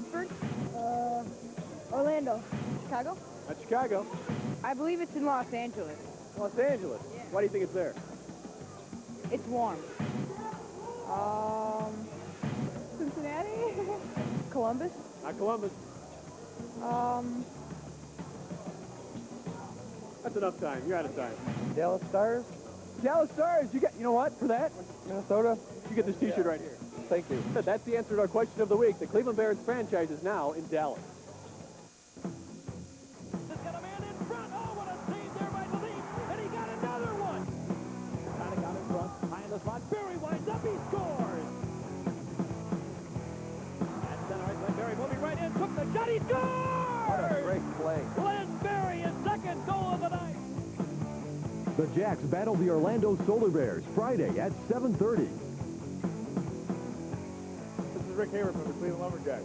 Pittsburgh. Orlando. Chicago. That's Chicago. I believe it's in Los Angeles. Los Angeles. Yeah. Why do you think it's there? It's warm. Cincinnati. Columbus. Not Columbus. That's enough time. You're out of time. Dallas Stars? Dallas Stars. You know what? For that, Minnesota? you get this T-shirt right here. Thank you. That's the answer to our question of the week. The Cleveland Barons franchise is now in Dallas. Just got a man in front. Oh, what a save there by Levine. And he got another one. Kind of got in front. High in the spot. Barry winds up. He scores. That's center right by Barry. Moving right in. Took the shot. He scores. What a great play. Glenn Barry, his second goal of the night. The Jacks battle the Orlando Solar Bears Friday at 7:30. This is Rick Hayward from the Cleveland Lumberjacks.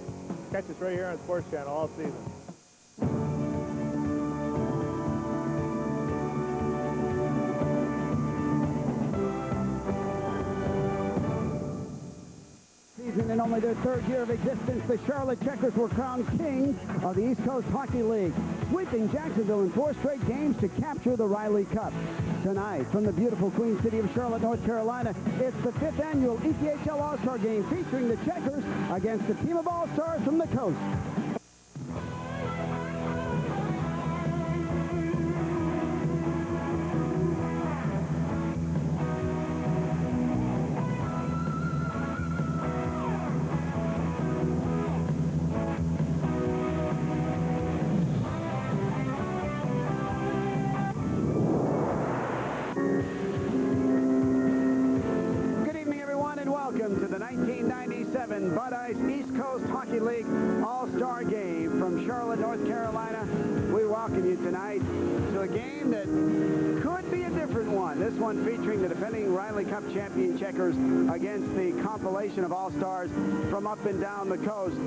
Catch us right here on Sports Channel all season. In only their third year of existence, the Charlotte Checkers were crowned kings of the East Coast Hockey League, sweeping Jacksonville in 4 straight games to capture the Riley Cup. Tonight, from the beautiful Queen City of Charlotte, North Carolina, it's the 5th annual ECHL All-Star Game featuring the Checkers against a team of All-Stars from the coast. Welcome to the 1997 Bud Ice East Coast Hockey League All-Star Game from Charlotte, North Carolina. We welcome you tonight to a game that could be a different one. This one featuring the defending Riley Cup champion Checkers against the compilation of All-Stars from up and down the coast.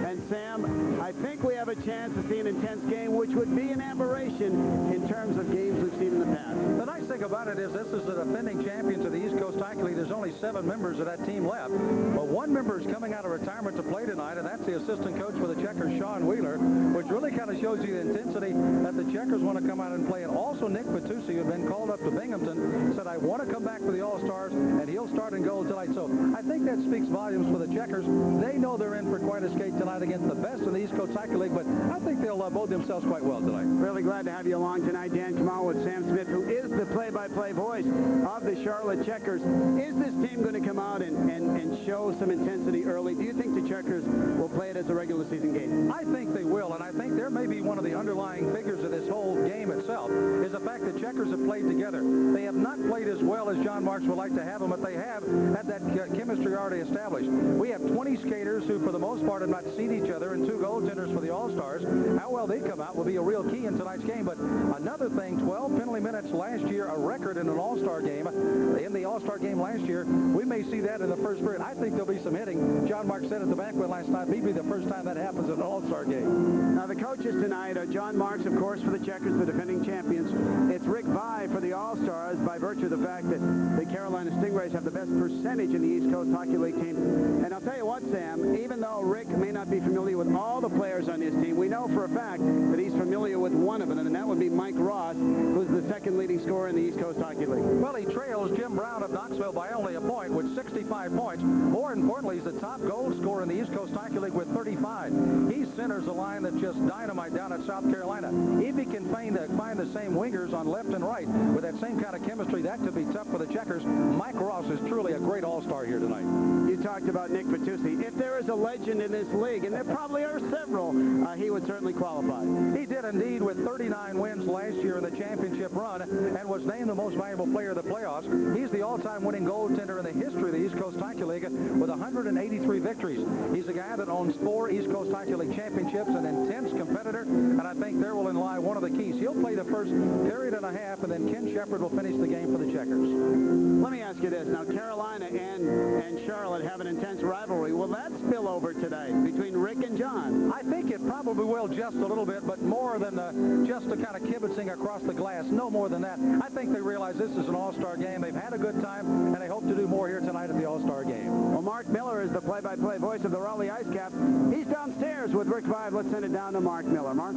And Sam, I think we have a chance to see an intense game, which would be an aberration in terms of games we've seen in the past. The nice thing about it is this is the defending champions of the East Coast Hockey League. There's only 7 members of that team left. But one member is coming out of retirement to play tonight, and that's the assistant coach for the Checkers, Sean Wheeler, which really kind of shows you the intensity that the Checkers want to come out and play. And also Nick Patusi, who had been called up to Binghamton, said, I want to come back for the All-Stars, and he'll start and goal tonight. So I think that speaks volumes for the Checkers. They know they're in for quite a skate tonight against the best in the East Coast Hockey League, but I think they'll bode themselves quite well tonight. Really glad to have you along tonight, Dan Kamal, with Sam Smith, who is the play-by-play voice of the Charlotte Checkers. Is this team going to come out and show some intensity early? Do you think the Checkers will play it as a regular season game? I think they will, and I think there may be one of the underlying figures of this whole game itself is the fact that Checkers have played together. They have not played as well as John Marks would like to have them, but they have had that chemistry already established. We have 20 skaters who, for the most part, have not seen each other, and 2 goaltenders for the All-Stars. How well they come out will be a real key in tonight's game. But another thing, 12 penalty minutes last year, a record in an All-Star game. In the All-Star game last year, we may see that in the first period. I think there'll be some hitting. John Marks said at the banquet last night, maybe the first time that happens in an All-Star game. Now, the coaches tonight are John Marks, of course, for the Checkers, the defending champions. It's Rick Vye for the All-Stars by virtue of the fact that the Carolina Stingrays have the best percentage in the East Coast Hockey League team. And I'll tell you what, Sam, even though Rick may not be familiar with all the players on his team, we know for a fact that he's familiar with one of them, and that would be Mike Ross, who's the second leading scorer in the East Coast Hockey League. Well, he trails Jim Brown of Knoxville by only a point with 65 points. More importantly, he's the top goal scorer in the East Coast Hockey League with 35. He centers a line that's just dynamite down at South Carolina. If he can find the same wingers on left and right with that same kind of chemistry, that could be tough for the Checkers. Mike Ross is truly a great All-Star here tonight. You talked about Nick Patusi. If there is a legend in this league, and there probably are several, he would certainly qualify. He did indeed, with 39 wins last year in the championship run, and was named the most valuable player of the playoffs. He's the all-time winning goaltender in the history of the East Coast Hockey League with 183 victories. He's a guy that owns 4 East Coast Hockey League championships, an intense competitor, and I think there will lie one of the keys. He'll play the first period and a half, and then Ken Shepard will finish the game for the Checkers. Let me ask you this. Now, Carolina and Charlotte have an intense rivalry. Will that spill over today between Rick and John? I think it probably will just a little bit, but more than just a kind of kibitzing across the glass. No more than that. I think they realize this is an all-star game. They've had a good time, and they hope to do more here tonight at the all-star game. Well, Mark Miller is the play-by-play voice of the Raleigh Ice Cap. He's downstairs with Rick Vive. Let's send it down to Mark Miller. Mark?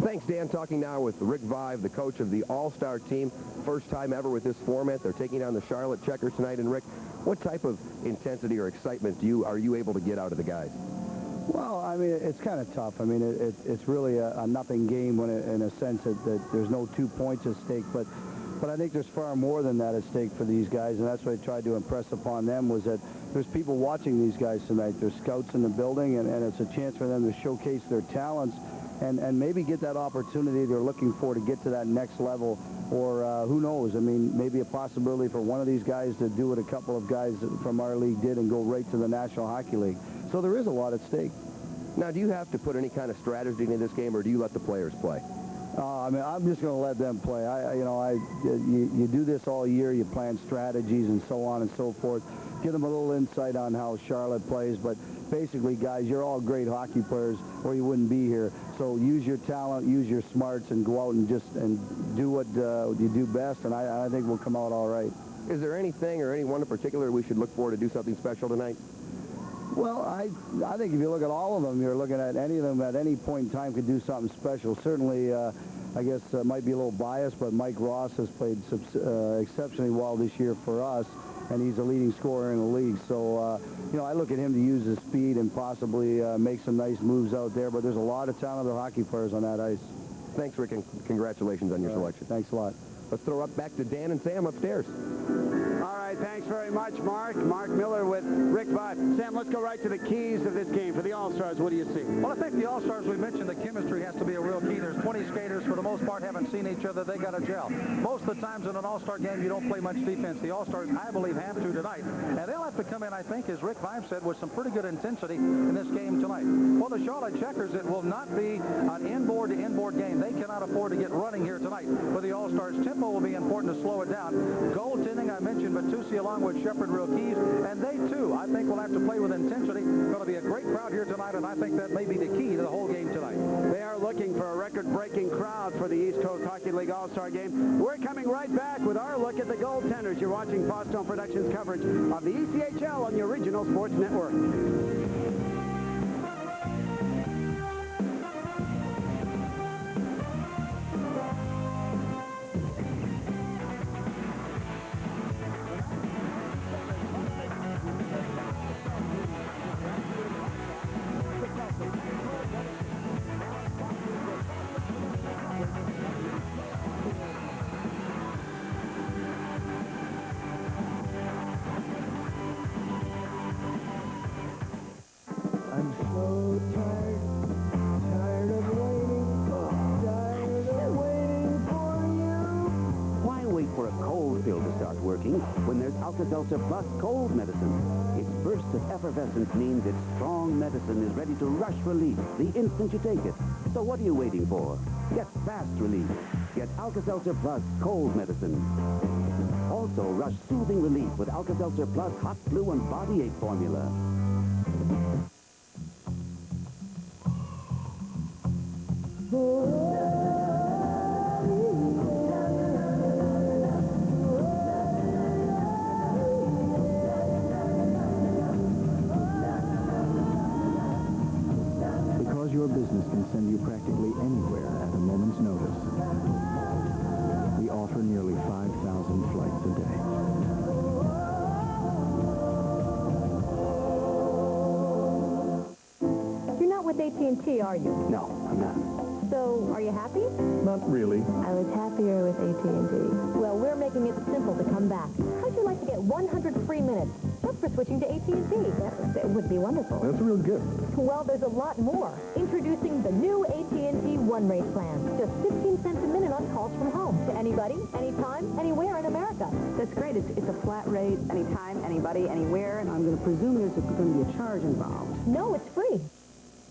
Thanks, Dan. Talking now with Rick Vive, the coach of the All-Star team. First time ever with this format. They're taking on the Charlotte Checkers tonight. And, Rick, what type of intensity or excitement are you able to get out of the guys? Well, I mean, it's kind of tough. I mean, it's really a nothing game in a sense that there's no 2 points at stake. But I think there's far more than that at stake for these guys, and that's what I tried to impress upon them was that there's people watching these guys tonight. There's scouts in the building, and it's a chance for them to showcase their talents and maybe get that opportunity they're looking for to get to that next level. Or who knows? I mean, maybe a possibility for one of these guys to do what a couple of guys from our league did and go right to the National Hockey League. So there is a lot at stake. Now, do you have to put any kind of strategy into this game, or do you let the players play? I mean, I'm just going to let them play. You do this all year. You plan strategies and so on and so forth. Give them a little insight on how Charlotte plays. But basically, guys, you're all great hockey players, or you wouldn't be here. So use your talent, use your smarts, and go out and do what you do best. And I think we'll come out all right. Is there anything or anyone in particular we should look for to do something special tonight? Well, I think if you look at all of them, you're looking at any of them at any point in time could do something special. Certainly, I guess might be a little biased, but Mike Ross has played exceptionally well this year for us, and he's a leading scorer in the league. So, I look at him to use his speed and possibly make some nice moves out there, but there's a lot of talented hockey players on that ice. Thanks, Rick, and congratulations on your selection. Thanks a lot. Let's throw up back to Dan and Sam upstairs. All right, thanks very much, Mark. Mark Miller with Rick Vive. Sam, let's go right to the keys of this game. For the All-Stars, what do you see? Well, I think the All-Stars, we mentioned the chemistry has to be a real key. There's 20 skaters, for the most part, haven't seen each other. They got to gel. Most of the times in an All-Star game, you don't play much defense. The All-Stars, I believe, have to tonight. And they'll have to come in, I think, as Rick Vive said, with some pretty good intensity in this game tonight. For the Charlotte Checkers, it will not be an inboard-to-inboard game. They cannot afford to get running here tonight. For the All-Stars, tempo will be important to slow it down. Goaltending, I mentioned Bertuzzi along with Shepard, real keys, and they too, I think, will have to play with intensity. Going to be a great crowd here tonight, and I think that may be the key to the whole game tonight. They are looking for a record-breaking crowd for the East Coast Hockey League All-Star Game. We're coming right back with our look at the goaltenders. You're watching Fosstone Productions coverage of the ECHL on your regional sports network. When there's Alka-Seltzer Plus cold medicine. Its burst of effervescence means its strong medicine is ready to rush relief the instant you take it. So what are you waiting for? Get fast relief. Get Alka-Seltzer Plus cold medicine. Also, rush soothing relief with Alka-Seltzer Plus hot flu and body ache formula. Your business can send you practically anywhere at a moment's notice. We offer nearly 5,000 flights a day. You're not with AT&T, are you? No, I'm not. So, are you happy? Not really. I was happier with AT&T. Well, we're making it simple to come back. How'd you like to get 100 free minutes just for switching to AT&T? That would be wonderful. That's a real gift. Well, there's a lot more. Introducing the new AT&T One Rate plan. Just 15 cents a minute on calls from home. To anybody, anytime, anywhere in America. That's great. It's a flat rate, anytime, anybody, anywhere. And I'm going to presume there's going to be a charge involved. No, it's free.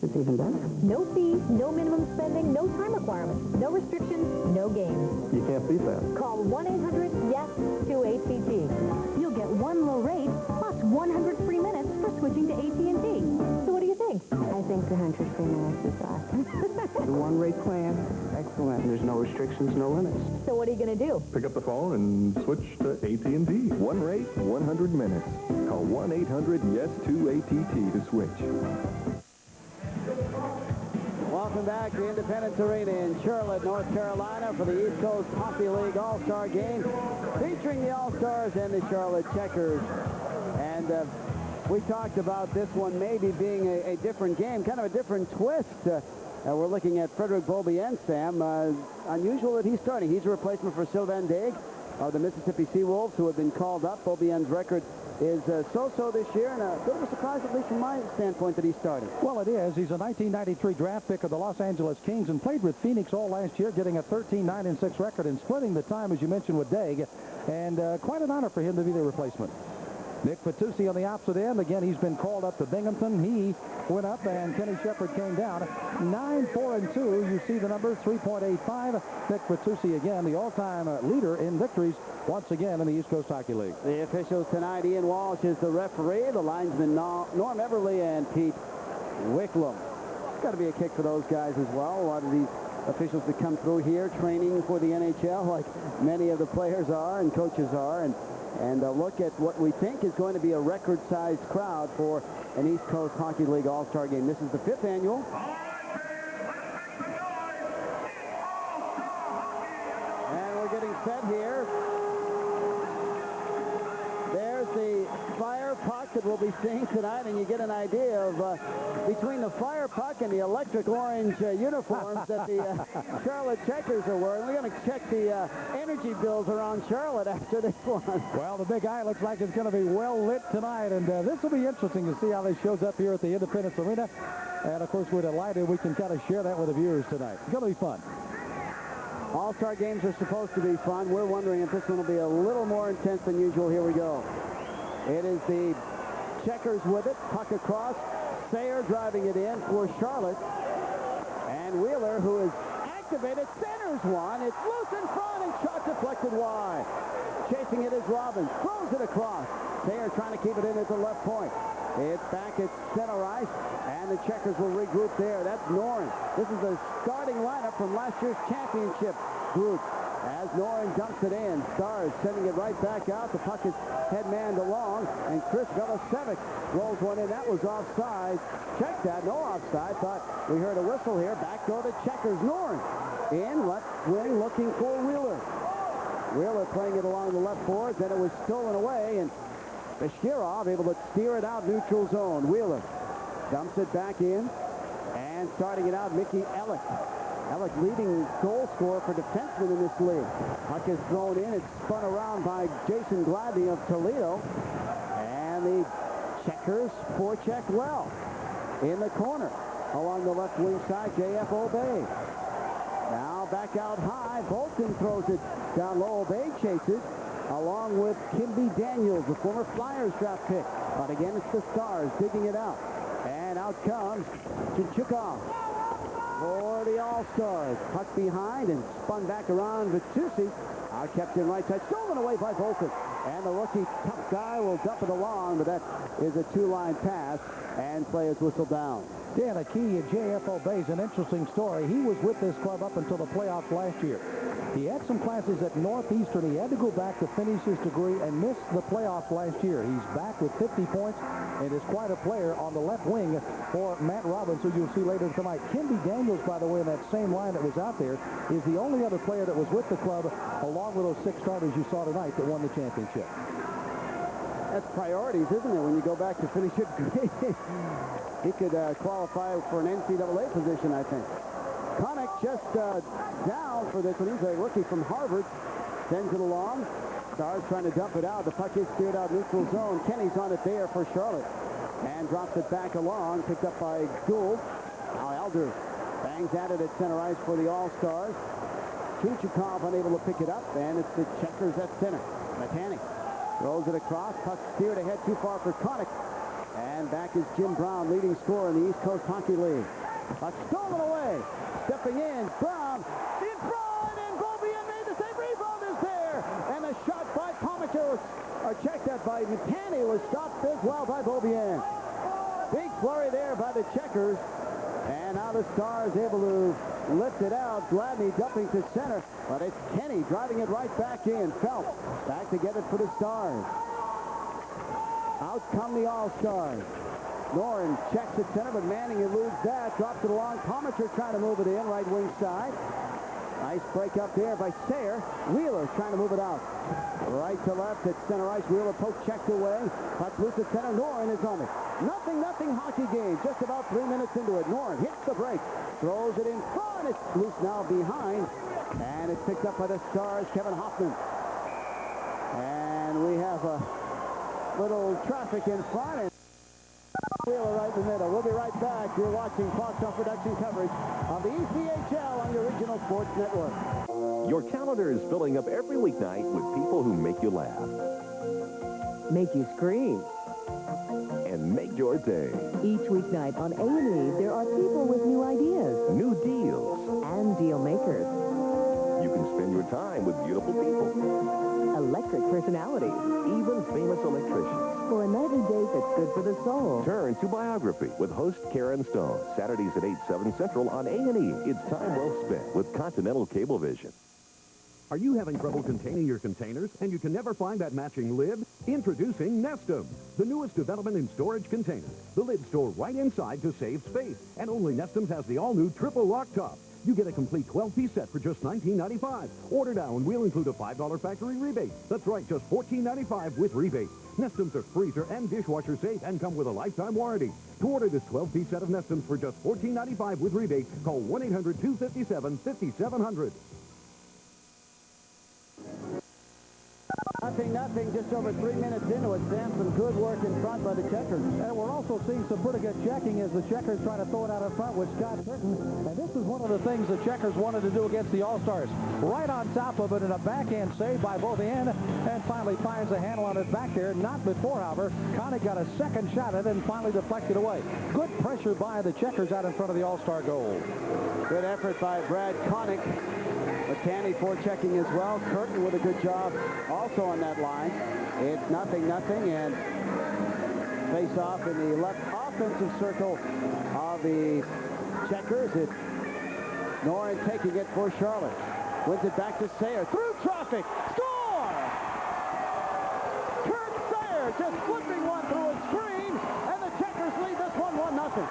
It's even better. No fees, no minimum spending, no time requirements, no restrictions, no games. You can't beat that. Call 1-800-YES-2-ATT. You'll get one one low rate, plus 100 free minutes for switching to AT&T. So what do you think? I think the 100 free minutes is awesome. The one-rate plan, excellent. There's no restrictions, no limits. So what are you going to do? Pick up the phone and switch to AT&T. One rate, 100 minutes. Call 1-800-YES-2-ATT to switch. Welcome back to Independence Arena in Charlotte, North Carolina for the East Coast Hockey League All-Star Game featuring the All-Stars and the Charlotte Checkers. And we talked about this one maybe being a different game, kind of a different twist. We're looking at Frederick Beaubien, Sam. Unusual that he's starting. He's a replacement for Sylvain Dague of the Mississippi Seawolves, who have been called up. Beaubien's record is so-so this year, and a bit of a surprise, at least from my standpoint, that he's starting. Well, it is. He's a 1993 draft pick of the Los Angeles Kings and played with Phoenix all last year, getting a 13-9-6 record and splitting the time, as you mentioned, with Dague. And quite an honor for him to be the replacement. Nick Fatusi on the opposite end. Again, he's been called up to Binghamton. He went up, and Kenny Shepard came down. 9-4-2. You see the number, 3.85. Nick Fatusi, again, the all-time leader in victories once again in the East Coast Hockey League. The officials tonight, Ian Walsh is the referee. The linesmen, Norm Everly and Pete Wicklum. It's got to be a kick for those guys as well. A lot of these officials that come through here training for the NHL, like many of the players are and coaches are. And look at what we think is going to be a record-sized crowd for an East Coast Hockey League All-Star Game. This is the 5th annual. And we're getting set here. There's the fire puck that we'll be seeing tonight, and you get an idea of between the fire puck and the electric orange uniforms that the Charlotte Checkers are wearing. We're going to check the energy bills around Charlotte after this one. Well, the big eye looks like it's going to be well lit tonight, and this will be interesting to see how this shows up here at the Independence Arena. And, of course, we're delighted we can kind of share that with the viewers tonight. It's going to be fun. All-Star games are supposed to be fun. We're wondering if this one will be a little more intense than usual. Here we go. It is the Checkers with it. Puck across. Sayer driving it in for Charlotte. And Wheeler, who is activated, centers one. It's loose in front and shot deflected wide. Chasing it is Robbins. Throws it across. Sayer trying to keep it in at the left point. It's back at center ice, and the Checkers will regroup there. That's Noren. This is the starting lineup from last year's championship group. As Noren dumps it in, Stars sending it right back out. The puck is head-manned along, and Chris Velasevic rolls one in. That was offside. Check that. No offside. Thought we heard a whistle here. Back go the Checkers. Noren in left wing looking for Wheeler. Wheeler playing it along the left boards, and it was stolen away, and Bashirov able to steer it out neutral zone. Wheeler dumps it back in, and starting it out, Mickey Ellick. Ellick leading goal scorer for defensemen in this league. Puck is thrown in. It's spun around by Jason Gladney of Toledo. And the Checkers forecheck well. In the corner along the left wing side, J.F. Obey. Now back out high. Bolton throws it down low. Obey chases along with Kimby Daniels, the former Flyers draft pick. But again, it's the Stars digging it out. And out comes Chinchukov for the All-Stars. Puck behind and spun back around. Vitusi out kept in right side. Stolen away by Bolton. And the rookie tough guy will dump it along, but that is a two-line pass, and play is whistled down. Yeah, the key at J.F. Obey's an interesting story. He was with this club up until the playoffs last year. He had some classes at Northeastern. He had to go back to finish his degree and missed the playoffs last year. He's back with 50 points and is quite a player on the left wing for Matt Robbins, who you'll see later tonight. Kimby Daniels, by the way, in that same line that was out there, is the only other player that was with the club, along with those 6 starters you saw tonight, that won the championship. That's priorities, isn't it, when you go back to finish your degree? He could qualify for an NCAA position, I think. Connick just down for this one. He's a rookie from Harvard. Sends it along. Stars trying to dump it out. The puck is steered out neutral zone. Kenny's on it there for Charlotte. And drops it back along. Picked up by Gould. Now Elder bangs at it at center ice for the All-Stars. Chinchukov unable to pick it up. And it's the Checkers at center. Matanic throws it across. Puck steered ahead too far for Connick. And back is Jim Brown, leading scorer in the East Coast Hockey League. Puck stolen away. Stepping in, Brown in front, and Beaubien made the save. Rebound is there. And a shot by Pomachos are checked set by McCanny was stopped as well by Beaubien. Big flurry there by the Checkers. And now the Stars able to lift it out. Gladney dumping to center. But it's Kenny driving it right back in. Phelps back to get it for the Stars. Out come the All-Stars. Noren checks at center, but Manning eludes that. Drops it along. Palmacher trying to move it in, right wing side. Nice break up there by Sayre. Wheeler trying to move it out. Right to left at center ice. Wheeler poke checked away. Puck loose at center. Noren is on it. Nothing hockey game. Just about 3 minutes into it. Noren hits the break. Throws it in front. It's loose now behind. And it's picked up by the Stars, Kevin Hoffman. And we have a little traffic in front. And Wheeler right in the middle. We'll be right back. You're watching Foxhound production coverage of the ECHL on the Original Sports Network. Your calendar is filling up every weeknight with people who make you laugh. Make you scream. And make your day. Each weeknight on A&E, there are people with new ideas. New deals. And deal makers. You can spend your time with beautiful people. Electric personalities. Even famous electricians. For a nightly date that's good for the soul. Turn to Biography with host Karen Stone. Saturdays at 8, 7 Central on A&E. It's time well spent with Continental Cablevision. Are you having trouble containing your containers and you can never find that matching lid? Introducing Nestum, the newest development in storage containers. The lids store right inside to save space. And only Nestum has the all-new triple lock top. You get a complete 12-piece set for just $19.95. Order now and we'll include a $5 factory rebate. That's right, just $14.95 with rebate. Nestums are freezer and dishwasher safe and come with a lifetime warranty. To order this 12-piece set of Nestums for just $14.95 with rebate, call 1-800-257-5700. Nothing, just over 3 minutes into it. Sam, some good work in front by the Checkers. And we're also seeing some pretty good checking as the Checkers try to throw it out in front with Scott Curtin. And this is one of the things the Checkers wanted to do against the All-Stars. Right on top of it in a backhand save by Beaubien, and finally finds a handle on it back there. Not before, however, Connick got a second shot at it and finally deflected away. Good pressure by the Checkers out in front of the All-Star goal. Good effort by Brad Connick. McCanny forechecking as well. Curtin with a good job also on that line. It's 0-0, and face off in the left offensive circle of the Checkers. It's Noren taking it for Charlotte. Wins it back to Sayre. Through traffic. Score! Kurt Sayre just flipping one through a screen, and the Checkers lead this one 1-0.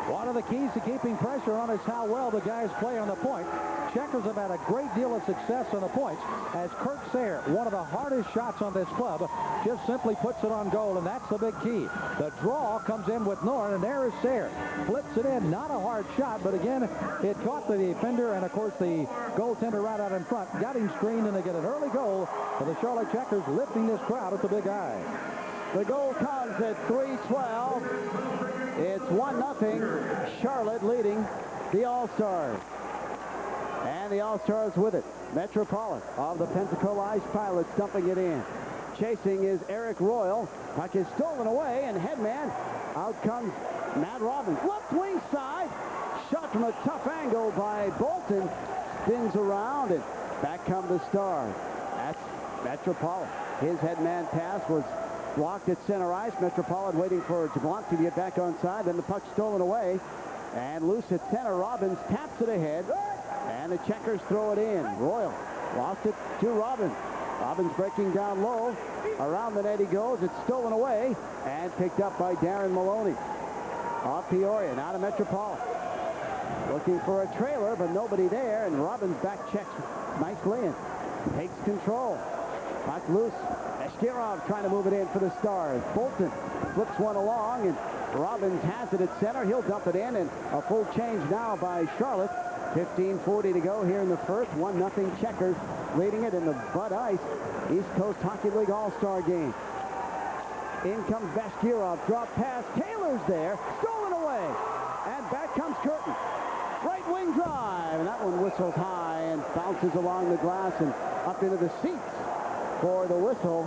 One of the keys to keeping pressure on is how well the guys play on the point. Checkers have had a great deal of success on the points as Kurt Sayre, one of the hardest shots on this club, just simply puts it on goal, and that's the big key. The draw comes in with Noren, and there is Sayre. Flips it in. Not a hard shot, but again, it caught the defender, and of course the goaltender right out in front. Got him screened, and they get an early goal for the Charlotte Checkers, lifting this crowd at the Big Eye. The goal comes at 3:12. It's 1-0. Charlotte leading the All-Stars. And the All-Stars with it. Metropolitan of the Pensacola Ice Pilots dumping it in. Chasing is Eric Royal. Puck is stolen away, and headman. Out comes Matt Robbins. Left wing side. Shot from a tough angle by Bolton. Spins around, and back come the Stars. That's Metropolitan. His headman pass was blocked at center ice. Metropolitan waiting for Jablonski to get back on side. Then the puck stolen away. And loose at center. Robbins taps it ahead. And the Checkers throw it in. Royal lost it to Robbins. Robbins breaking down low. Around the net he goes. It's stolen away. And picked up by Darren Maloney. Off Peoria. Now to Metropolitan. Looking for a trailer, but nobody there. And Robbins back checks nicely and takes control. Puck loose. Eshkirov trying to move it in for the Stars. Bolton flips one along, and Robbins has it at center. He'll dump it in, and a full change now by Charlotte. 15:40 to go here in the first. 1-0 Checkers leading it in the Bud Ice East Coast Hockey League All-Star game. In comes Bashkirov. Drop pass. Taylor's there. Stolen away. And back comes Curtin. Right wing drive. And that one whistles high and bounces along the glass and up into the seats for the whistle.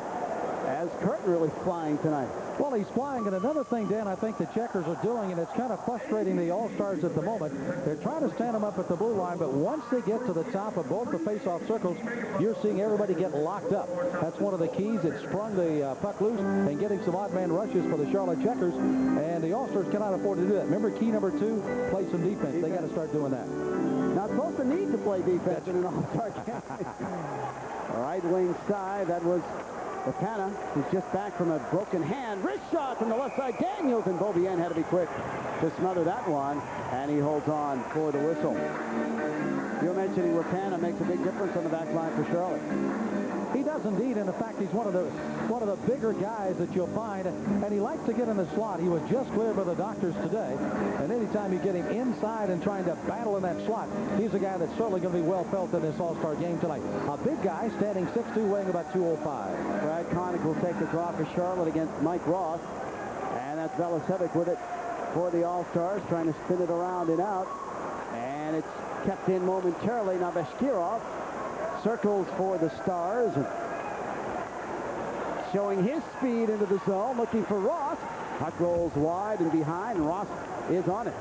as Kurt really flying tonight. Well, he's flying, and another thing, Dan, I think the Checkers are doing, and it's kind of frustrating the All-Stars at the moment. They're trying to stand them up at the blue line, but once they get to the top of both the face-off circles, you're seeing everybody get locked up. That's one of the keys. It sprung the puck loose and getting some odd man rushes for the Charlotte Checkers, and the All-Stars cannot afford to do that. Remember, key number 2, play some defense. They got to start doing that. Not supposed to need to play defense in an All-Star game. Right wing side, that was Bacana, who's just back from a broken hand. Wrist shot from the left side. Daniels, and Beaubien had to be quick to smother that one, and he holds on for the whistle. You're mentioning Rapana makes a big difference on the back line for Charlotte. He does indeed, and in fact, he's one of the bigger guys that you'll find, and he likes to get in the slot. He was just cleared by the doctors today, and anytime you get him inside and trying to battle in that slot, he's a guy that's certainly going to be well felt in this All-Star game tonight. A big guy, standing 6'2", weighing about 205. Brad Connick will take the draw for Charlotte against Mike Ross, and that's Velicevic with it for the All-Stars, trying to spin it around and out, and it's kept in momentarily. Now Bashkirov circles for the Stars, showing his speed into the zone, looking for Ross. Puck rolls wide and behind, and Ross is on it.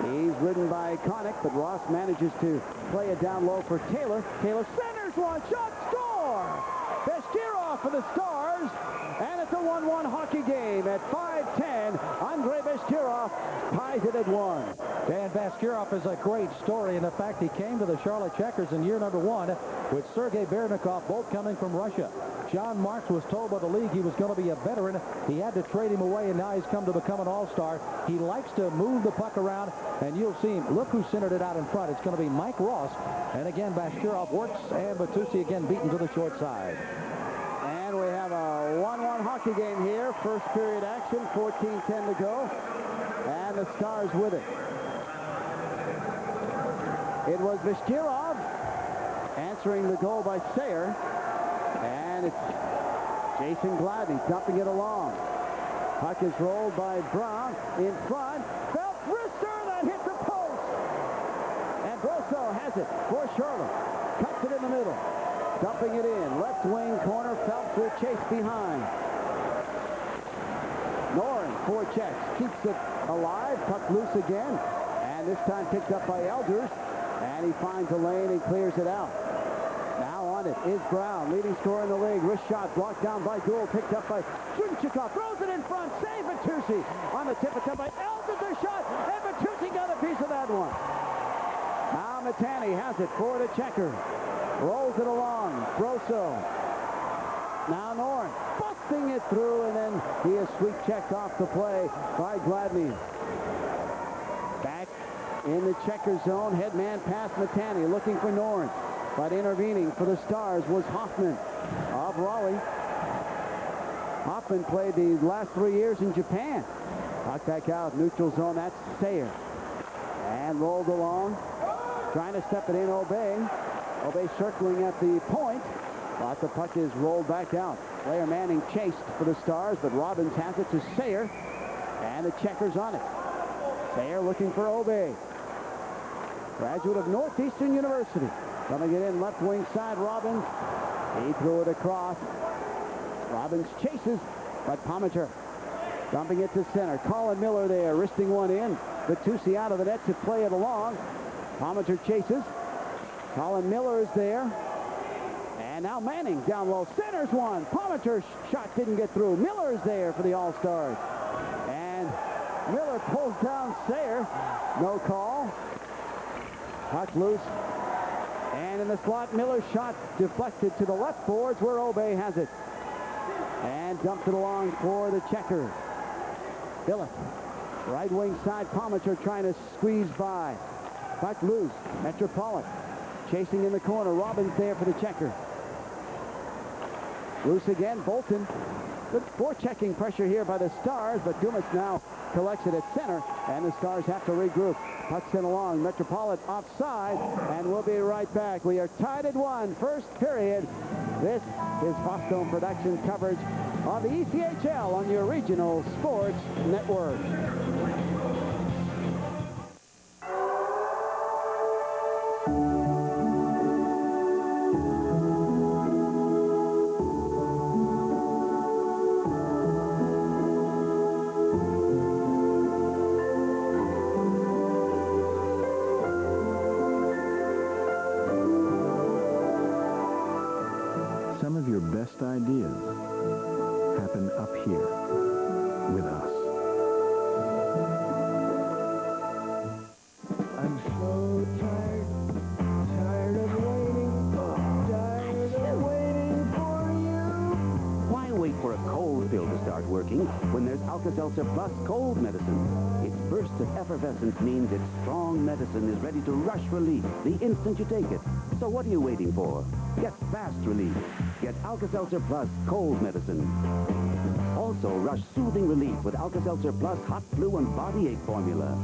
He's ridden by Connick, but Ross manages to play it down low for Taylor. Taylor centers one, shot, score! Bashkirov for the Stars, and it's a 1-1 hockey game at 5:10. Andrei Bashkirov ties it at 1. Dan Bashkirov is a great story, and in fact, he came to the Charlotte Checkers in year number 1 with Sergei Bernikov, both coming from Russia. John Marks was told by the league he was going to be a veteran. He had to trade him away, and now he's come to become an All-Star. He likes to move the puck around, and you'll see him. Look who centered it out in front. It's going to be Mike Ross, and again, Bashkirov works, and Batusi again beaten to the short side. And we have a 1-1 hockey game here. First period action, 14:10 to go, and the Stars with it. It was Bashkirov answering the goal by Sayre. And it's Jason Gladney dumping it along. Puck is rolled by Brown in front. Phelps wrister that hit the post. And Brosso has it for Charlotte. Cuts it in the middle. Dumping it in. Left wing corner. Phelps will chase behind. Noren forechecks. Keeps it alive. Puck loose again. And this time picked up by Elders. And he finds a lane and clears it out. Now on it is Brown, leading scorer in the league. Wrist shot blocked down by Gould, picked up by Shunchikov. Throws it in front. Save Batusi on the tip attempt by Elders. A shot, and Batusi got a piece of that one. Now Matani has it for the Checker. Rolls it along. Brosso. Now Noren busting it through, and then he is sweep checked off the play by Gladney. Back in the Checker zone, head man past Matani, looking for Noren. But intervening for the Stars was Hoffman of Raleigh. Hoffman played the last 3 years in Japan. Puck back out, neutral zone, that's Sayre. And rolled along, trying to step it in, Obey. Obey circling at the point, but the puck is rolled back out. Player Manning chased for the Stars, but Robbins has it to Sayre, and the Checkers on it. Sayre looking for Obey. Graduate of Northeastern University. Coming it in left wing side, Robbins. He threw it across. Robbins chases, but Pometer dumping it to center. Colin Miller there, wristing one in. Batusi out of the net to play it along. Pometer chases. Colin Miller is there. And now Manning down low. Centers one. Pometer's shot didn't get through. Miller is there for the All-Stars. And Miller pulls down Sayre. No call. Puck loose. And in the slot, Miller's shot deflected to the left boards where Obey has it. And dumped it along for the Checkers. Billup, right wing side, Pometer trying to squeeze by. Puck loose, Metropolitan chasing in the corner. Robbins there for the Checkers. Loose again, Bolton. Good forechecking pressure here by the Stars, but Dumas now collects it at center, and the Stars have to regroup. Puck sent along, Metropolitan offside, and we'll be right back. We are tied at 1, first period. This is Fosstone Production coverage of the ECHL on your regional sports network. with us. I'm so tired of waiting, tired of waiting for you. Why wait for a cold pill to start working when there's Alka-Seltzer Plus cold medicine? Its burst of effervescence means its strong medicine is ready to rush relief the instant you take it. So what are you waiting for? Get fast relief. Get Alka-Seltzer Plus cold medicine. Also, rush soothing relief with Alka-Seltzer Plus hot flu and body ache formula.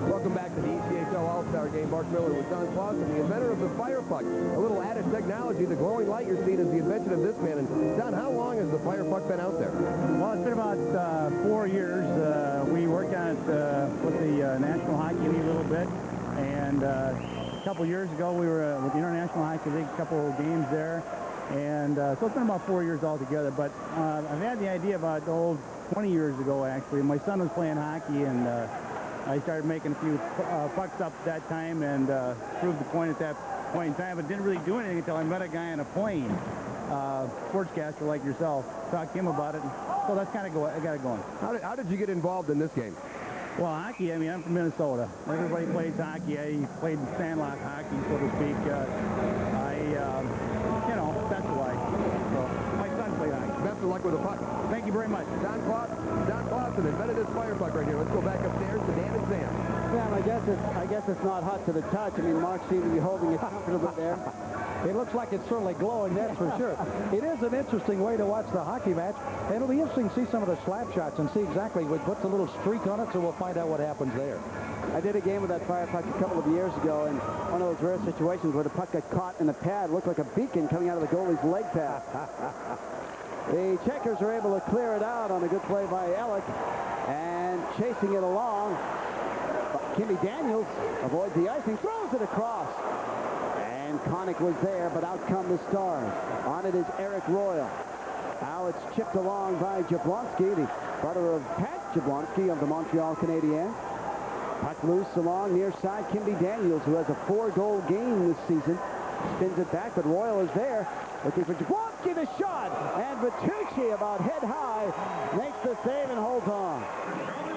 Welcome back to the ECHL All-Star Game. Mark Miller with Don Clausen, the inventor of the Fire Puck. A little added technology. The glowing light you're seeing is the invention of this man. And Don, how long has the Fire Puck been out there? Well, it's been about 4 years. We worked on it with the National Hockey League a little bit. And a couple years ago, we were with the International Hockey League, a couple of games there. And so it's been about 4 years altogether. But I've had the idea about 20 years ago, actually. My son was playing hockey, and I started making a few pucks up at that time and proved the point at that point in time, but didn't really do anything until I met a guy on a plane, sportscaster like yourself. Talked to him about it, and so that's kind of I got it going. How did you get involved in this game? Well, hockey, I mean, I'm from Minnesota. Everybody plays hockey. I played sandlot hockey, so to speak. You know, that's why. So my son played hockey. Best of luck with the puck. Thank you very much. Don Clausen invented this Fire Puck right here. Let's go back upstairs to Dan and Sam. Sam, I guess it's not hot to the touch. I mean, Mark seemed to be holding it comfortably there. It looks like it's certainly glowing, that's for sure. It is an interesting way to watch the hockey match. And it'll be interesting to see some of the slap shots and see exactly what puts a little streak on it, so we'll find out what happens there. I did a game with that Fire Puck a couple of years ago, and one of those rare situations where the puck got caught in the pad, looked like a beacon coming out of the goalie's leg pad. The Checkers are able to clear it out on a good play by Ellick, and chasing it along, Kimmy Daniels avoids the icing, throws it across. And Connick was there, but out come the Stars. On it is Eric Royal. Now it's chipped along by Jablonski, the brother of Pat Jablonski of the Montreal Canadiens. Puck loose along near side. Kimby Daniels, who has a 4-goal game this season, spins it back, but Royal is there. Looking for Jablonski, the shot. And Vitucci, about head high, makes the save and holds on.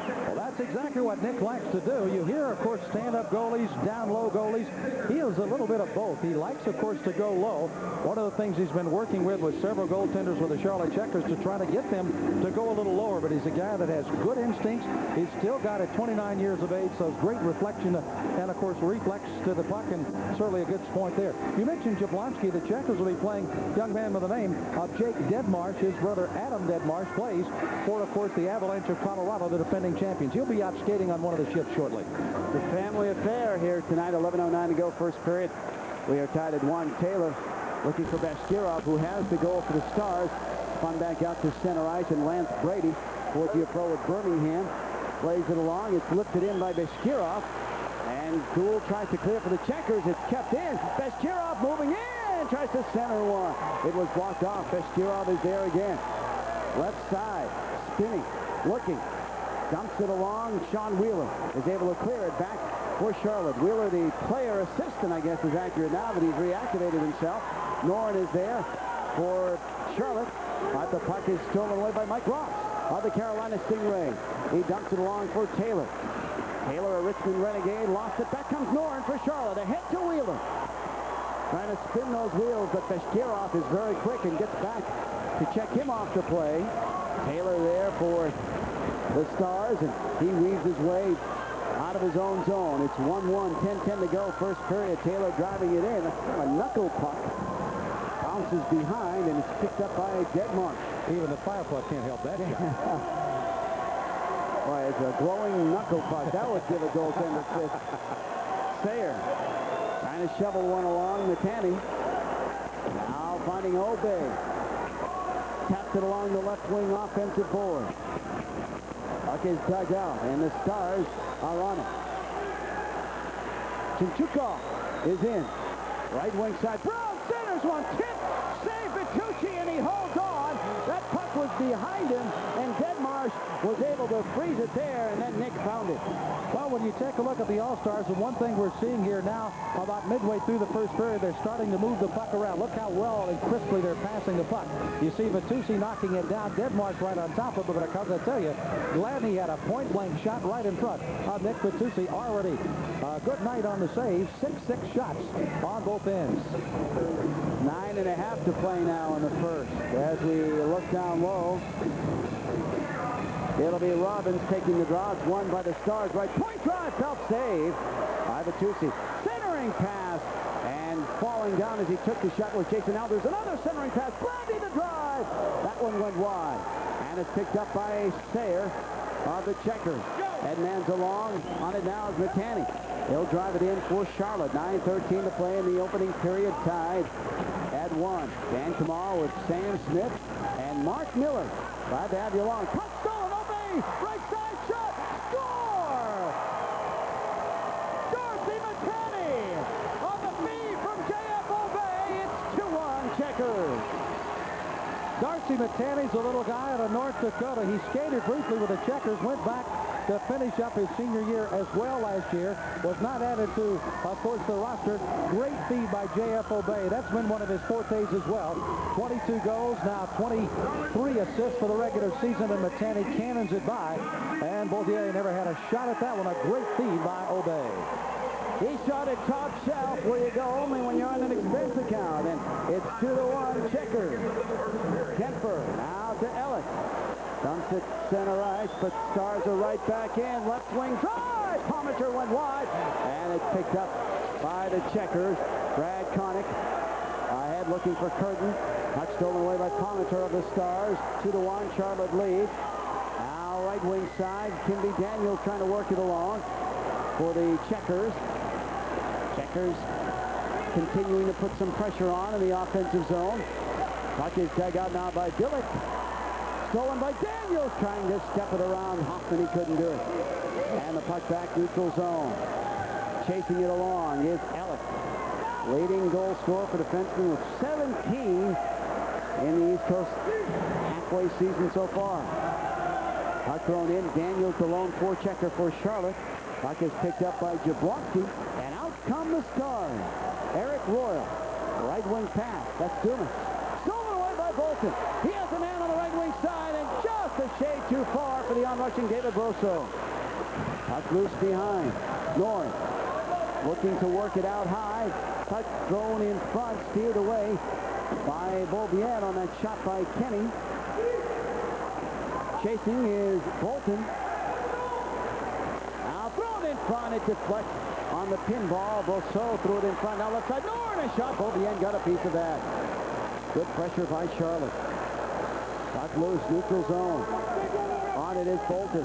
Well, that's exactly what Nick likes to do. You hear, of course, stand-up goalies, down-low goalies. He is a little bit of both. He likes, of course, to go low. One of the things he's been working with several goaltenders with the Charlotte Checkers to try to get them to go a little lower, but he's a guy that has good instincts. He's still got at 29 years of age, so great reflection and, of course, reflex to the puck, and certainly a good point there. You mentioned Jablonski. The Checkers will be playing a young man with the name of Jake Deadmarsh. His brother Adam Deadmarsh plays for, of course, the Avalanche of Colorado, the defending champions. He'll be out skating on one of the ships shortly. The family affair here tonight. 11:09 to go, first period. We are tied at 1. Taylor looking for Bashkirov, who has the goal for the Stars. Spun back out to center ice, and Lance Brady, 4th-year pro with Birmingham, plays it along. It's lifted in by Bashkirov, and Gould tries to clear for the Checkers. It's kept in. Bashkirov moving in, tries to center one. It was blocked off. Bashkirov is there again. Left side, spinning, looking. Dumps it along. Sean Wheeler is able to clear it back for Charlotte. Wheeler, the player assistant, I guess, is accurate now, but he's reactivated himself. Norrin is there for Charlotte, but the puck is stolen away by Mike Ross of the Carolina Stingrays. He dumps it along for Taylor. Taylor, a Richmond Renegade, lost it. Back comes Norrin for Charlotte. Ahead to Wheeler. Trying to spin those wheels, but Bashkirov is very quick and gets back to check him off the play. Taylor there for the Stars, and he weaves his way out of his own zone. It's 1-1, 10-10 to go, first period. Taylor driving it in. A knuckle puck bounces behind, and it's picked up by Deadmarsh. Even the Fire Puck can't help that shot. Boy, it's a glowing knuckle puck. That would give a goaltender fist. Sayer trying to shovel one along the Tanny. Now finding Obey. Taps it along the left wing offensive board. Puck is dug out, and the Stars are on it. Chinchukov is in. Right wing side. Brown centers one. Tip. Save Vitucci, and he holds on. That puck was behind him, and Deadmarsh was able to freeze it there, and then Nick found it. Well, when you take a look at the All-Stars, the one thing we're seeing here now, about midway through the first period, they're starting to move the puck around. Look how well and crisply they're passing the puck. You see Vitucci knocking it down, Deadmark right on top of it, but because I tell you, Gladney had a point-blank shot right in front of Nick Vitucci already. Good night on the save. 6 shots on both ends. 9.5 to play now in the first. As we look down low, it'll be Robbins taking the draw. It's won by the Stars. Right point drive, Phelps save by Vitucci. Centering pass, and falling down as he took the shot was Jason Elders. Another centering pass. Brandy the drive. That one went wide, and it's picked up by Sayer of the Checkers. Edman's along. On it now is McCanny. He'll drive it in for Charlotte. 9:13 to play in the opening period. Tied at 1. Dan Kamal with Sam Smith and Mark Miller. Glad to have you along. Puck stolen. Obey. Right side shot. Score! Darcy McCanny on the feed from J.F. Obey. It's 2-1 Checkers. Darcy McCanny's a little guy out of North Dakota. He skated briefly with the Checkers, went back to finish up his senior year as well last year. Was not added to, of course, the roster. Great feed by J.F. Obey. That's been one of his fortes as well. 22 goals, now 23 assists for the regular season, and McCanny cannons it by. And Boldier never had a shot at that one. A great feed by Obey. He shot at top shelf where you go only when you're on an expense account. And it's 2-1 Checkers. Kemper now to Ellis. Dumps it center ice, but Stars are right back in. Left wing drive. Palmacher went wide, and it's picked up by the Checkers. Brad Connick ahead looking for Curtin. Puck stolen away by Palmacher of the Stars. 2-1 Charlotte lead. Now right wing side. Kimby Daniels trying to work it along for the Checkers. Checkers continuing to put some pressure on in the offensive zone. Puck is dug out now by Billick. Stolen by Daniels, trying to step it around Hoffman. He couldn't do it. And the puck back neutral zone. Chasing it along is Ellis. Leading goal scorer for defenseman with 17 in the East Coast halfway season so far. Puck thrown in. Daniels the lone forechecker for Charlotte. Puck is picked up by Jablonski. And out come the Stars. Eric Royal. Right wing pass. That's Dumas. Stolen away by Bolton. He has a man on the right wing side, and just a shade too far for the onrushing David Brosso. Puck loose behind. North looking to work it out high. Puck thrown in front, steered away by Beaubien on that shot by Kenny. Chasing is Bolton. Now thrown in front, it deflects on the pinball. Brosso threw it in front. Now left side, North, a shot. Beaubien got a piece of that. Good pressure by Charlotte. Puck loose, neutral zone. On it is Bolton.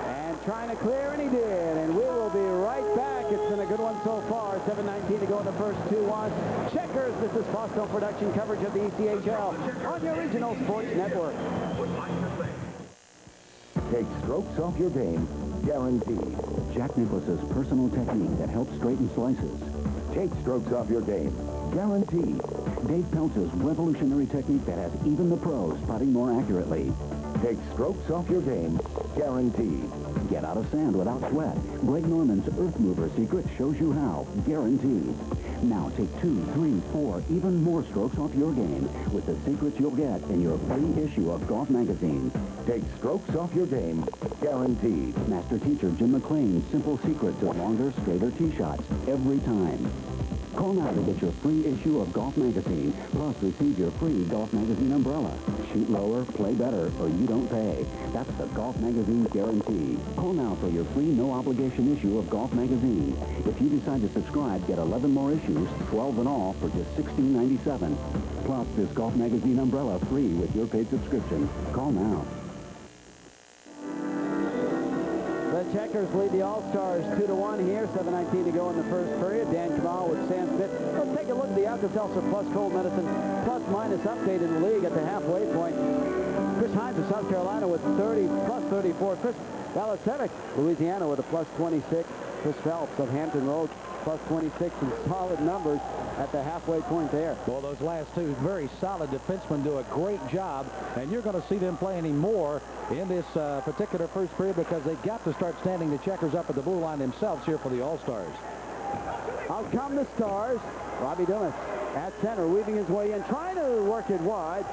And trying to clear, and he did. And we will be right back. It's been a good one so far. 7:19 to go in the first 2-1. Checkers, this is Fosco production coverage of the ECHL on your regional sports network. Take strokes off your game, guaranteed. Jack Nicklaus's personal technique that helps straighten slices. Take strokes off your game, guaranteed. Dave Peltz's revolutionary technique that has even the pros putting more accurately. Take strokes off your game, guaranteed. Get out of sand without sweat. Greg Norman's Earth Mover secret shows you how, guaranteed. Now take 2, 3, 4, even more strokes off your game with the secrets you'll get in your free issue of Golf Magazine. Take strokes off your game, guaranteed. Master teacher Jim McLean's simple secrets of longer, straighter tee shots every time. Call now to get your free issue of Golf Magazine, plus receive your free Golf Magazine umbrella. Shoot lower, play better, or you don't pay. That's the Golf Magazine guarantee. Call now for your free no-obligation issue of Golf Magazine. If you decide to subscribe, get 11 more issues, 12 in all, for just $16.97. Plus this Golf Magazine umbrella free with your paid subscription. Call now. The Checkers lead the All-Stars 2-1 here. 7:19 to go in the first period. Dan Kamal with Sam Smith. Let's take a look at the Alka-Seltzer Plus Cold Medicine plus-minus update in the league at the halfway point. Chris Hines of South Carolina with 30, plus 34. Chris Valasevic, Louisiana with a plus 26. Chris Phelps of Hampton Roads plus 26 in solid numbers at the halfway point there. Well, those last two very solid defensemen do a great job, and you're going to see them play any more in this particular first period because they've got to start standing the Checkers up at the blue line themselves here for the All-Stars. Out come the Stars. Robbie Dumas at center, weaving his way in, trying to work it wide.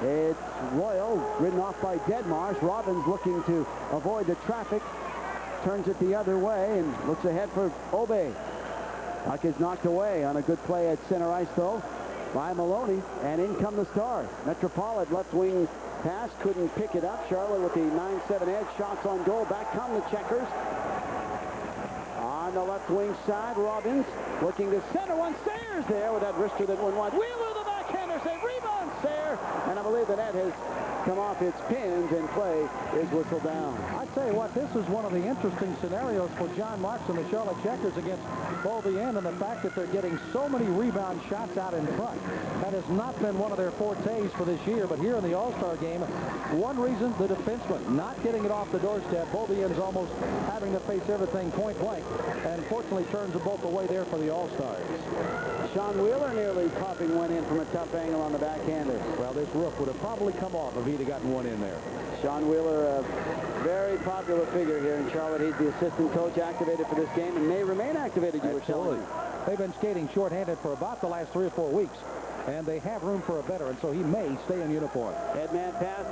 It's Royal, ridden off by Deadmarsh. Robbins looking to avoid the traffic. Turns it the other way and looks ahead for Obey. Puck is knocked away on a good play at center ice, though, by Maloney. And in come the Stars. Metropolitan left wing pass, couldn't pick it up. Charlotte with the 9-7 edge. Shots on goal. Back come the Checkers. On the left wing side, Robbins looking to center one. Sayers there with that wrister that went wide. Wheeler the backhander save. Rebound, Sayer. And I believe the net has come off its pins and play is whistled down. I tell you what, this is one of the interesting scenarios for John Marks and the Charlotte Checkers against Beauvais, and the fact that they're getting so many rebound shots out in front. That has not been one of their fortes for this year, but here in the All-Star game, one reason, the defenseman not getting it off the doorstep. Beauvais's almost having to face everything point blank, and fortunately turns the both away there for the All-Stars. Sean Wheeler nearly popping one in from a tough angle on the backhander. Well, this roof would have probably come off if he'd have gotten one in there. Sean Wheeler, a very popular figure here in Charlotte. He's the assistant coach activated for this game and may remain activated, you were telling me. They've been skating shorthanded for about the last 3 or 4 weeks, and they have room for a veteran, so he may stay in uniform. Headman pass.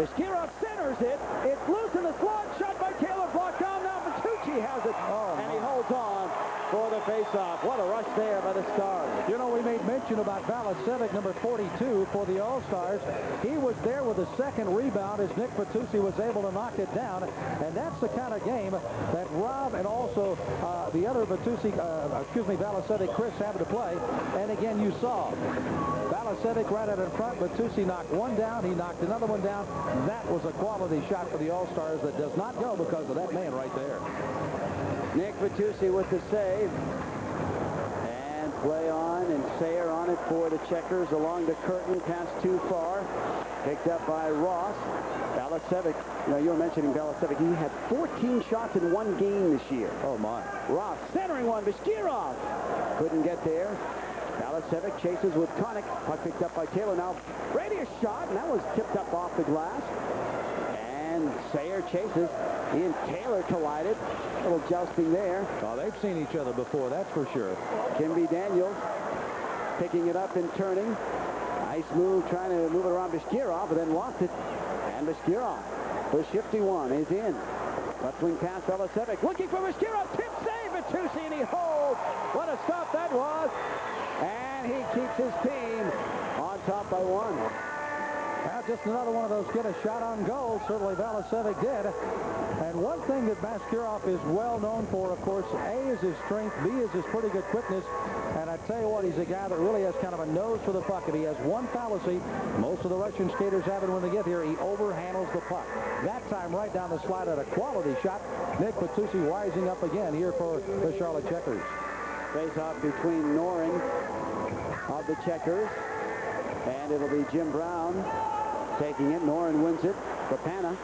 Bashkirov centers it. It's loose in the slot. Shot by Taylor. Blocked down. Now Bertucci has it. And he holds on for the faceoff. What a rush there by the Stars. You know, we made mention about Valasevic, number 42, for the All-Stars. He was there with the second rebound as Nick Bertucci was able to knock it down. And that's the kind of game that Rob and also the other Valasevic, Chris, having to play. And again, you saw Valasevic right out in front. Bertucci knocked one down. He knocked another one down. That was a quality shot for the All-Stars that does not go because of that man right there. Nick Bertucci with the save. And play on, and Sayer on it for the Checkers along the curtain, pass too far. Picked up by Ross. Valasevic, you were mentioning Valasevic. He had 14 shots in one game this year. Oh, my. Ross centering one. Bashkirov couldn't get there. Valasevic chases with Connick. Puck picked up by Taylor. Now, radius shot, and that was tipped up off the glass. And Sayer chases. He and Taylor collided. A little jousting there. Oh, they've seen each other before, that's for sure. Kimby Daniels picking it up and turning. Nice move, trying to move it around Bashkirov, but then lost it. And Bashkirov, the shifty one, is in. Left wing pass, Valasevic looking for Bashkirov. Tip save, Bertucci, and he holds. What a stop that was. And he keeps his team on top by one. Now, just another one of those get a shot on goal. Certainly Valasevic did. And one thing that Bashkirov is well known for, of course, A is his strength, B is his pretty good quickness. And I tell you what, he's a guy that really has kind of a nose for the puck. If he has one fallacy, most of the Russian skaters have it when they get here. He overhandles the puck. That time right down the slide at a quality shot. Nick Bertucci rising up again here for the Charlotte Checkers. Face off between Noring of the Checkers. And it'll be Jim Brown taking it. Noren wins it. Rapana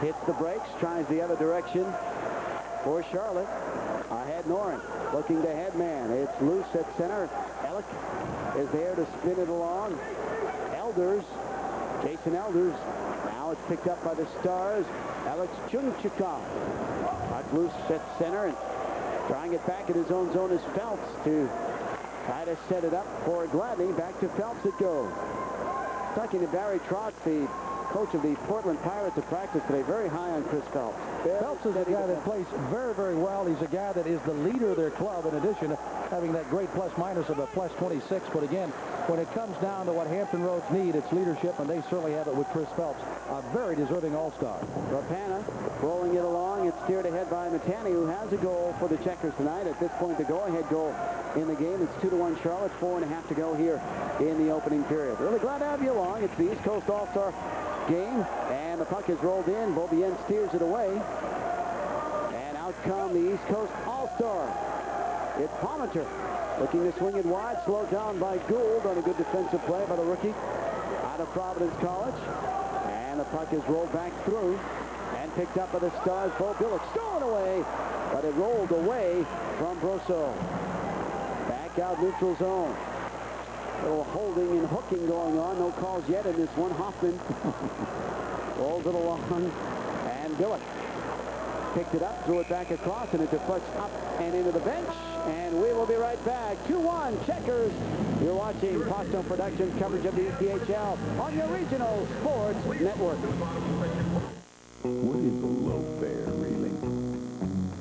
hits the brakes, tries the other direction for Charlotte. Ahead Noren, looking to headman. It's loose at center. Ellick is there to spin it along. Elders, Jason Elders. Now it's picked up by the Stars. Alex Chunchikov. Puck loose at center and trying it back in his own zone is Phelps to try to set it up for Gladney. Back to Phelps it goes. Talking to Barry Trotz, the coach of the Portland Pirates at practice today. Very high on Chris Phelps. Phelps is a guy that plays very, very well. He's a guy that is the leader of their club, in addition to having that great plus-minus of a plus 26. But again, when it comes down to what Hampton Roads need, it's leadership, and they certainly have it with Chris Phelps, a very deserving All-Star. Rapana rolling it along. It's steered ahead by Matani, who has a goal for the Checkers tonight. At this point, the go-ahead goal in the game. It's 2-1 Charlotte, 4.5 to go here in the opening period. Really glad to have you along. It's the East Coast All-Star game, and the puck is rolled in. Beaubien steers it away, and out come the East Coast All-Star. It's Palmenter looking to swing it wide, slowed down by Gould on a good defensive play by the rookie out of Providence College, and the puck is rolled back through. And picked up by the Stars. Bo Billick stolen away, but it rolled away from Brosso. Back out neutral zone. A little holding and hooking going on. No calls yet in this one. Hoffman rolls it along. And Billick picked it up, threw it back across, and it deflects up and into the bench. And we will be right back. 2-1 Checkers. You're watching Potsdam Productions coverage of the ECHL on your regional sports network. What is a low fare, really?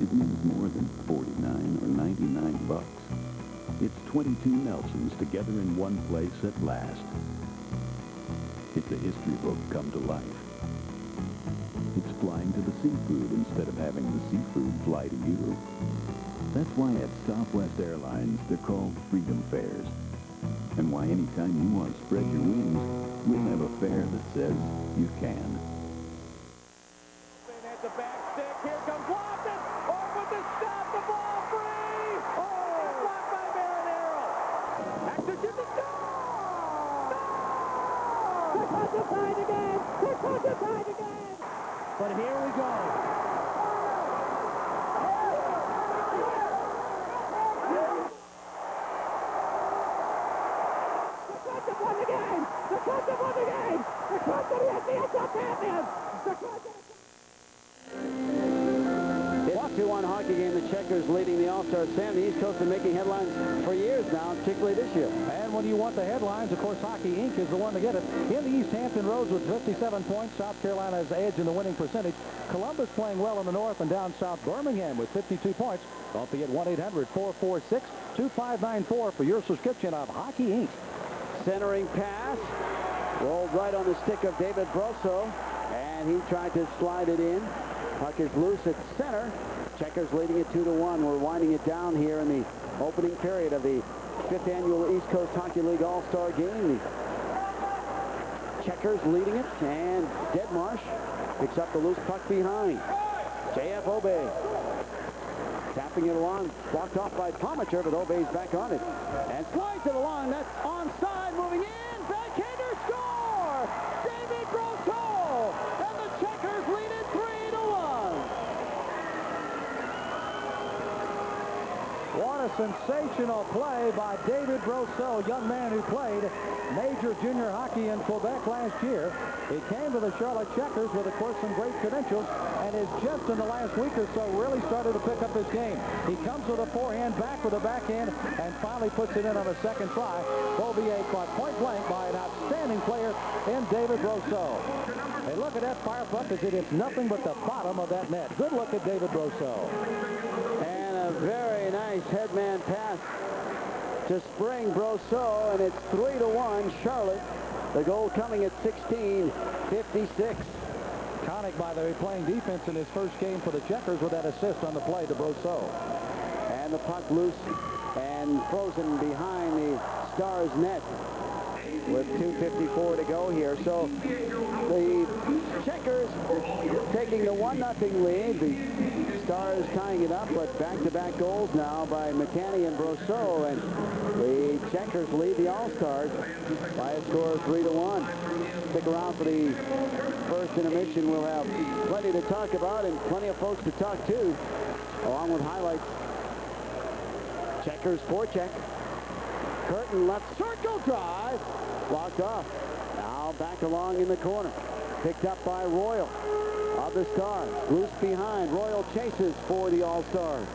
It means more than 49 or 99 bucks. It's 22 Nelsons together in one place at last. It's a history book come to life. It's flying to the seafood instead of having the seafood fly to you. That's why at Southwest Airlines, they're called Freedom Fares. And why anytime you want to spread your wings, we'll have a fare that says you can. At the back stick, here comes Lofton. Oh, with the stop, the ball free. Oh, blocked by Marinero. Actor to the goal. No! They're crucified again. They're crucified again. But here we go. It's a 2-1 hockey game. The Checkers leading the All-Star Sam. The East Coast have been making headlines for years now, particularly this year. And when you want the headlines, of course, Hockey Inc. is the one to get it. In the East, Hampton Roads with 57 points. South Carolina's edge in the winning percentage. Columbus playing well in the north, and down south, Birmingham with 52 points. Don't forget 1-800-446-2594 for your subscription of Hockey Inc. Centering pass. Rolled right on the stick of David Brosso, and he tried to slide it in. Puck is loose at center. Checkers leading it 2-1. We're winding it down here in the opening period of the 5th annual East Coast Hockey League All-Star Game. The Checkers leading it, and Deadmarsh picks up the loose puck behind. J.F. Obey tapping it along, blocked off by Pomacher, but Obey's back on it. And slides it along. That's onside, moving in. Backhander score! David Brosso! And the Checkers lead it 3-1. What a sensational play by David Brosso, young man who played major junior hockey in Quebec last year. He came to the Charlotte Checkers with, of course, some great credentials, and is just in the last week or so really started to pick up this game. He comes with a forehand, back with a backhand, and finally puts it in on a second try. Beaubier caught point blank by an outstanding player in David Brosso. Hey, look at that fire puck as it hits nothing but the bottom of that net. Good look at David Brosso. And a very nice headman pass to Spring Brosso, and it's 3-1 Charlotte. The goal coming at 16:56. Connick, by the way, playing defense in his first game for the Checkers with that assist on the play to Brosso. And the puck loose and frozen behind the Stars net with 2:54 to go here. So the Checkers taking the 1-0 lead. The Stars tying it up, but back-to-back goals now by McCanny and Brosso, and the Checkers lead the All-Stars by a score of 3-1. Stick around for the first intermission. We'll have plenty to talk about and plenty of folks to talk to, along with highlights. Checkers forecheck. Curtin left circle drive. Blocked off. Now back along in the corner. Picked up by Royal of the Stars. Loose behind. Royal chases for the All-Stars.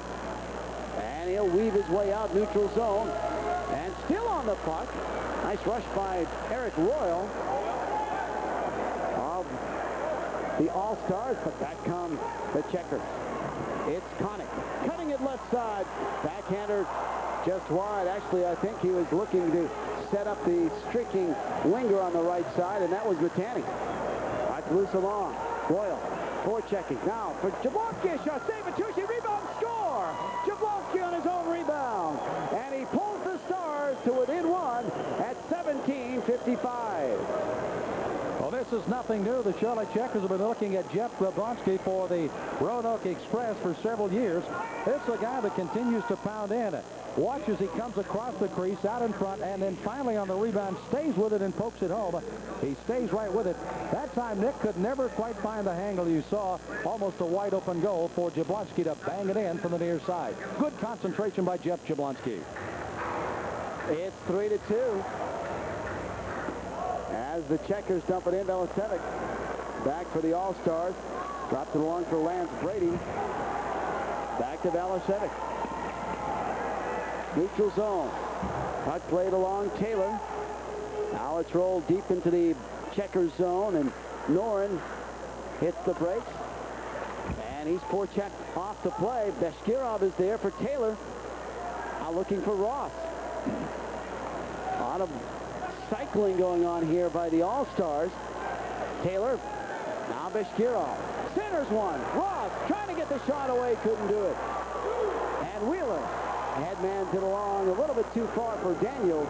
And he'll weave his way out neutral zone. And still on the puck. Nice rush by Eric Royal of the All-Stars. But back come the Checkers. It's Connick cutting it left side. Backhander just wide. Actually, I think he was looking to set up the streaking winger on the right side, and that was McCanny. Back loose along. Royal forechecking. Now for Jablonski. Shot save it. Tucci rebound score. Jablonski on his own rebound. And he pulls the Stars to within one at 17:55. Well, this is nothing new. The Charlotte Checkers have been looking at Jeff Grabonski for the Roanoke Express for several years. This is a guy that continues to pound in. Watch as he comes across the crease, out in front, and then finally on the rebound, stays with it and pokes it home. He stays right with it. That time, Nick could never quite find the angle. You saw almost a wide-open goal for Jablonski to bang it in from the near side. Good concentration by Jeff Jablonski. It's 3-2. As the Checkers dump it in, Velicevic back for the All-Stars. Drops it along for Lance Brady. Back to Velicevic. Neutral zone. Puck played along Taylor. Now it's rolled deep into the Checkers zone, and Noren hits the brakes. And he's forechecked off the play. Beshkirov is there for Taylor. Now looking for Ross. A lot of cycling going on here by the All-Stars. Taylor. Now Beshkirov. Centers one. Ross trying to get the shot away. Couldn't do it. And Wheeler headmans it along a little bit too far for Daniels.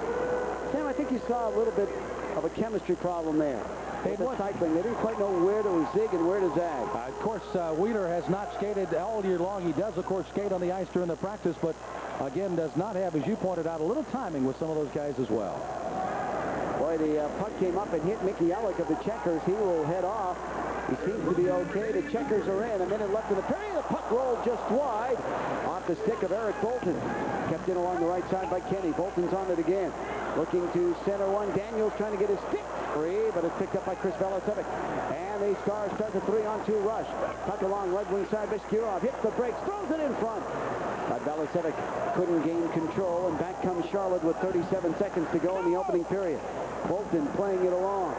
Sam, I think you saw a little bit of a chemistry problem there. With the cycling. They didn't quite know where to zig and where to zag. Of course, Wheeler has not skated all year long. He does, of course, skate on the ice during the practice, but again, does not have, as you pointed out, a little timing with some of those guys as well. Boy, the puck came up and hit Mickey Ellick of the Checkers. He will head off. He seems to be okay. The Checkers are in. A minute left in the period. The puck rolled just wide off the stick of Eric Bolton. Kept in along the right side by Kenny. Bolton's on it again. Looking to center one. Daniels trying to get his stick free, but it's picked up by Chris Velicevic. And the Stars start the 3-on-2 rush. Puck along right wing side. Beshkirov hits the brakes, throws it in front. But Velicevic couldn't gain control, and back comes Charlotte with 37 seconds to go in the opening period. Bolton playing it along.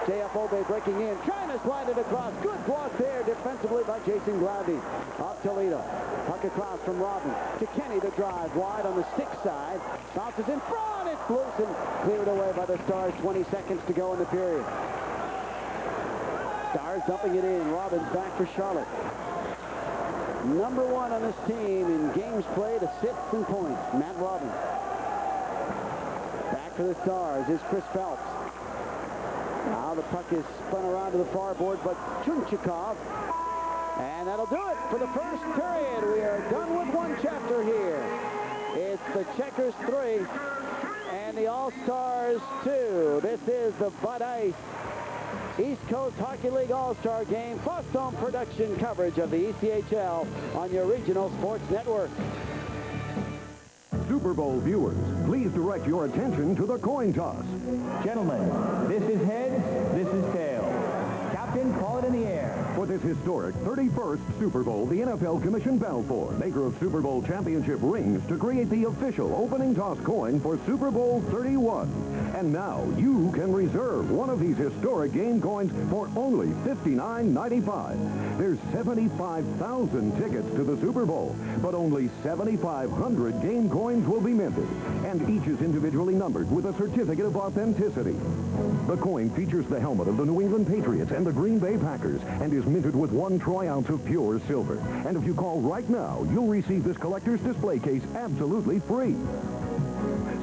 J.F. Obey breaking in, trying to slide it across. Good block there defensively by Jason Glavdy. Off Toledo. Puck across from Robin to Kenny. The drive wide on the stick side. Bounces in front. It's loose and cleared away by the Stars. 20 seconds to go in the period. Stars dumping it in. Robin's back for Charlotte. Number one on this team in games played, assists and points. Matt Robin. Back for the Stars is Chris Phelps. Now the puck is spun around to the far board, but Chunchikov. And that'll do it for the first period. We are done with one chapter here. It's the Checkers 3 and the All-Stars 2. This is the Bud Ice East Coast Hockey League All-Star Game. Fostone production coverage of the ECHL on your regional sports network. Super Bowl viewers, please direct your attention to the coin toss. Gentlemen, this is heads, this is tails. Captain, call it in the air. For this historic 31st Super Bowl, the NFL commissioned Balfour, maker of Super Bowl championship rings, to create the official opening toss coin for Super Bowl 31. And now you can reserve one of these historic game coins for only $59.95. There's 75,000 tickets to the Super Bowl, but only 7,500 game coins will be minted, and each is individually numbered with a certificate of authenticity. The coin features the helmet of the New England Patriots and the Green Bay Packers and is minted with 1 troy ounce of pure silver. And if you call right now, you'll receive this collector's display case absolutely free.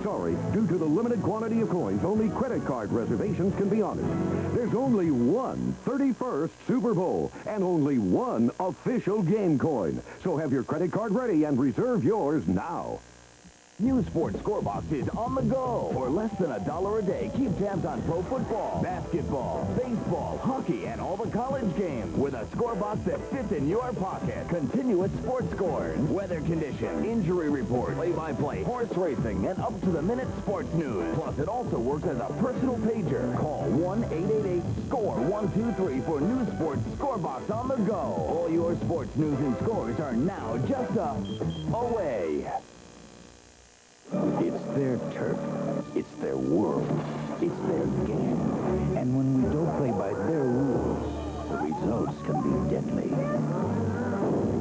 Sorry, due to the limited quantity of coins, only credit card reservations can be honored. There's only one 31st Super Bowl and only one official game coin. So have your credit card ready and reserve yours now. New Sports Scorebox is on the go. For less than $1 a day, keep tabs on pro football, basketball, baseball, hockey, and all the college games with a scorebox that fits in your pocket. Continuous sports scores, weather condition, injury report, play-by-play, horse racing, and up-to-the-minute sports news. Plus, it also works as a personal pager. Call 1-888-SCORE-123 for New Sports Scorebox on the go. All your sports news and scores are now just away. It's their turf. It's their world. It's their game. And when we don't play by their rules, the results can be deadly.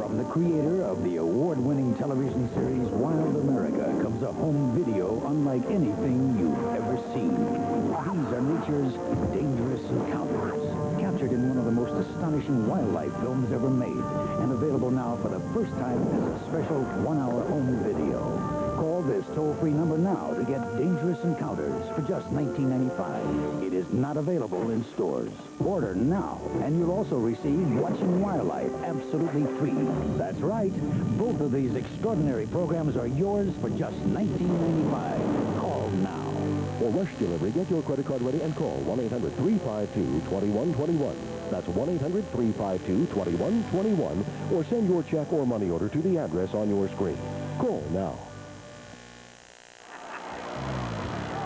From the creator of the award-winning television series Wild America comes a home video unlike anything you've ever seen. These are nature's dangerous encounters, captured in one of the most astonishing wildlife films ever made, and available now for the first time as a special 1-hour home video. Call this toll-free number now to get Dangerous Encounters for just $19.95. It is not available in stores. Order now, and you'll also receive Watching Wildlife absolutely free. That's right. Both of these extraordinary programs are yours for just $19.95. Call now. For rush delivery, get your credit card ready and call 1-800-352-2121. That's 1-800-352-2121, or send your check or money order to the address on your screen. Call now.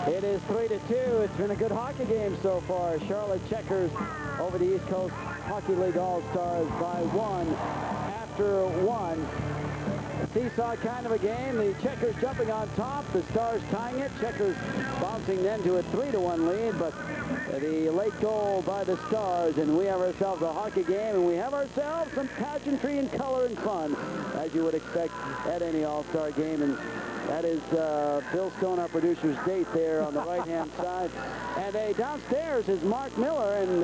It is 3-2. It's been a good hockey game so far. Charlotte Checkers over the East Coast Hockey League All-Stars by 1 after 1. A seesaw kind of a game. The Checkers jumping on top. The Stars tying it. Checkers bouncing then to a 3-1 lead. But the late goal by the Stars, and we have ourselves a hockey game, and we have ourselves some pageantry and color and fun, as you would expect at any All-Star game. And that is Bill Stone, our producer's date there on the right-hand side. And downstairs is Mark Miller, and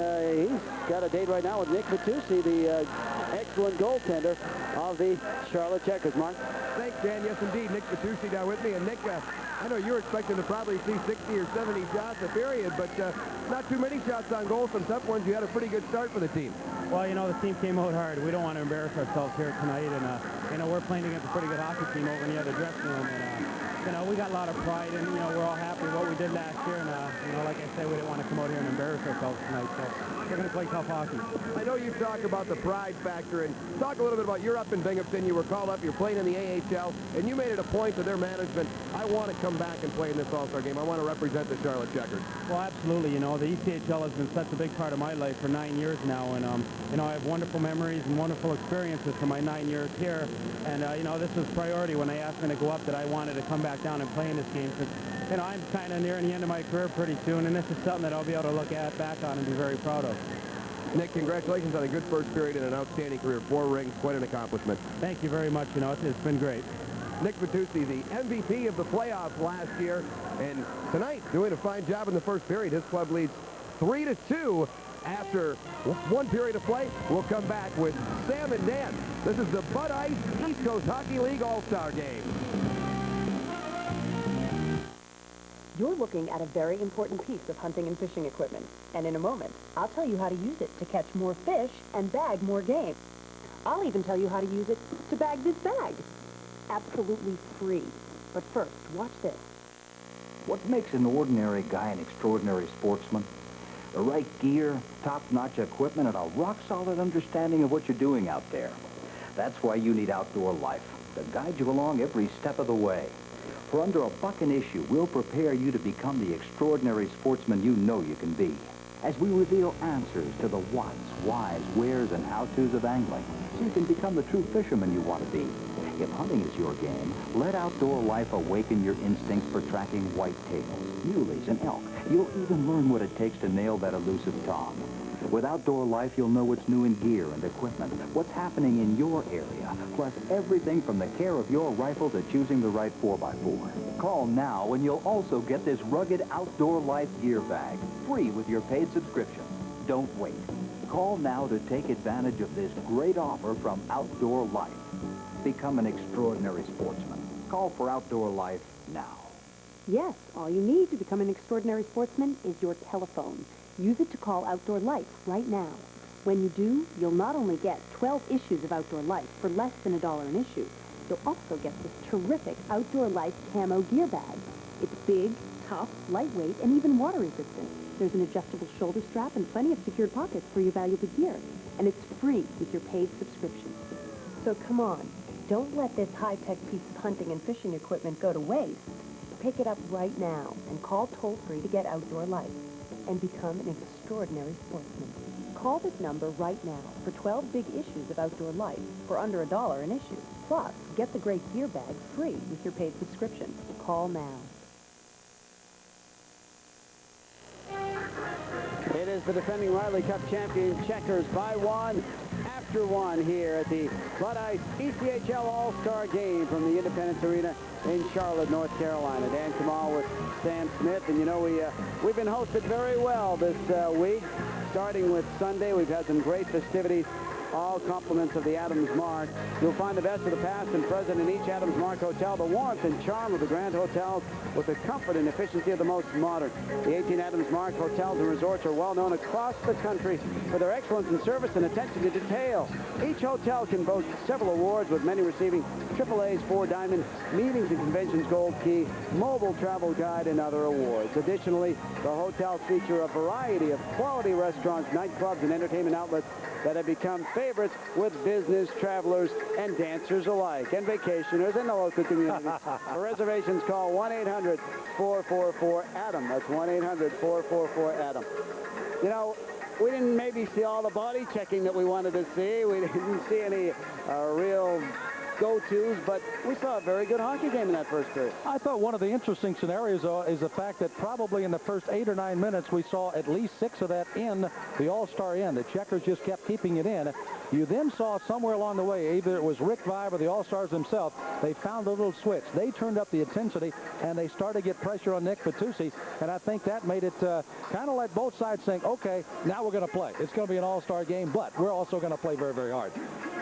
he's got a date right now with Nick Vitucci, the excellent goaltender of the Charlotte Checkers. Mark? Thanks, Dan. Yes, indeed. Nick Vitucci down with me. And Nick, I know you're expecting to probably see 60 or 70 shots a period, but not too many shots on goal. Some tough ones. You had a pretty good start for the team. Well, you know, the team came out hard. We don't want to embarrass ourselves here tonight, and, you know, we're playing against a pretty good hockey team over in the other dressing room, and, you know, we got a lot of pride, and, you know, we're all happy with what we did last year, and, you know, like I said, we didn't want to come out here and embarrass ourselves tonight, so we're going to play tough hockey. I know you talk about the pride factor, and talk a little bit about you're up in Binghamton. You were called up, you're playing in the AHL, and you made it a point to their management, I want to come back and play in this All-Star game. I want to represent the Charlotte Checkers. Well, absolutely. You know, the ECHL has been such a big part of my life for 9 years now, and, you know, I have wonderful memories and wonderful experiences from my 9 years here, and, you know, this was priority when they asked me to go up, that I wanted to come back down and play in this game, because, you know, I'm kind of nearing the end of my career pretty soon, and this is something that I'll be able to look back on and be very proud of. Nick, congratulations on a good first period and an outstanding career. 4 rings, quite an accomplishment. Thank you very much. You know, it's been great. Nick Vitucci, the MVP of the playoffs last year, and tonight doing a fine job in the first period. His club leads 3-2 after 1 period of play. We'll come back with Sam and Dan. This is the Bud Ice East Coast Hockey League All-Star Game. You're looking at a very important piece of hunting and fishing equipment. And in a moment, I'll tell you how to use it to catch more fish and bag more game. I'll even tell you how to use it to bag this bag. Absolutely free. But first, watch this. What makes an ordinary guy an extraordinary sportsman? The right gear, top-notch equipment, and a rock-solid understanding of what you're doing out there. That's why you need Outdoor Life, to guide you along every step of the way. For under $1 an issue, we'll prepare you to become the extraordinary sportsman you know you can be, as we reveal answers to the whats, whys, wheres, and how-tos of angling, so you can become the true fisherman you want to be. If hunting is your game, let Outdoor Life awaken your instinct for tracking whitetails, muleys, and elk. You'll even learn what it takes to nail that elusive tom. With Outdoor Life, you'll know what's new in gear and equipment, what's happening in your area, plus everything from the care of your rifle to choosing the right 4x4. Call now and you'll also get this rugged Outdoor Life gear bag, free with your paid subscription. Don't wait. Call now to take advantage of this great offer from Outdoor Life. Become an extraordinary sportsman. Call for Outdoor Life now. Yes, all you need to become an extraordinary sportsman is your telephone. Use it to call Outdoor Life right now. When you do, you'll not only get 12 issues of Outdoor Life for less than $1 an issue, you'll also get this terrific Outdoor Life camo gear bag. It's big, tough, lightweight, and even water resistant. There's an adjustable shoulder strap and plenty of secured pockets for your valuable gear. And it's free with your paid subscription. So come on, don't let this high-tech piece of hunting and fishing equipment go to waste. Pick it up right now and call toll-free to get Outdoor Life and become an extraordinary sportsman. Call this number right now for 12 big issues of Outdoor Life for under $1 an issue. Plus, get the great gear bag free with your paid subscription. Call now. It is the defending Riley Cup champion Checkers by 1 after 1 here at the Bud Ice ECHL All-Star Game from the Independence Arena in Charlotte, North Carolina. Dan Kamal with Sam Smith, and you know we've been hosted very well this week. Starting with Sunday, we've had some great festivities all compliments of the Adams Mark. You'll find the best of the past and present in each Adams Mark hotel, the warmth and charm of the Grand Hotels with the comfort and efficiency of the most modern. The 18 Adams Mark hotels and resorts are well known across the country for their excellence in service and attention to detail. Each hotel can boast several awards, with many receiving AAA's 4 Diamond, Meetings and Conventions Gold Key, Mobile Travel Guide, and other awards. Additionally, the hotels feature a variety of quality restaurants, nightclubs, and entertainment outlets that have become favorites with business travelers and dancers alike, and vacationers in the local community. For reservations, call 1-800-444-ADAM. That's 1-800-444-ADAM. You know, we didn't maybe see all the body checking that we wanted to see. We didn't see any real go-tos, but we saw a very good hockey game in that first period. I thought one of the interesting scenarios is the fact that probably in the first 8 or 9 minutes we saw at least 6 of that in the All-Star end. The Checkers just kept keeping it in. You then saw somewhere along the way, either it was Rick Vive or the All-Stars themselves, they found a little switch. They turned up the intensity, and they started to get pressure on Nick Fatusi, and I think that made it kind of let both sides think, okay, now we're going to play. It's going to be an All-Star game, but we're also going to play very, very hard.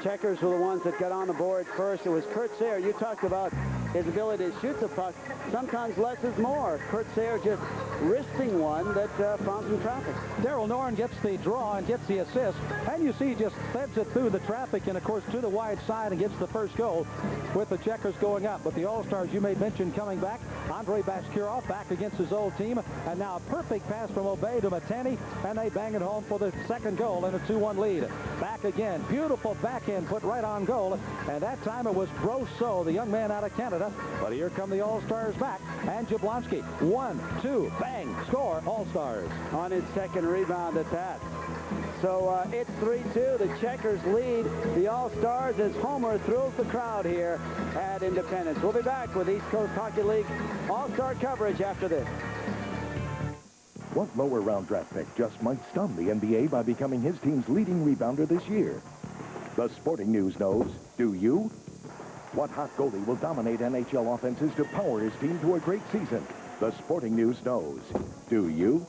Checkers were the ones that got on the board first. It was Kurt Sayre. You talked about his ability to shoot the puck. Sometimes less is more. Kurt Sayre just wristing one that found some traffic. Daryl Norrin gets the draw and gets the assist, and you see he just threads it through the traffic and, of course, to the wide side and gets the first goal with the Checkers going up. But the All-Stars you made mention coming back. Andrei Bashkirov back against his old team, and now a perfect pass from Obey to Matani, and they bang it home for the second goal and a 2-1 lead. Back again. Beautiful backhand put right on goal, and that time it was Brosseau, the young man out of Canada. But here come the All-Stars back, and Jablonski. 1, 2, bang, score, All-Stars. On his second rebound at that. So it's 3-2. The Checkers lead the All-Stars as Homer thrills the crowd here at Independence. We'll be back with East Coast Hockey League All-Star coverage after this. What lower round draft pick just might stun the NBA by becoming his team's leading rebounder this year? The Sporting News knows. Do you? What hot goalie will dominate NHL offenses to power his team to a great season? The Sporting News knows. Do you?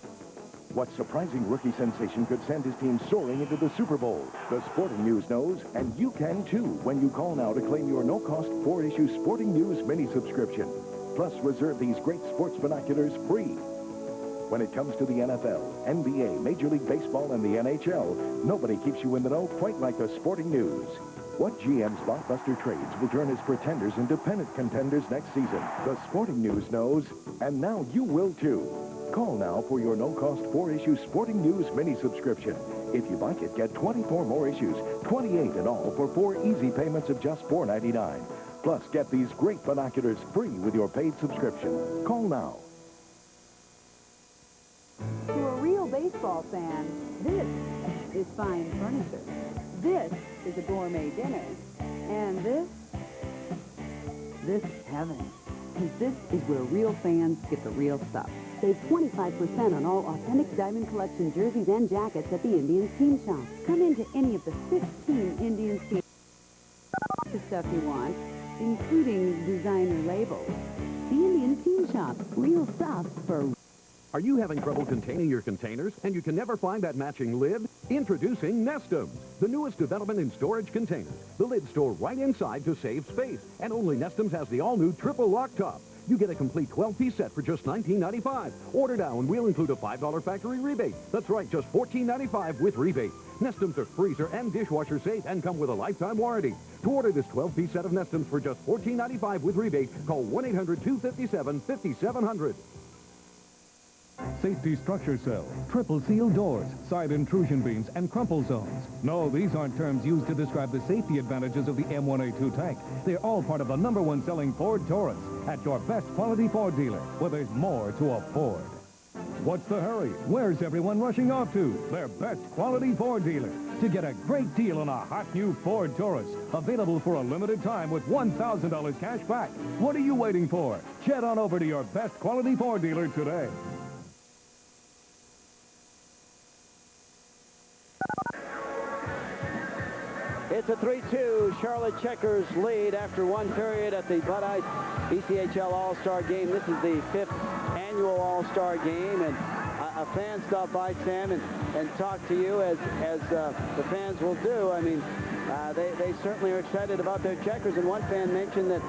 What surprising rookie sensation could send his team soaring into the Super Bowl? The Sporting News knows, and you can too when you call now to claim your no-cost 4-issue Sporting News mini subscription. Plus, reserve these great sports binoculars free. When it comes to the NFL, NBA, Major League Baseball, and the NHL, nobody keeps you in the know quite like the Sporting News. What GM's blockbuster trades will turn his pretenders into pennant contenders next season? The Sporting News knows, and now you will too. Call now for your no-cost 4-issue Sporting News mini subscription. If you like it, get 24 more issues, 28 in all, for 4 easy payments of just $4.99. Plus, get these great binoculars free with your paid subscription. Call now. To a real baseball fan, this is fine furniture. This is a gourmet dinner. And this is heaven. Because this is where real fans get the real stuff. Save 25% on all authentic Diamond Collection jerseys and jackets at the Indians Team Shop. Come into any of the 15 Indians Team the stuff you want, including designer labels. The Indians Team Shop. Real stuff for... Are you having trouble containing your containers and you can never find that matching lid? Introducing Nestum, the newest development in storage containers. The lids store right inside to save space. And only Nestum's has the all-new triple lock top. You get a complete 12-piece set for just $19.95. Order now and we'll include a $5 factory rebate. That's right, just $14.95 with rebate. Nestum's are freezer and dishwasher safe and come with a lifetime warranty. To order this 12-piece set of Nestum's for just $14.95 with rebate, call 1-800-257-5700. Safety structure cell, triple seal doors, side intrusion beams, and crumple zones. No, these aren't terms used to describe the safety advantages of the M1A2 tank. They're all part of the #1 selling Ford Taurus at your best quality Ford dealer, where there's more to afford. What's the hurry? Where's everyone rushing off to? Their best quality Ford dealer to get a great deal on a hot new Ford Taurus, available for a limited time with $1,000 cash back. What are you waiting for? Jet on over to your best quality Ford dealer today. It's a 3-2 Charlotte Checkers lead after one period at the Bud Ice ECHL All-Star Game. This is the 5th annual All-Star Game, and a fans stop by, Sam, and talk to you as the fans will do. I mean, they certainly are excited about their Checkers, and one fan mentioned that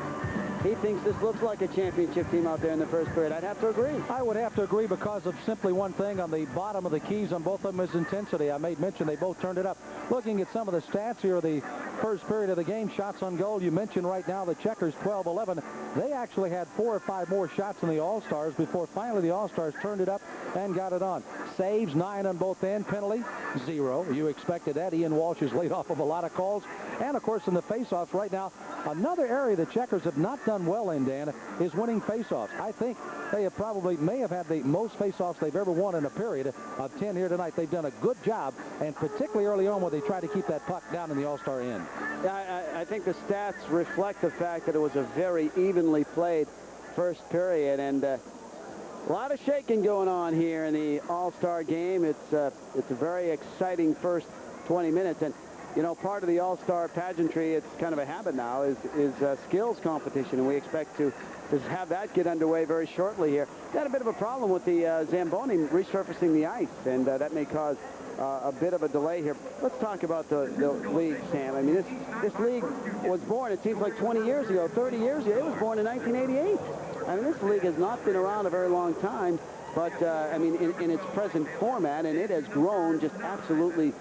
he thinks this looks like a championship team out there in the first period. I'd have to agree. I would have to agree because of simply one thing. On the bottom of the keys on both of them is intensity. I made mention they both turned it up. Looking at some of the stats here, the first period of the game, shots on goal. You mentioned right now the Checkers 12-11. They actually had 4 or 5 more shots than the All-Stars before finally the All-Stars turned it up and got it on. Saves, 9 on both ends. Penalty, 0. You expected that. Ian Walsh is laid off of a lot of calls. And, of course, in the face-offs right now, another area the Checkers have not done well in, Dan, is winning face-offs. I think they have may have had the most face-offs they've ever won in a period of 10 here tonight. They've done a good job, and particularly early on where they tried to keep that puck down in the All-Star end. Yeah, I think the stats reflect the fact that it was a very evenly played first period, and a lot of shaking going on here in the All-Star game. It's a very exciting first 20 minutes, and you know, part of the All-Star pageantry, it's kind of a habit now, is skills competition, and we expect to have that get underway very shortly here. They had a bit of a problem with the Zamboni resurfacing the ice, and that may cause a bit of a delay here. Let's talk about the league, Sam. I mean, this league was born, it seems like 20 years ago, 30 years ago. It was born in 1988. I mean, this league has not been around a very long time, but, I mean, in its present format, and it has grown just absolutely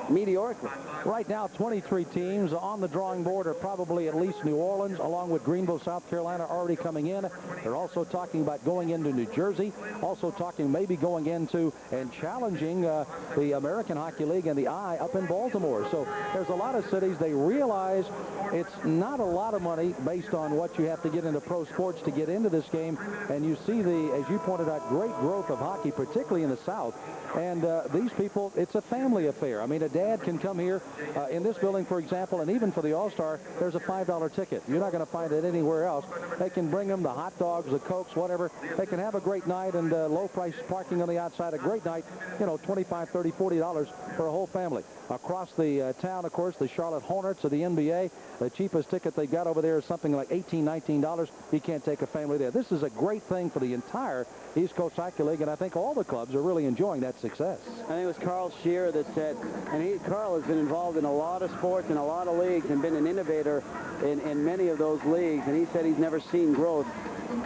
mediocrely. Right now, 23 teams on the drawing board are probably at least New Orleans, along with Greenville, South Carolina, already coming in. They're also talking about going into New Jersey, also talking maybe going into and challenging the American Hockey League and the I up in Baltimore. So there's a lot of cities. They realize it's not a lot of money based on what you have to get into pro sports to get into this game. And you see as you pointed out, great growth of hockey, particularly in the South. And these people, it's a family affair. I mean, a dad can come here in this building, for example, and even for the All-Star, there's a $5 ticket. You're not going to find it anywhere else. They can bring them the hot dogs, the Cokes, whatever. They can have a great night, and low-price parking on the outside, a great night, you know, $25, $30, $40 for a whole family. Across the town, of course, the Charlotte Hornets of the NBA, the cheapest ticket they got over there is something like $18, $19. You can't take a family there. This is a great thing for the entire East Coast Hockey League, and I think all the clubs are really enjoying that success. I think it was Carl Scheer that said, and Carl has been involved in a lot of sports and a lot of leagues and been an innovator in many of those leagues, and he said he's never seen growth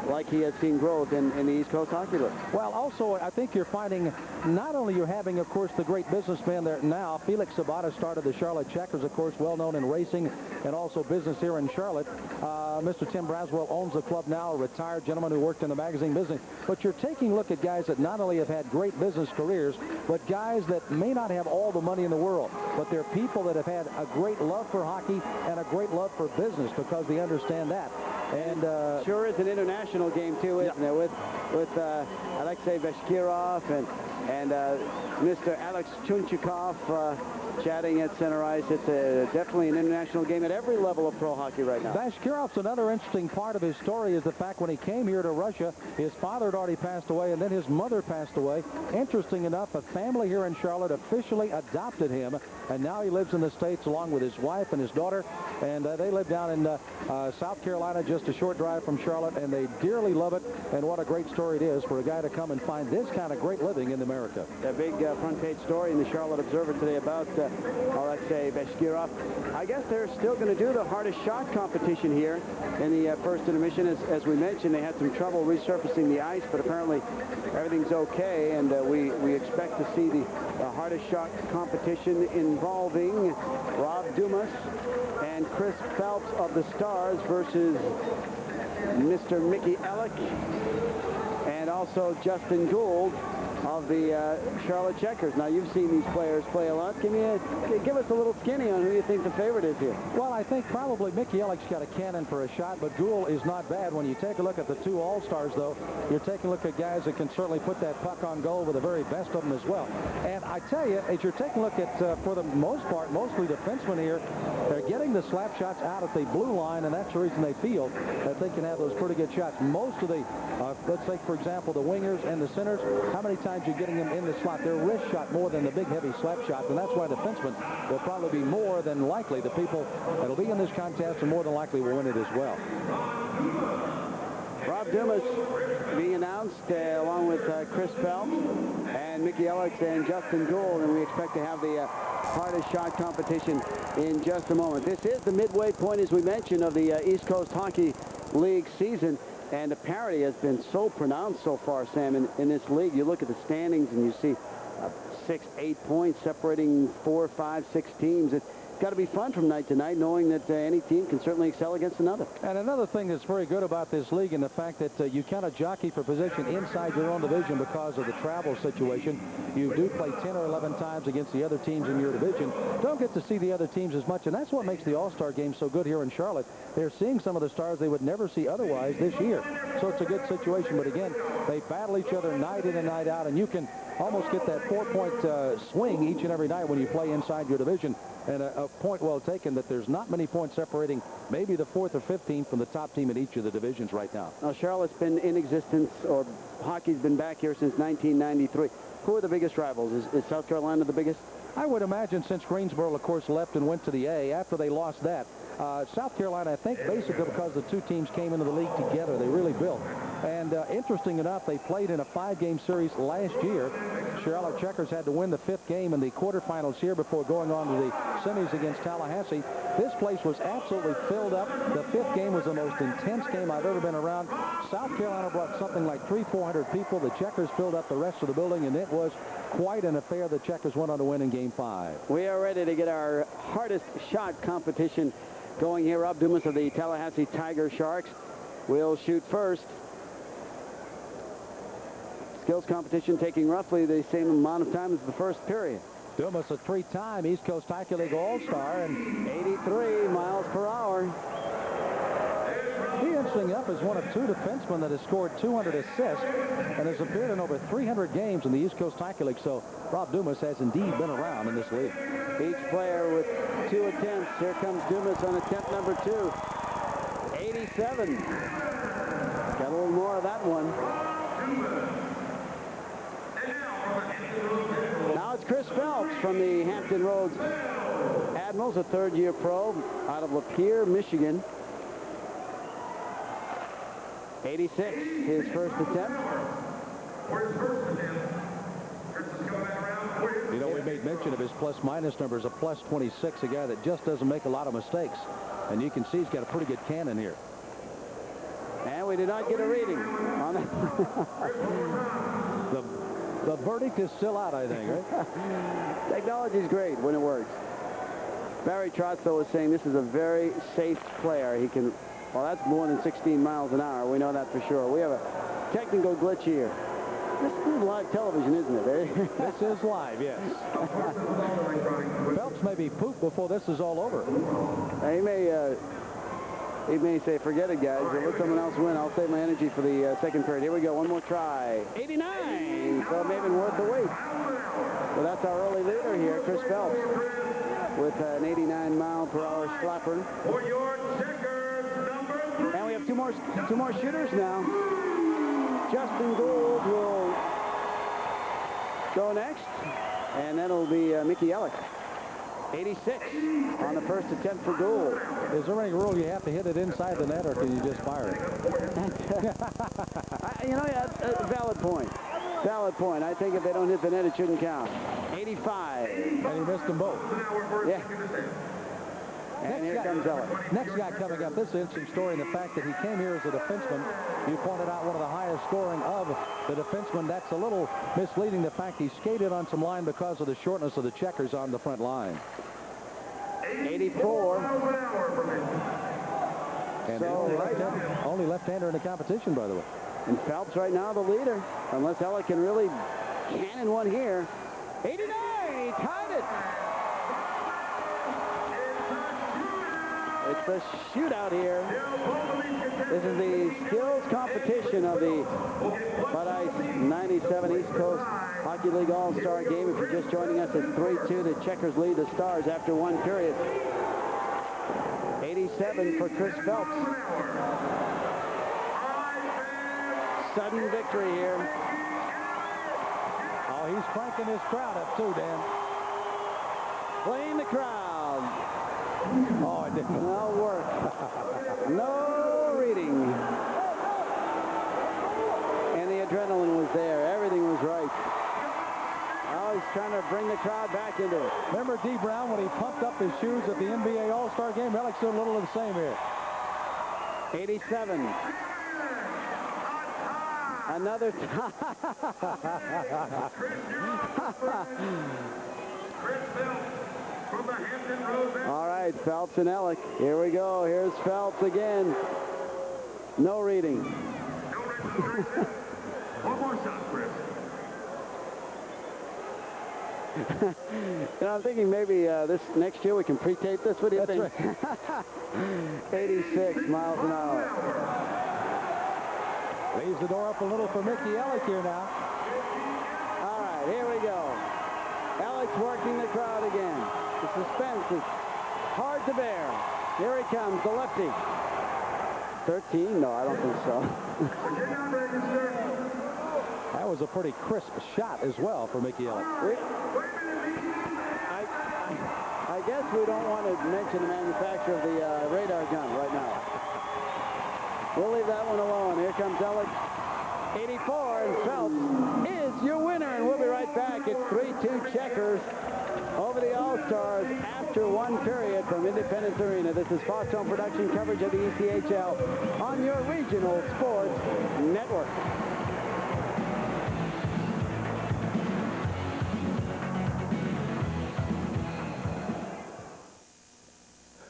like he has seen growth in the East Coast Hockey League. Well, also, I think you're finding not only you're having, of course, the great businessman there now. Felix Sabata started the Charlotte Checkers, of course, well known in racing and also business here in Charlotte. Mr. Tim Braswell owns the club now, a retired gentleman who worked in the magazine business. But you're taking a look at guys that not only have had great business careers, but guys that may not have all the money in the world, but they're people that have had a great love for hockey and a great love for business because they understand that. And sure is an international game too, isn't it? With Alexei Bashkirov and Mr. Alex Chunchikov chatting at center ice. It's definitely an international game at every level of pro hockey right now. Bashkirov's another interesting part of his story is the fact when he came here to Russia, his father had already passed away, and then his mother passed away. Interesting enough, a family here in Charlotte officially adopted him, and now he lives in the States along with his wife and his daughter, and they live down in South Carolina, just a short drive from Charlotte, and they dearly love it, and what a great story it is for a guy to come and find this kind of great living in America. A big front page story in the Charlotte Observer today about Alexei Bashkirov. I guess they're still going to do the hardest shot competition here in the first intermission. As we mentioned, they had some trouble resurfacing the ice, but apparently everything's okay, and we expect to see the hardest shot competition involving Rob Dumas and Chris Phelps of the Stars versus Mr. Mickey Ellick and also Justin Gould of the Charlotte Checkers. Now, you've seen these players play a lot. Give us a little skinny on who you think the favorite is here. Well, I think probably Mickey Ellick's got a cannon for a shot, but Gould is not bad. When you take a look at the two All-Stars, though, you're taking a look at guys that can certainly put that puck on goal with the very best of them as well. And I tell you, as you're taking a look at, for the most part, mostly defensemen here, they're getting the slap shots out at the blue line, and that's the reason they feel that they can have those pretty good shots. Most of the, let's take, for example, the wingers and the centers, how many times you're getting them in the slot? They're wrist shot more than the big, heavy slap shot, and that's why defensemen will probably be more than likely the people that'll be in this contest and more than likely will win it as well. Rob Dumas being announced along with Chris Phelps and Mickey Ellicks and Justin Gould, and we expect to have the hardest shot competition in just a moment. This is the midway point, as we mentioned, of the East Coast Hockey League season, and the parity has been so pronounced so far, Sam, in this league. You look at the standings and you see 6, 8 points separating 4, 5, 6 teams. It's got to be fun from night to night, knowing that any team can certainly excel against another. And another thing that's very good about this league, and the fact that you kind of jockey for position inside your own division because of the travel situation. You do play 10 or 11 times against the other teams in your division. Don't get to see the other teams as much, and that's what makes the All-Star game so good here in Charlotte. They're seeing some of the stars they would never see otherwise this year. So it's a good situation, but again, they battle each other night in and night out, and you can almost get that 4-point swing each and every night when you play inside your division. And a point well taken that there's not many points separating maybe the 4th or 5th team from the top team in each of the divisions right now. Now, Charlotte's been in existence, or hockey's been back here since 1993. Who are the biggest rivals? Is South Carolina the biggest? I would imagine, since Greensboro, of course, left and went to the A after they lost that. South Carolina, I think, basically because the two teams came into the league together, they really built. And interesting enough, they played in a 5-game series last year. Charlotte Checkers had to win the 5th game in the quarterfinals here before going on to the semis against Tallahassee. This place was absolutely filled up. The 5th game was the most intense game I've ever been around. South Carolina brought something like 300-400 people. The Checkers filled up the rest of the building, and it was quite an affair. The Checkers went on to win in Game 5. We are ready to get our hardest shot competition going here. Rob Dumas of the Tallahassee Tiger Sharks will shoot first. Skills competition taking roughly the same amount of time as the first period. Dumas, a 3-time East Coast Hockey League All-Star, and 83 miles per hour. He, interesting enough, is one of 2 defensemen that has scored 200 assists and has appeared in over 300 games in the East Coast Hockey League. So Rob Dumas has indeed been around in this league. Each player with 2 attempts. Here comes Dumas on attempt number 2. 87. Got a little more of that one. Now it's Chris Phelps from the Hampton Roads Admirals, a 3rd-year pro out of Lapeer, Michigan. 86, his first attempt. You know, we made mention of his plus-minus numbers, a plus 26, a guy that just doesn't make a lot of mistakes. And you can see he's got a pretty good cannon here. And we did not get a reading on it. The verdict is still out, I think, right? Technology is great when it works. Barry Trotz, though, is saying this is a very safe player. He can, well, that's more than 16 miles an hour. We know that for sure. We have a technical glitch here. This is live television, isn't it? Eh? This is live, yes. Phelps may be pooped before this is all over. He may say, forget it, guys. Let someone else win. I'll save my energy for the 2nd period. Here we go. One more try. 89. So it may have been worth the wait. So that's our early leader here, Chris Phelps, with an 89-mile-per-hour slapper. And we have two more shooters now. Justin Gould will go next, and that'll be Mickey Ellicks. 86 on the first attempt for Gould. Is there any rule you have to hit it inside the net, or can you just fire it? You know, valid point. Valid point. I think if they don't hit the net, it shouldn't count. 85. And he missed them both. Yeah. And here comes Elliott. Next guy coming up, this is an interesting story in the fact that he came here as a defenseman. You pointed out one of the highest scoring of the defensemen. That's a little misleading, the fact he skated on some line because of the shortness of the Checkers on the front line. 84. And so, only left-hander in the competition, by the way. And Phelps right now the leader, unless Elliott can really cannon one here. 89, he tied it. It's a shootout here. This is the skills competition of the Bud Ice 97 East Coast Hockey League All-Star game. If you're just joining us, it's 3-2. The Checkers lead the Stars after 1 period. 87 for Chris Phelps. Sudden victory here. Oh, he's cranking his crowd up too, Dan. Playing the crowd. Oh, it didn't. No work. No reading. adrenaline was there. Everything was right. Oh, he's trying to bring the crowd back into it. Remember D. Brown when he pumped up his shoes at the NBA All-Star game? Alex did a little of the same here. 87. Another time. All right, Phelps and Ellick. Here we go. Here's Phelps again. No reading. One more shot, Chris. I'm thinking maybe this next year we can pre-tape this. What do you think? Right. 86 miles an hour. Leaves the door up a little for Mickey Ellick here now. All right, here we go. Ellick's working the crowd again. The suspense is hard to bear. Here he comes, the lefty. 13? No, I don't think so. That was a pretty crisp shot as well for Mickey Ellick. I guess we don't want to mention the manufacturer of the radar gun right now. We'll leave that one alone. Here comes Ellick. 84, and Phelps is your winner. And we'll be right back. It's 3-2 Checkers over the All-Stars after one period from Independence Arena. This is Fox Home Production coverage of the ECHL on your regional sports network.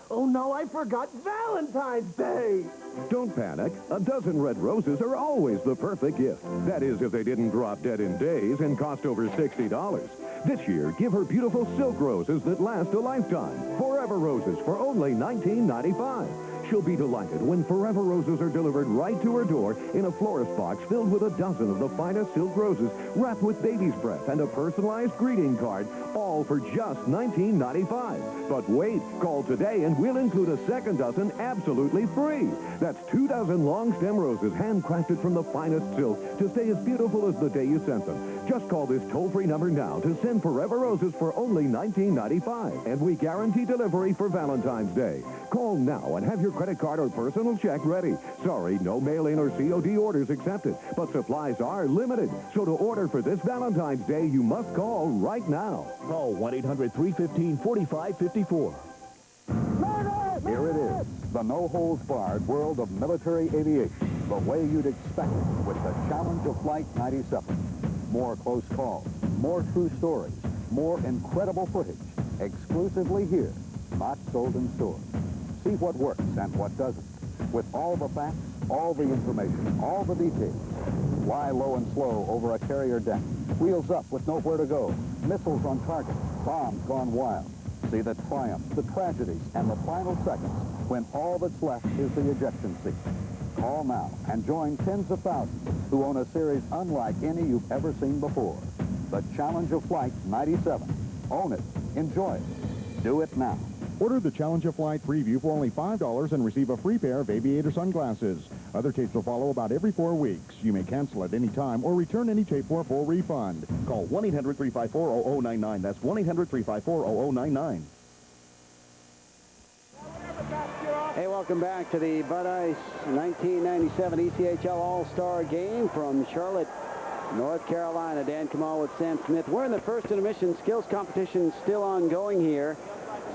Oh no, I forgot Valentine's Day! Don't panic. A dozen red roses are always the perfect gift. That is, if they didn't drop dead in days and cost over $60. This year, give her beautiful silk roses that last a lifetime. Forever Roses for only $19.95. She'll be delighted when Forever Roses are delivered right to her door in a florist box filled with a dozen of the finest silk roses wrapped with baby's breath and a personalized greeting card, all for just $19.95. But wait, call today and we'll include a second dozen absolutely free. That's 2 dozen long stem roses handcrafted from the finest silk to stay as beautiful as the day you sent them. Just call this toll-free number now to send Forever Roses for only $19.95. And we guarantee delivery for Valentine's Day. Call now and have your credit card or personal check ready. Sorry, no mail-in or COD orders accepted, but supplies are limited. So to order for this Valentine's Day, you must call right now. Call 1-800-315-4554. Here it is, the no-holds-barred world of military aviation, the way you'd expect it with the challenge of Flight 97. More close calls, more true stories, more incredible footage, exclusively here, not sold in stores. See what works and what doesn't, with all the facts, all the information, all the details. Fly low and slow over a carrier deck, wheels up with nowhere to go, missiles on target, bombs gone wild. See the triumphs, the tragedies, and the final seconds when all that's left is the ejection seat. Call now and join tens of thousands who own a series unlike any you've ever seen before. The Challenge of Flight 97. Own it. Enjoy it. Do it now. Order the Challenge of Flight preview for only $5 and receive a free pair of aviator sunglasses. Other tapes will follow about every 4 weeks. You may cancel at any time or return any tape for a full refund. Call 1-800-354-0099. That's 1-800-354-0099. Hey, welcome back to the Bud Ice 1997 ECHL All-Star Game from Charlotte, North Carolina. Dan Kamal with Sam Smith. We're in the first intermission. Skills competition still ongoing here.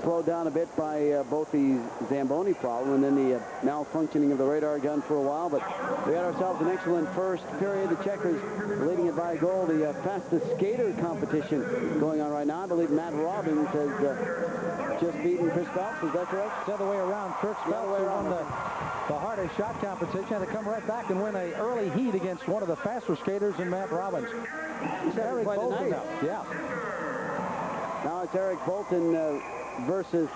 Slowed down a bit by both the Zamboni problem and then the malfunctioning of the radar gun for a while. But we had ourselves an excellent first period. The Checkers leading it by a goal. The fastest skater competition going on right now. I believe Matt Robbins has just beaten Chris Phelps. Is that correct? It's the other way around. Chris Phelps won the hardest shot competition. Had to come right back and win an early heat against one of the faster skaters in Matt Robbins. He's Eric Bolton now. Yeah. Now it's Eric Bolton versus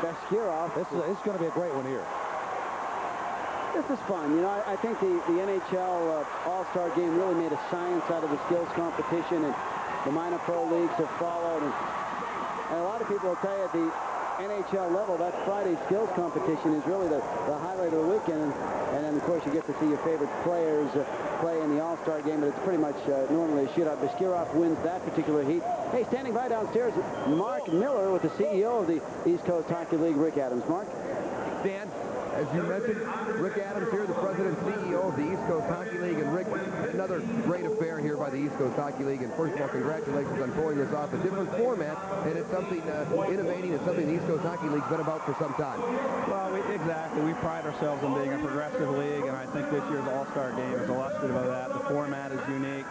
Beskirov. This is going to be a great one here. This is fun. You know, I think the NHL All-Star Game really made a science out of the skills competition, and the minor pro leagues have followed. And a lot of people will tell you at the NHL level, that Friday skills competition is really the highlight of the weekend. And then, of course, you get to see your favorite players play in the All-Star Game, but it's pretty much normally a shootout. Beskirov wins that particular heat. Hey, standing by downstairs, Mark Miller with the CEO of the East Coast Hockey League, Rick Adams. Mark? Dan, As you mentioned, Rick Adams here, the president and CEO of the East Coast Hockey League. And Rick, another great affair here by the East Coast Hockey League. And first of all, congratulations on pulling this off. A different format, and it's something innovating. It's something the East Coast Hockey League's been about for some time. Well, exactly. We pride ourselves on being a progressive league, and I think this year's All-Star Game is illustrative of that. The format is unique.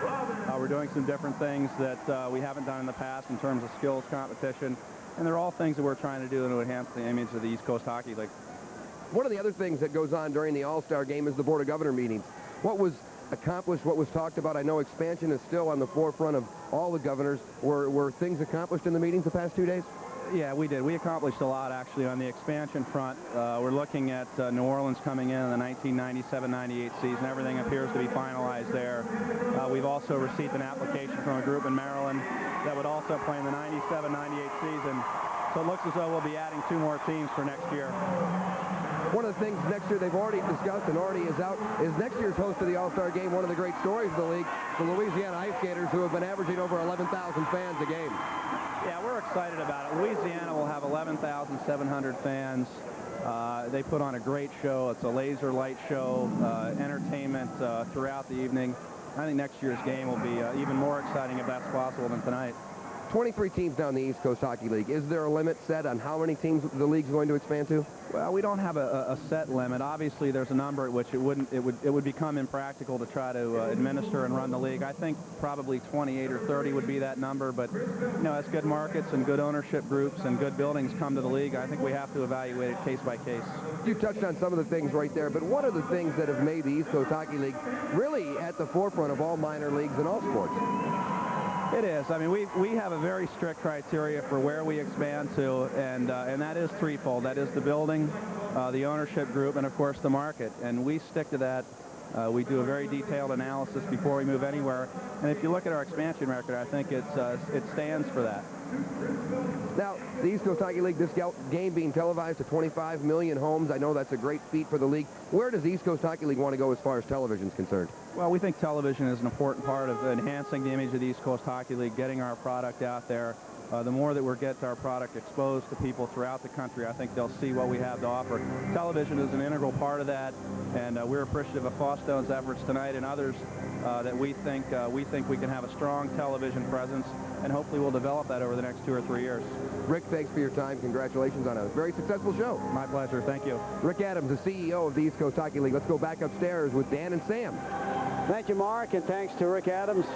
We're doing some different things that we haven't done in the past in terms of skills competition, and they're all things that we're trying to do to enhance the image of the East Coast Hockey League. One of the other things that goes on during the All-Star Game is the Board of Governor meetings. What was accomplished, what was talked about? I know expansion is still on the forefront of all the governors. Were things accomplished in the meetings the past 2 days? Yeah, we did. We accomplished a lot, actually, on the expansion front. We're looking at New Orleans coming in the 1997-98 season. Everything appears to be finalized there. We've also received an application from a group in Maryland that would also play in the 97-98 season. So it looks as though we'll be adding 2 more teams for next year. One of the things next year they've already discussed and already is out is next year's host of the All-Star Game. One of the great stories of the league, the Louisiana Ice Skaters, who have been averaging over 11,000 fans a game. Yeah, we're excited about it. Louisiana will have 11,700 fans. They put on a great show. It's a laser light show, entertainment throughout the evening. I think next year's game will be even more exciting if that's possible than tonight. 23 teams down the East Coast Hockey League. Is there a limit set on how many teams the league's going to expand to? Well, we don't have a set limit. Obviously, there's a number at which it would become impractical to try to administer and run the league. I think probably 28 or 30 would be that number. But you know, as good markets and good ownership groups and good buildings come to the league, I think we have to evaluate it case by case. You touched on some of the things right there, but what are the things that have made the East Coast Hockey League really at the forefront of all minor leagues and all sports? It is. I mean, we have a very strict criteria for where we expand to, and that is threefold. That is the building, the ownership group, and, of course, the market. And we stick to that. We do a very detailed analysis before we move anywhere. And if you look at our expansion record, I think it stands for that. Now, the East Coast Hockey League, this game being televised to 25 million homes, I know that's a great feat for the league. Where does the East Coast Hockey League want to go as far as television is concerned? Well, we think television is an important part of enhancing the image of the East Coast Hockey League, getting our product out there. The more that we get our product exposed to people throughout the country, I think they'll see what we have to offer. Television is an integral part of that, and we're appreciative of Fosstone's efforts tonight and others that we think we can have a strong television presence, and hopefully we'll develop that over the next 2 or 3 years. Rick, thanks for your time. Congratulations on a very successful show. My pleasure. Thank you. Rick Adams, the CEO of the East Coast Hockey League. Let's go back upstairs with Dan and Sam. Thank you, Mark, and thanks to Rick Adams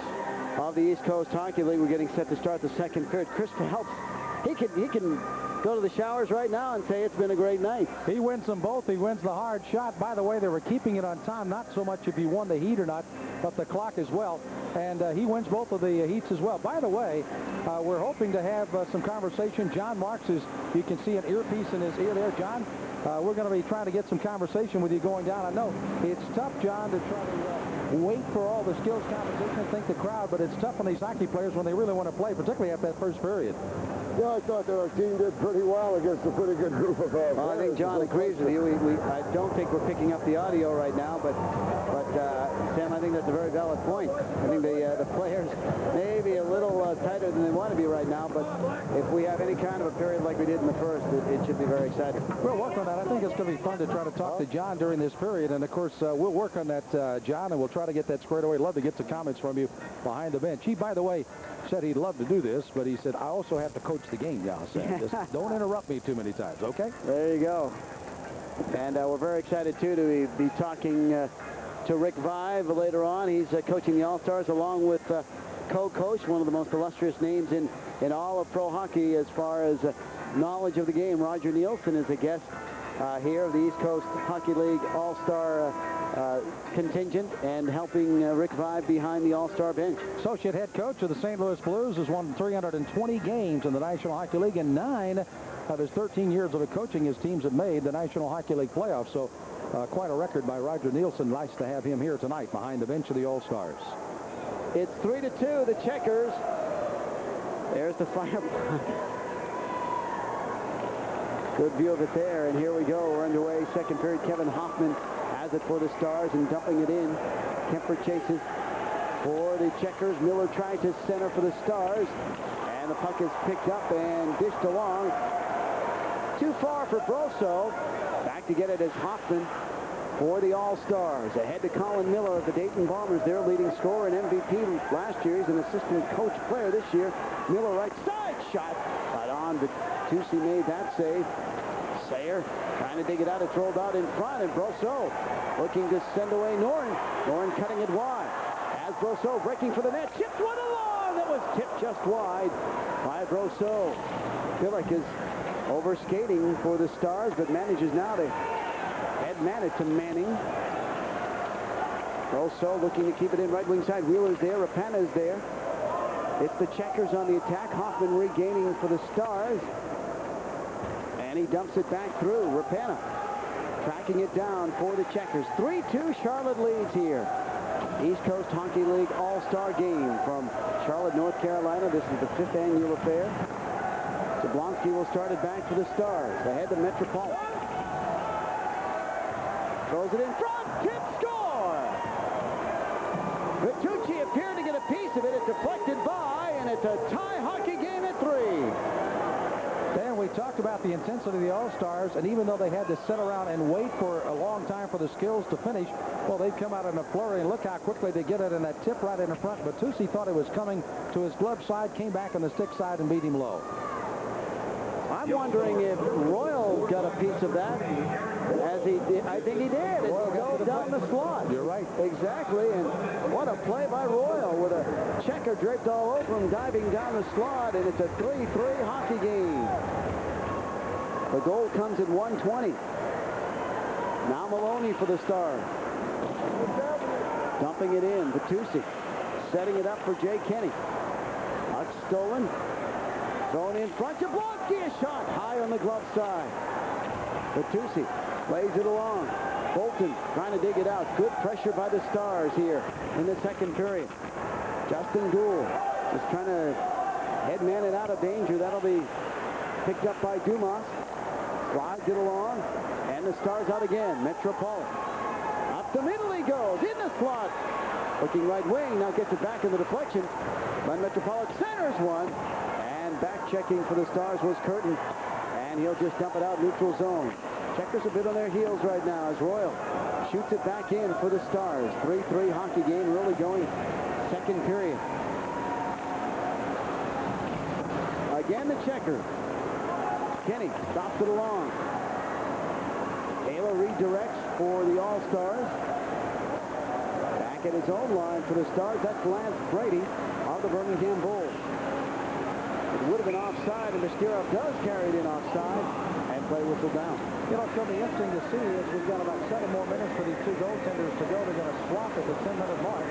of the East Coast Hockey League. We're getting set to start the second period. Chris helps. He can go to the showers right now and say it's been a great night. He wins them both. He wins the hard shot. By the way, they were keeping it on time, not so much if he won the heat or not, but the clock as well. And he wins both of the heats as well. By the way, we're hoping to have some conversation. John Marks is, you can see an earpiece in his ear there. John, we're going to be trying to get some conversation with you going down. I know it's tough, John, to try to wait for all the skills competition and think the crowd, but it's tough on these hockey players when they really want to play, particularly after that first period. Yeah, I thought that our team did pretty well against a pretty good group of players. I think John agrees with you. I don't think we're picking up the audio right now, but Sam, I think that's a very valid point. I think the players may be a little tighter than they want to be right now, but if we have any kind of a period like we did in the first, it should be very exciting. We'll work on that. I think it's going to be fun to try to talk to John during this period, and of course, we'll work on that, John, and we'll try to get that squared away. Love to get some comments from you behind the bench. He, by the way, said he'd love to do this, but he said, I also have to coach the game, John said. Just don't interrupt me too many times, okay? There you go. And we're very excited, too, to be talking to Rick Vive later on. He's coaching the All-Stars along with co-coach, one of the most illustrious names in all of pro hockey as far as knowledge of the game. Roger Nielsen is a guest here of the East Coast Hockey League All-Star contingent and helping Rick Vive behind the All-Star bench. Associate head coach of the St. Louis Blues has won 320 games in the National Hockey League, and 9 of his 13 years of coaching his teams have made the National Hockey League playoffs. So quite a record by Roger Nielsen. Nice to have him here tonight behind the bench of the All-Stars. It's 3-2, the Checkers. There's the fire. Good view of it there, and here we go. We're underway. Second period. Kevin Hoffman has it for the Stars and dumping it in. Kemper chases for the Checkers. Miller trying to center for the Stars, and the puck is picked up and dished along too far for Broso. Back to get it is Hoffman for the All-Stars. Ahead to Colin Miller of the Dayton Bombers, their leading scorer and MVP last year. He's an assistant coach player this year. Miller right side shot. Right on, but Tucci made that save. Sayer trying to dig it out. It's rolled out in front, and Broso looking to send away Noren. Noren cutting it wide. As Broso breaking for the net. Chipped one along. That was tipped just wide by Broso. Phillick is over skating for the Stars, but manages now to head it to Manning. Broso looking to keep it in right wing side. Wheeler's there. Rapana's there. It's the Checkers on the attack. Hoffman regaining for the Stars. And he dumps it back through. Rapana tracking it down for the Checkers. 3-2 Charlotte leads here. East Coast Hockey League All-Star game from Charlotte, North Carolina. This is the 5th annual affair. Jablonski will start it back for the Stars. Ahead to Metropolitan. Throws it in front. Tip score! Vitucci appeared to get a piece of it. It's deflected by, and it's a tie hockey game at 3. Dan, we talked about the intensity of the All-Stars, and even though they had to sit around and wait for a long time for the skills to finish, well, they've come out in a flurry, and look how quickly they get it in that tip right in the front. Vitucci thought it was coming to his glove side, came back on the stick side and beat him low. I'm wondering if Royal got a piece of that, as he did. I think he did. It goes down the slot. You're right. Exactly, and what a play by Royal with a checker draped all over him, diving down the slot, and it's a 3-3 hockey game. The goal comes at 1:20. Now Maloney for the Stars. Dumping it in, Vitucci setting it up for Jay Kenny. Puck stolen. Thrown in front. Jablonski, a shot high on the glove side. Vitucci plays it along. Bolton trying to dig it out. Good pressure by the Stars here in the second period. Justin Gould is trying to headman it out of danger. That'll be picked up by Dumas. Slides it along. And the Stars out again. Metropolitan. Up the middle he goes. In the slot. Looking right wing. Now gets it back in the deflection. But Metropolitan centers one. Back checking for the Stars was Curtin, and he'll just dump it out neutral zone. Checkers a bit on their heels right now as Royal shoots it back in for the Stars. 3-3 hockey game really going second period. Again the Checkers. Kenny stops it along. Taylor redirects for the All-Stars. Back at his own line for the Stars. That's Lance Brady of the Birmingham Bulls. It would have been offside, and Mosquero does carry it in offside, and play whistle down. You know, it's going to be interesting to see as we've got about 7 more minutes for these two goaltenders to go. They're going to swap at the 10-minute mark.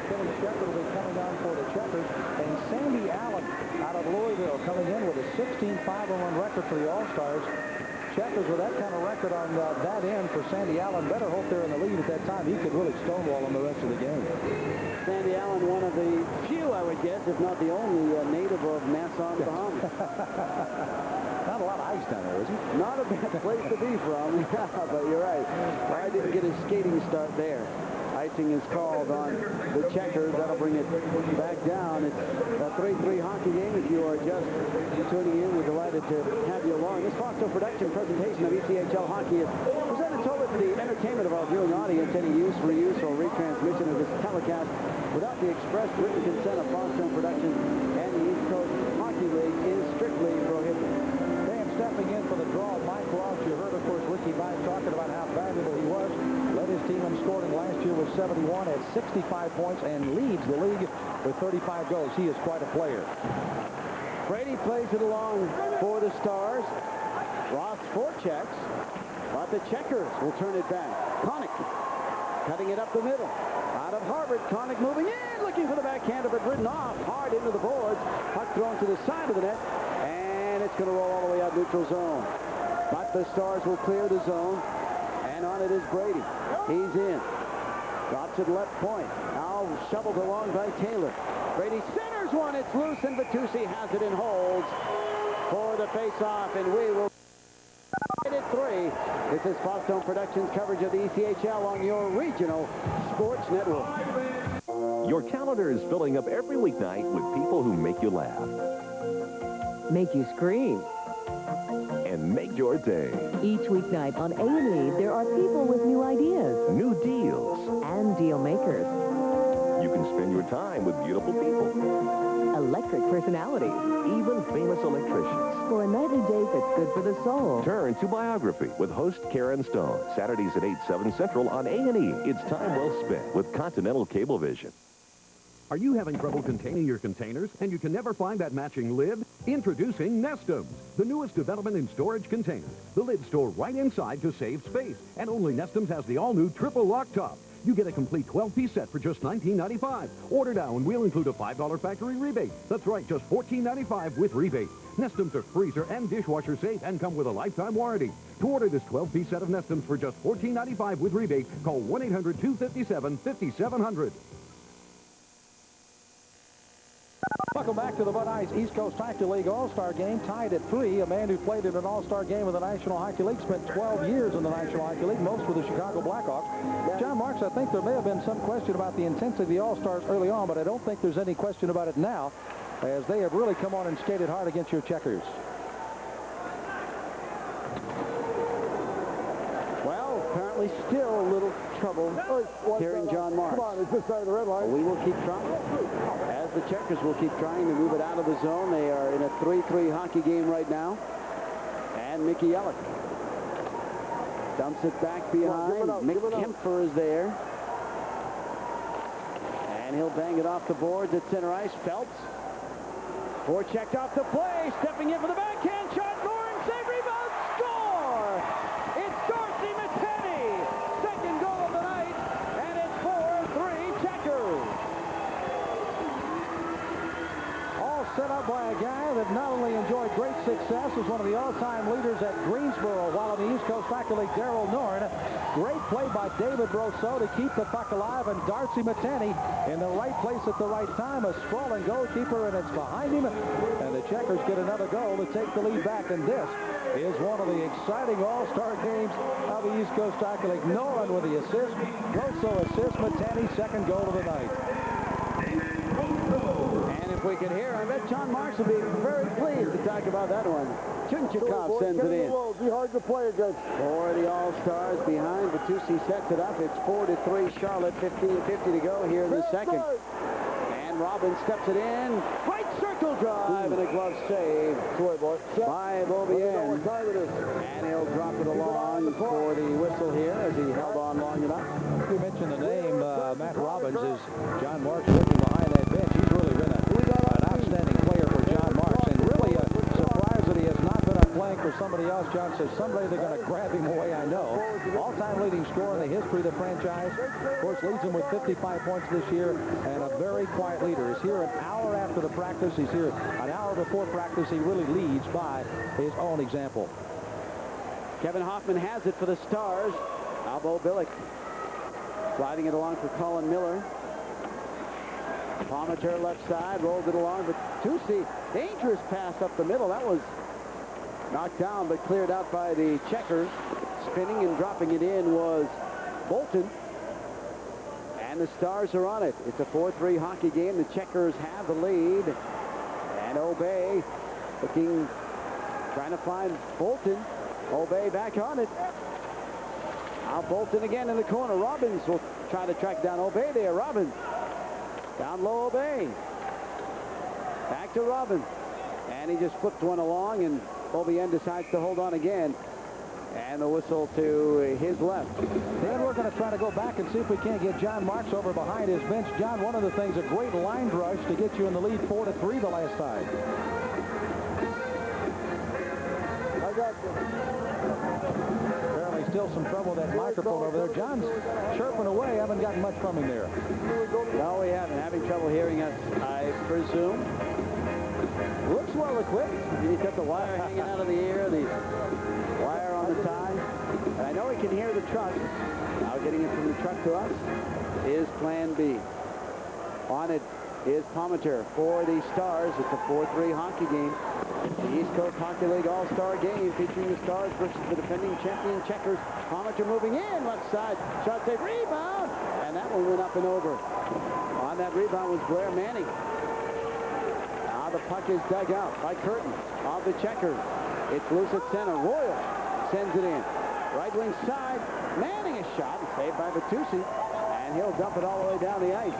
Billy Shepard will be coming on for the Checkers, and Sandy Allen out of Louisville coming in with a 16-5-1 record for the All-Stars. Checkers with that kind of record on that end for Sandy Allen. Better hope they're in the lead at that time. He could really stonewall them the rest of the game. Sandy Allen, one of the few, I would guess, if not the only native of Nassau, Bahamas. Not a lot of ice down there, is he? Not a bad place to be from, but you're right. I didn't get his skating start there. Icing is called on the Checkers. That'll bring it back down. It's a 3-3 hockey game. If you are just tuning in, we're delighted to have you along. This Foxtel production presentation of ECHL hockey is presented solely for the entertainment of our viewing audience. Any use, reuse, or retransmission of this telecast without the express written consent of Foxtel Productions and the East Coast Hockey League is strictly prohibited. Stepping in for the draw, Mike Ross. You heard, of course, Ricky Vine talking about how valuable he was. Led his team in scoring last year with 71, had 65 points, and leads the league with 35 goals. He is quite a player. Brady plays it along for the Stars. Ross forechecks, but the Checkers will turn it back. Connick cutting it up the middle. Out of Harvard, Connick moving in, looking for the backhand of it, ridden off hard into the boards. Puck thrown to the side of the net. And it's going to roll all the way out neutral zone. But the Stars will clear the zone. And on it is Brady. He's in. Drops it left point. Now shoveled along by Taylor. Brady centers one. It's loose, and Vitucci has it and holds for the face-off. And we will right at 3. This is Foxstone Productions coverage of the ECHL on your regional sports network. Your calendar is filling up every weeknight with people who make you laugh. Make you scream. and make your day. Each weeknight on A&E, there are people with new ideas. New deals. And deal makers. You can spend your time with beautiful people. Electric personalities. Even famous electricians. For a nightly date that's good for the soul. Turn to Biography with host Karen Stone. Saturdays at 8, 7 Central on A&E. It's time well spent with Continental Cablevision. Are you having trouble containing your containers and you can never find that matching lid? Introducing Nestums, the newest development in storage containers. The lids store right inside to save space. And only Nestums has the all-new triple lock top. You get a complete 12-piece set for just $19.95. Order now and we'll include a $5 factory rebate. That's right, just $14.95 with rebate. Nestums are freezer and dishwasher safe and come with a lifetime warranty. To order this 12-piece set of Nestums for just $14.95 with rebate, call 1-800-257-5700. Welcome back to the Bud Ice East Coast Hockey League All-Star Game, tied at 3. A man who played in an All-Star game with the National Hockey League, spent 12 years in the National Hockey League, most with the Chicago Blackhawks. John Marks, I think there may have been some question about the intensity of the All-Stars early on, but I don't think there's any question about it now, as they have really come on and skated hard against your Checkers. Well, apparently still a little trouble hearing John Marks. Come on, it's this side of the red line. We will keep trying. As the Checkers will keep trying to move it out of the zone. They are in a 3-3 hockey game right now. And Mickey Ellick dumps it back behind. Mick Kempfer is there. And he'll bang it off the boards at center ice. Phelps. Forechecked off the play. Stepping in for the backhand shot. Loring, save, rebound, score! It's Darcy Matteni. Second goal of the night. And it's 4-3 Checkers. All set up by a guy that not only enjoyed great success, was one of the all-time leaders at Greensboro while in the East Coast Hockey League, Darryl Norn. Great play by David Brousseau to keep the puck alive, and Darcy Matteni in the right place at the right time. A sprawling goalkeeper, and it's behind him. And the Checkers get another goal to take the lead back. And this is one of the exciting all-star games of the East Coast Hockey League. Norn with the assist. Brousseau assists Matteni, second goal of the night. And if we can hear, I bet John Marks will be very pleased to talk about that one. Chunchikov sends it in. Be hard to play against. For the All-Stars behind. Bertuzzi sets it up. It's 4-3 Charlotte. 15:50 to go here in the second. And Robbins steps it in. Right circle drive and a glove save by Beaubien. And he'll drop it along for the whistle here as he held on long enough. You mentioned the name Matt Robbins. Is John Marks looking behind that bench? He's really been an outstanding player for John Marks, and really surprised that he has not been playing for somebody else. John says someday they're going to grab him away, I know. All-time leading scorer in the history of the franchise. Of course, leads him with 55 points this year, and a very quiet leader. He's here an hour after the practice. He's here an hour before practice. He really leads by his own example. Kevin Hoffman has it for the Stars. Albo Billick sliding it along for Colin Miller. Palmater left side, rolls it along, but Bertuzzi, dangerous pass up the middle. That was knocked down, but cleared out by the Checkers. Spinning and dropping it in was Bolton. And the Stars are on it. It's a 4-3 hockey game. The Checkers have the lead. And Obey looking, trying to find Bolton. Obey back on it. Now Bolton again in the corner. Robbins will try to track down Obey there. Robbins. Down low, Obey. Back to Robbins. And he just flipped one along, and Beaubien decides to hold on again. And the whistle to his left. Then we're going to try to go back and see if we can't get John Marks over behind his bench. John, one of the things, a great line rush to get you in the lead 4-3 the last time. I got you. Apparently still some trouble with that microphone over there. John's chirping away. Haven't gotten much from him there. No, we haven't. Having trouble hearing us, I presume. Looks well equipped. He's got the wire hanging out of the ear, the wire on the tie. And I know he can hear the truck. Now getting it from the truck to us is Plan B. On it is Palmater for the Stars. It's a 4-3 hockey game. The East Coast Hockey League All-Star game featuring the Stars versus the defending champion Checkers. Palmater moving in, left side. Shot save, rebound. And that one went up and over. On that rebound was Blair Manning. Now the puck is dug out by Curtin of the Checkers. It's loose at center. Royal sends it in. Right wing side. Manning a shot. Saved by Bertuzzi. And he'll dump it all the way down the ice.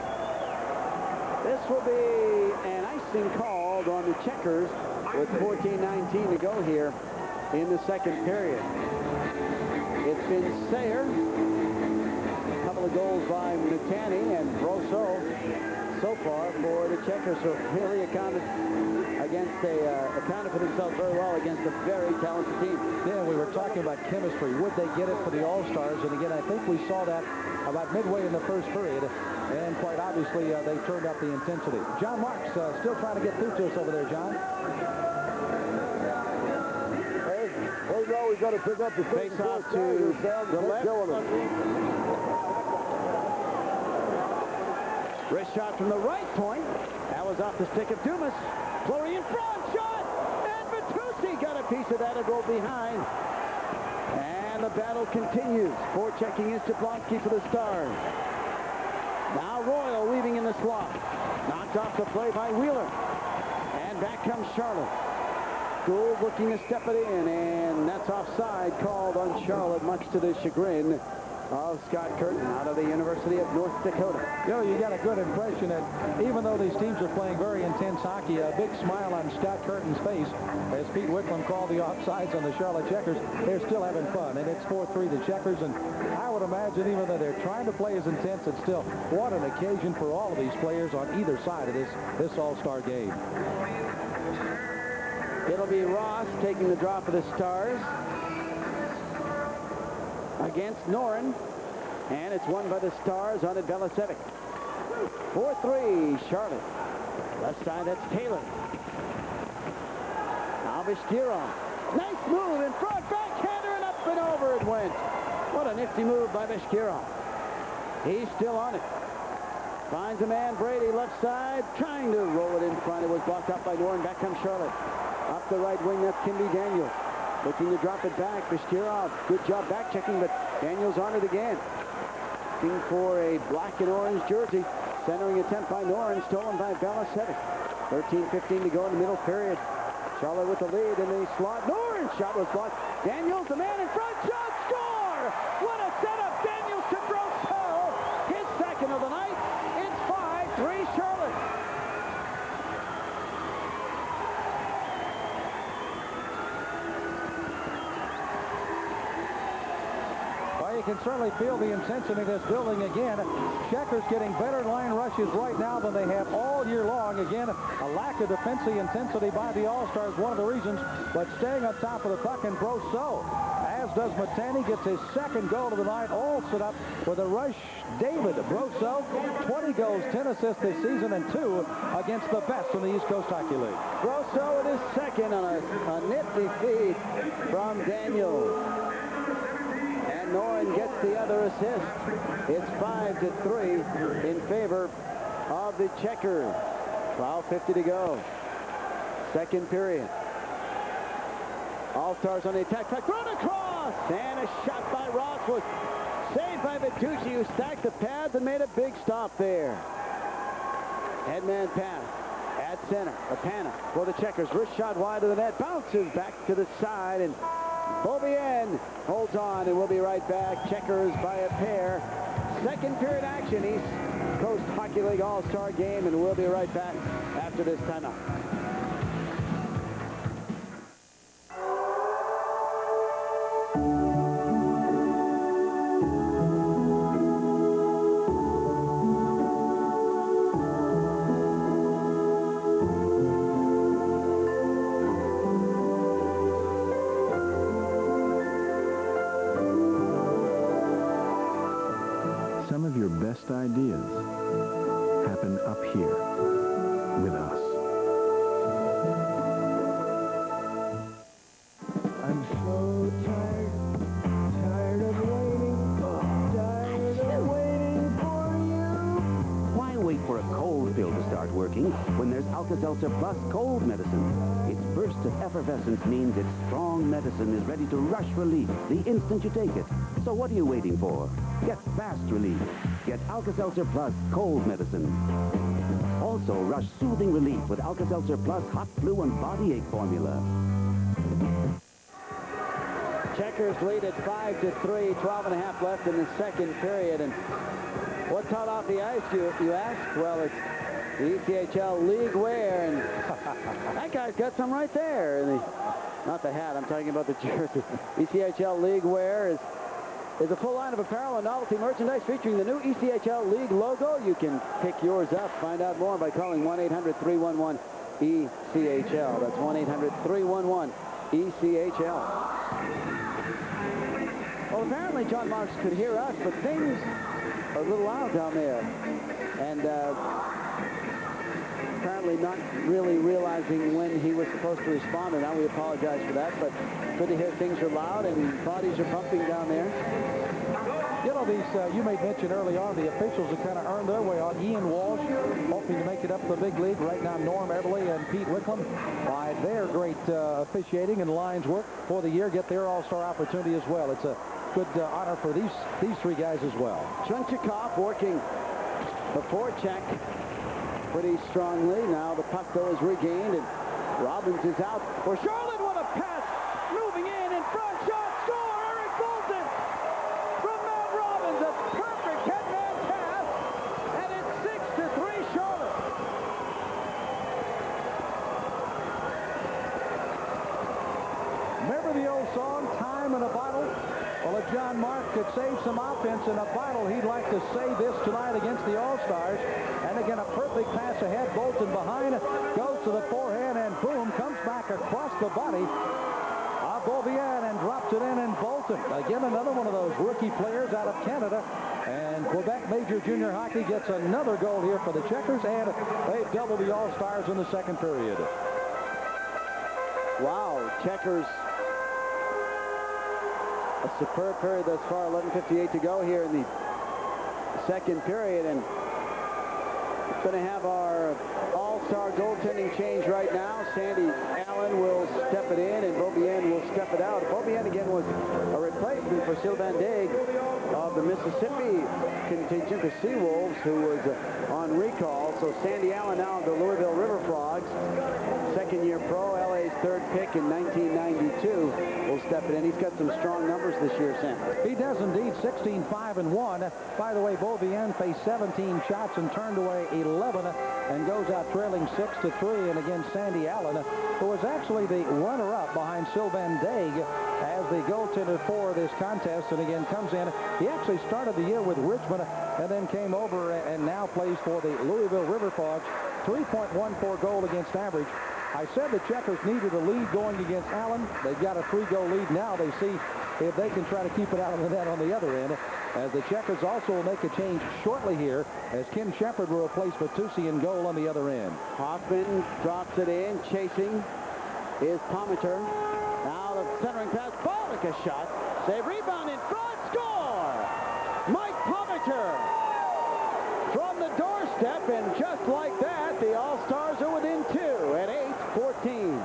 This will be an icing called on the Checkers with 14:19 to go here in the second period. It's been Sayre. A couple of goals by Matani and Brousseau so far for the Checkers. So really accounted for themselves very well against a very talented team. Yeah, we were talking about chemistry. Would they get it for the All-Stars? And again, I think we saw that about midway in the first period. And quite obviously, they turned up the intensity. John Marks still trying to get through to us over there, John. Hey, now we've got to pick up the face off to the left. Wrist shot from the right point. That was off the stick of Dumas. Fleury in front, shot! And Bertuzzi got a piece of that, a goal behind. And the battle continues. Forechecking is Jablonski for the Stars. Now Royal weaving in the slot. Knocked off the play by Wheeler. And back comes Charlotte. Gould looking to step it in, and that's offside called on Charlotte, much to the chagrin of Scott Curtin out of the University of North Dakota. You got a good impression that even though these teams are playing very intense hockey, a big smile on Scott Curtin's face as Pete Wicklund called the offsides on the Charlotte Checkers. They're still having fun, and it's 4-3 the Checkers, and I would imagine even though they're trying to play as intense, it's still what an occasion for all of these players on either side of this All-Star game. It'll be Ross taking the draw for the Stars against Noren, and it's won by the Stars on at Belicevic. 4-3 Charlotte. Left side, that's Taylor. Now Vishkiron. Nice move in front, backhander, and up and over it went. What a nifty move by Vishkiron. He's still on it. Finds a man, Brady, left side, trying to roll it in front. It was blocked up by Noren. Back comes Charlotte. Up the right wing, that's Kimby Daniels. Looking to drop it back. Vishkiron, good job back checking, but Daniels on it again. Looking for a black and orange jersey. Centering attempt by Noren, stolen by Belicevic. 13:15 to go in the middle period. Charlotte with the lead in the slot. Noren's shot was blocked. Daniels, the man in front, shot, score! What a setup! Daniels to Brousseau. His second of the night. It's 5-3 Charlotte. You can certainly feel the intensity that's building again. Checkers getting better line rushes right now than they have all year long. Again, a lack of defensive intensity by the All-Stars, one of the reasons, but staying on top of the puck, and Brousseau, as does Matani, gets his second goal of the night, all set up with a rush. David Brousseau, 20 goals, 10 assists this season, and 2 against the best in the East Coast Hockey League. Brousseau with his second on a nifty feed from Daniels. Noren gets the other assist. It's 5-3 in favor of the Checkers. 12:50 to go. Second period. All-Stars on the attack. Thrown across! And a shot by Ross was saved by Bertuzzi, who stacked the pads and made a big stop there. Headman pass at center. Rapana for the Checkers. Wrist shot wide of the net. Bounces back to the side, and Beaubien holds on, and we'll be right back. Checkers by a pair. Second period action, East Coast Hockey League All-Star game, and we'll be right back after this timeout. Some of your best ideas happen up here with us. I'm so tired of waiting, tired of waiting for you. Why wait for a cold pill to start working when there's Alka-Seltzer Plus cold medicine? Its burst of effervescence means its strong medicine is ready to rush relief the instant you take it. So what are you waiting for? Get fast relief. Get Alka-Seltzer Plus cold medicine. Also, rush soothing relief with Alka-Seltzer Plus hot flu and body ache formula. Checkers lead at 5-3, 12.5 left in the second period. And what taught off the ice, you ask? Well, it's the ECHL League wear, and that guy's got some right there. Not the hat, I'm talking about the jersey. ECHL League wear is a full line of apparel and novelty merchandise featuring the new ECHL League logo. You can pick yours up. Find out more by calling 1-800-311-ECHL. That's 1-800-311-ECHL. Well, apparently John Marks could hear us, but things are a little loud down there. And apparently not really realizing when he was supposed to respond, and now we apologize for that, but good to hear things are loud and bodies are pumping down there. You know, these, you made mention early on, the officials have kind of earned their way on. Ian Walsh hoping to make it up to the big league. Right now, Norm Everly and Pete Wickham, by their great officiating and lines work for the year, get their all-star opportunity as well. It's a good honor for these three guys as well. Chunchikov working the forecheck pretty strongly. Now the puck, though, is regained, and Robbins is out for Charlotte. What a pass! Moving in front, shot, score! Eric Bolton from Matt Robbins. A perfect head-man pass, and it's 6-3 Charlotte. Remember the old song, Time in a Bottle? Well, if John Mark could save some offense in a bottle, he'd like to save this tonight against the All-Stars. And again, a perfect pass ahead. Bolton behind, goes to the forehand, and boom, comes back across the body of Beaubien and drops it in, and Bolton. Again, another one of those rookie players out of Canada. And Quebec Major Junior Hockey gets another goal here for the Checkers, and they've doubled the All-Stars in the second period. Wow, Checkers. A superb period thus far, 11:58 to go here in the second period, and it's going to have our all-star goaltending change right now. Sandy Allen will step it in, and Beaubien will step it out. Beaubien again was a replacement for Sylvain Daig of the Mississippi contingent, the Seawolves, who was on recall. So Sandy Allen now of the Louisville River Frogs, second-year pro, LA's third pick in 1992, will step it in. He's got some strong numbers this year, Sam. He does indeed. 16-5-1. By the way, Beaubien faced 17 shots and turned away 11 and goes out trailing 6-3. And again, Sandy Allen, who was actually the runner-up behind Sylvain Daig as the goaltender for this contest, and again comes in. He actually started the year with Richmond and then came over and now plays for the Louisville River Frogs. 3.14 goal against average. I said the Checkers needed a lead going against Allen. They've got a 3-goal lead now. They see if they can try to keep it out of the net on the other end. As the Checkers also will make a change shortly here, as Ken Shepard will replace Bertuzzi in goal on the other end. Hoffman drops it in. Chasing is Palmater. Now the centering pass. Bollick a shot. Save, rebound in front. Score! Mike Palmater from the doorstep, and just like that, the All-Stars are within 2 at 8-14.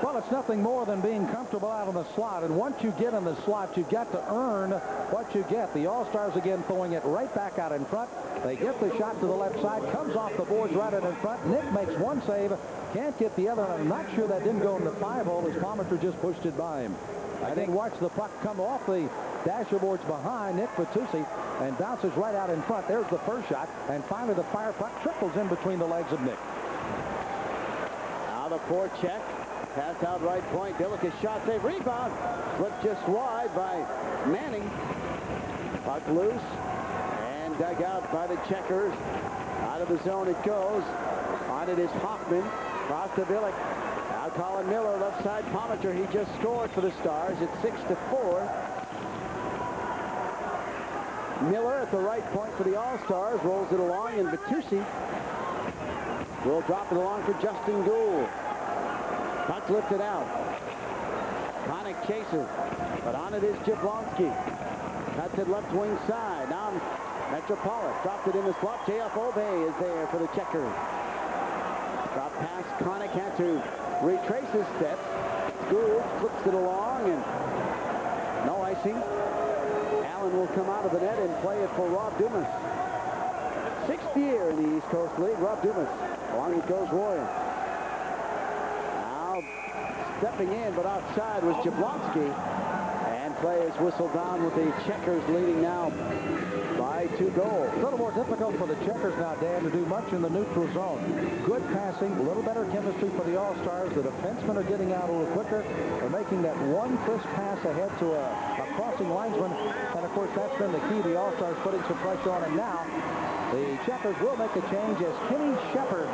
Well, it's nothing more than being comfortable out in the slot. And once you get in the slot, you've got to earn what you get. The All-Stars again throwing it right back out in front. They get the shot to the left side. Comes off the boards right out in front. Nick makes one save. Can't get the other. I'm not sure that didn't go in the 5-hole as Palmater just pushed it by him. I think watch the puck come off the dasher boards behind Nick Bertuzzi and bounces right out in front. There's the first shot. And finally the fire puck trickles in between the legs of Nick. Now the forecheck. Pass out right point. Billick, a shot, save, rebound. Flipped just wide by Manning. Puck loose and dug out by the Checkers. Out of the zone it goes. On it is Hoffman. Cross to Billick. Now Colin Miller, left side. Palmater, he just scored for the Stars. It's 6-4. Miller at the right point for the All-Stars. Rolls it along, and Bertuzzi will drop it along for Justin Gould. Puck lifted out. Connick chases, but on it is Jablonski. That's it left wing side. Now Metropolis dropped it in the slot. J.F. Obey is there for the Checkers. Drop pass. Connick had to retrace his steps. Gould flips it along, and no icing. Allen will come out of the net and play it for Rob Dumas. 6th year in the East Coast League. Rob Dumas, along with goes Roy. stepping in, but outside was Jablonski. And play is whistled down with the Checkers leading now by 2 goals. A little more difficult for the Checkers now, Dan, to do much in the neutral zone. Good passing, a little better chemistry for the All-Stars. The defensemen are getting out a little quicker. They're making that one crisp pass ahead to a crossing linesman. And, of course, that's been the key. The All-Stars putting some pressure on him now. The Checkers will make a change as Kenny Shepard,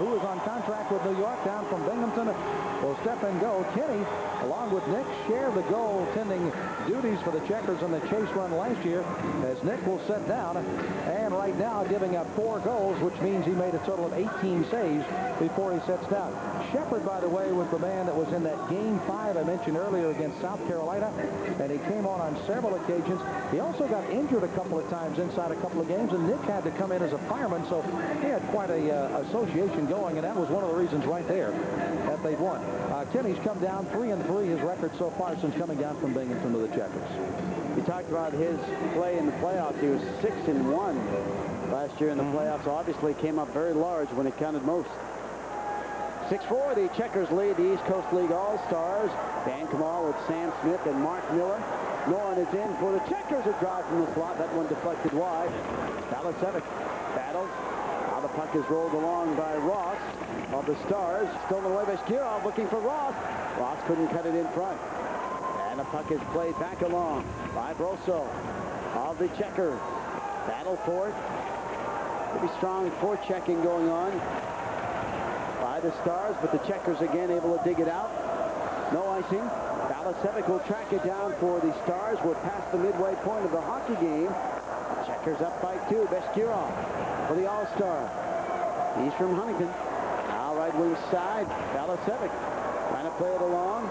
who is on contract with New York down from Binghamton, will step and go. Kenny, along with Nick, share the goaltending duties for the Checkers on the chase run last year, as Nick will sit down, and right now giving up 4 goals, which means he made a total of 18 saves before he sits down. Shepard, by the way, was the man that was in that Game 5 I mentioned earlier against South Carolina, and he came on several occasions. He also got injured a couple of times inside a couple of games, and Nick had to come in as a fireman, so he had quite a association going, and that was one of the reasons right there that they'd won. Kenny's come down 3-3, his record so far since coming down from Binghamton to the Checkers. You talked about his play in the playoffs. He was 6-1 last year in the playoffs. Obviously came up very large when it counted most. 6-4, the Checkers lead the East Coast League All-Stars. Dan Kamal with Sam Smith and Mark Miller. Noren is in for the Checkers. A drive from the slot. That one deflected wide. Balasevic battles. Now the puck is rolled along by Ross of the Stars. Stolen away by Skirov, looking for Ross. Ross couldn't cut it in front. And the puck is played back along by Broso of the Checkers. Battle for it. Pretty strong forechecking going on by the Stars, but the Checkers again able to dig it out. No icing. Balasevic will track it down for the Stars. We're past the midway point of the hockey game. Checkers up by 2. Beskirov for the All-Star. He's from Huntington. Now right wing side. Balasevic trying to play it along.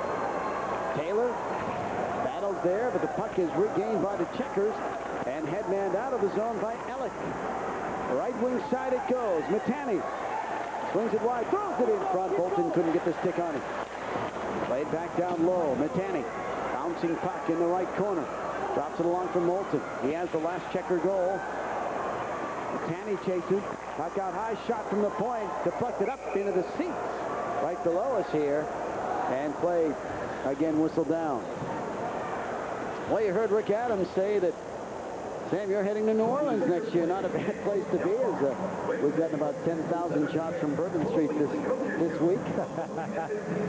Taylor battles there, but the puck is regained by the Checkers and headmanned out of the zone by Ellick. Right wing side it goes. Matani swings it wide, throws it in front. Bolton couldn't get the stick on it. Played back down low. Matani bouncing puck in the right corner. Drops it along from Moulton. He has the last Checker goal. Matani chases. Puck out high, shot from the point. Deflected up into the seats right below us here. And play again whistled down. Well, you heard Rick Adams say that, Sam, you're heading to New Orleans next year. Not a bad place to be, as we've gotten about 10,000 shots from Bourbon Street this week.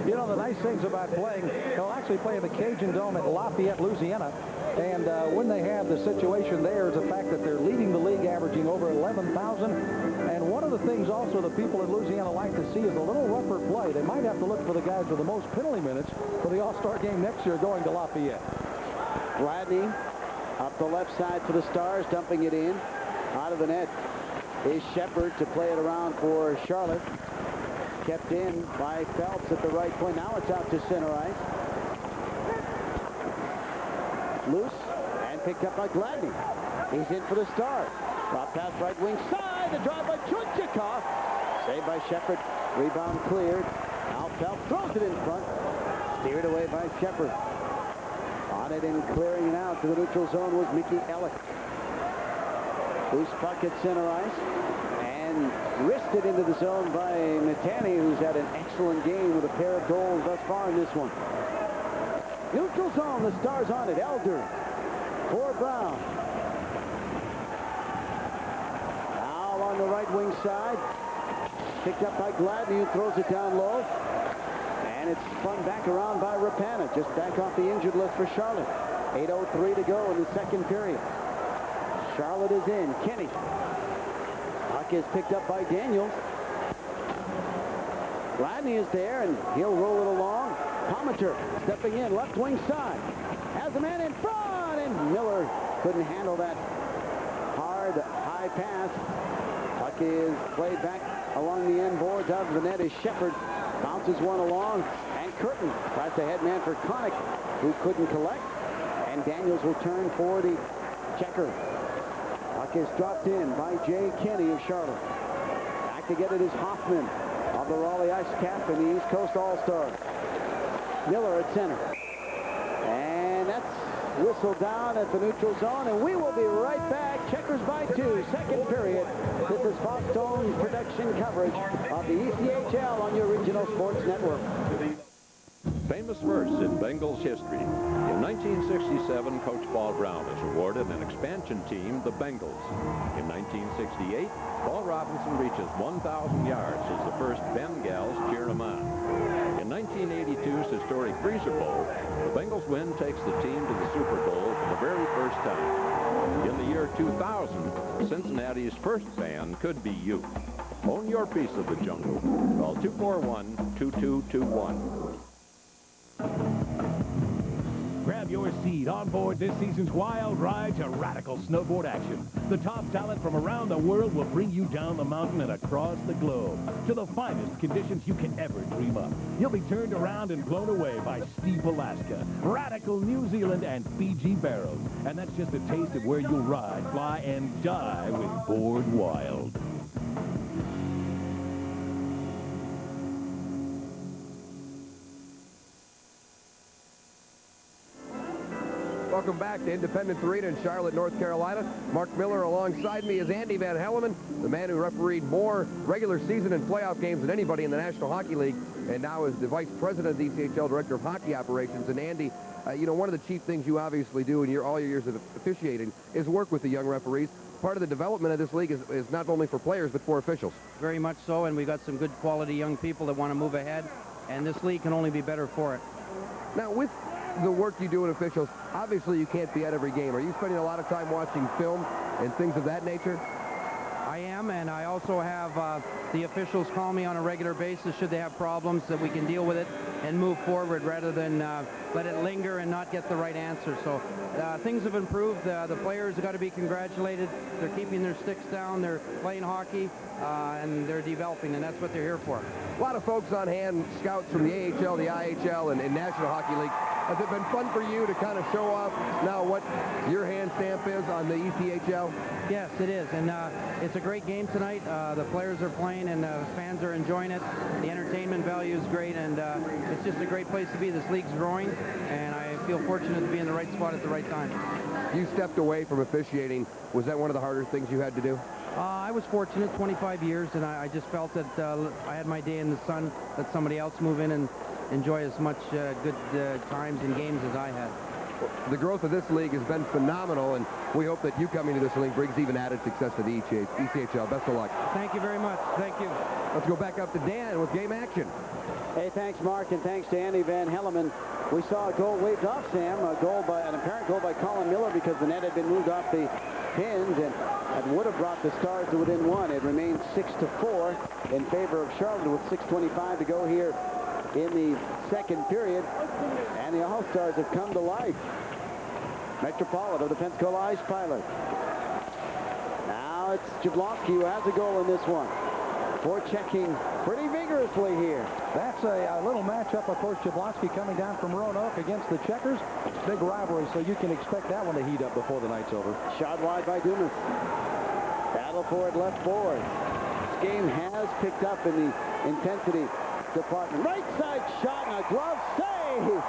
You know, the nice things about playing, they'll actually play in the Cajun Dome at Lafayette, Louisiana. And when they have the situation there is the fact that they're leading the league, averaging over 11,000. And one of the things also the people in Louisiana like to see is a little rougher play. They might have to look for the guys with the most penalty minutes for the All-Star game next year going to Lafayette. Gladney up the left side for the Stars, dumping it in. Out of the net is Shepard to play it around for Charlotte. Kept in by Phelps at the right point. Now it's out to center ice. Loose and picked up by Gladney. He's in for the Stars. Drop pass right wing side. The drive by Chudchikov. Saved by Shepard. Rebound cleared. Now Phelps throws it in front. Steered away by Shepard. On it and clearing it out to the neutral zone was Mickey Ellick. Loose puck at center ice. And wristed into the zone by Matani, who's had an excellent game with a pair of goals thus far in this one. Neutral zone, the Stars on it. Elder for Brown. Now on the right wing side. Picked up by Gladney, who throws it down low. And it's spun back around by Rapana, just back off the injured list for Charlotte. 8:03 to go in the second period. Charlotte is in. Kenny. Puck is picked up by Daniels. Gladney is there, and he'll roll it along. Palmater stepping in, left wing side. Has a man in front, and Miller couldn't handle that hard, high pass. Puck is played back along the end boards. Out of the net is Shepard. Bounces one along, and Curtin tries to head man for Connick, who couldn't collect. And Daniels will turn for the Checker. Puck is dropped in by Jay Kenny of Charlotte. Back to get it is Hoffman of the Raleigh Ice Cap and the East Coast All-Stars. Miller at center. And that's whistled down at the neutral zone, and we will be right back. Checkers by 2, second period. This is Foxstone production coverage of the ECHL on your regional sports network. famous verse in Bengals history. In 1967, Coach Paul Brown is awarded an expansion team, the Bengals. In 1968, Paul Robinson reaches 1,000 yards as the first Bengals cheer him on. In 1982's historic Freezer Bowl, the Bengals win takes the team to the Super Bowl for the very first time. In the year 2000, Cincinnati's first fan could be you. Own your piece of the jungle. Call 241-2221. Grab your seat on board this season's wild ride to radical snowboard action. The top talent from around the world will bring you down the mountain and across the globe to the finest conditions you can ever dream of. You'll be turned around and blown away by steep Alaska, radical New Zealand, and Fiji Barrows. And that's just a taste of where you'll ride, fly, and die with Board Wild. Welcome back to Independence Arena in Charlotte, North Carolina. Mark Miller alongside me is Andy Van Helleman, the man who refereed more regular season and playoff games than anybody in the National Hockey League, and now is the Vice President of the ECHL Director of Hockey Operations. And Andy, you know, one of the chief things you obviously do in all your years of officiating is work with the young referees. Part of the development of this league is not only for players, but for officials. Very much so, and we've got some good quality young people that want to move ahead, and this league can only be better for it. Now, with the work you do in officials, obviously you can't be at every game. Are you spending a lot of time watching film and things of that nature? I am, and I also have the officials call me on a regular basis should they have problems, that we can deal with it and move forward rather than let it linger and not get the right answer. So things have improved. The players have got to be congratulated. They're keeping their sticks down. They're playing hockey, and they're developing, and that's what they're here for. A lot of folks on hand, scouts from the AHL, the IHL, and National Hockey League. Has it been fun for you to kind of show off now what your hand stamp is on the ECHL? Yes, it is, and it's a great game tonight. The players are playing, and fans are enjoying it. The entertainment value is great, and it's just a great place to be. This league's growing, and I feel fortunate to be in the right spot at the right time. You stepped away from officiating. Was that one of the harder things you had to do? I was fortunate, 25 years, and I just felt that I had my day in the sun, let somebody else move in and enjoy as much good times and games as I had. The growth of this league has been phenomenal, and we hope that you coming to this league brings even added success to the ECHL. Best of luck. Thank you very much. Thank you. Let's go back up to Dan with game action. Hey, thanks, Mark, and thanks to Andy Van Helleman. We saw a goal waved off, Sam, an apparent goal by Colin Miller because the net had been moved off the pins, and it would have brought the Stars to within one. It remains 6-4 in favor of Charlotte with 6:25 to go here in the second period, and the All-Stars have come to life. Metropolitan of the Pensacola Ice Pilot. Now it's Jablonski who has a goal in this one. Forechecking pretty vigorously here. That's a little matchup, of course. Jablonski coming down from Roanoke against the Checkers. Big rivalry, so you can expect that one to heat up before the night's over. Shot wide by Dumas. Battle for it left forward. This game has picked up in the intensity department. Right side shot and a glove save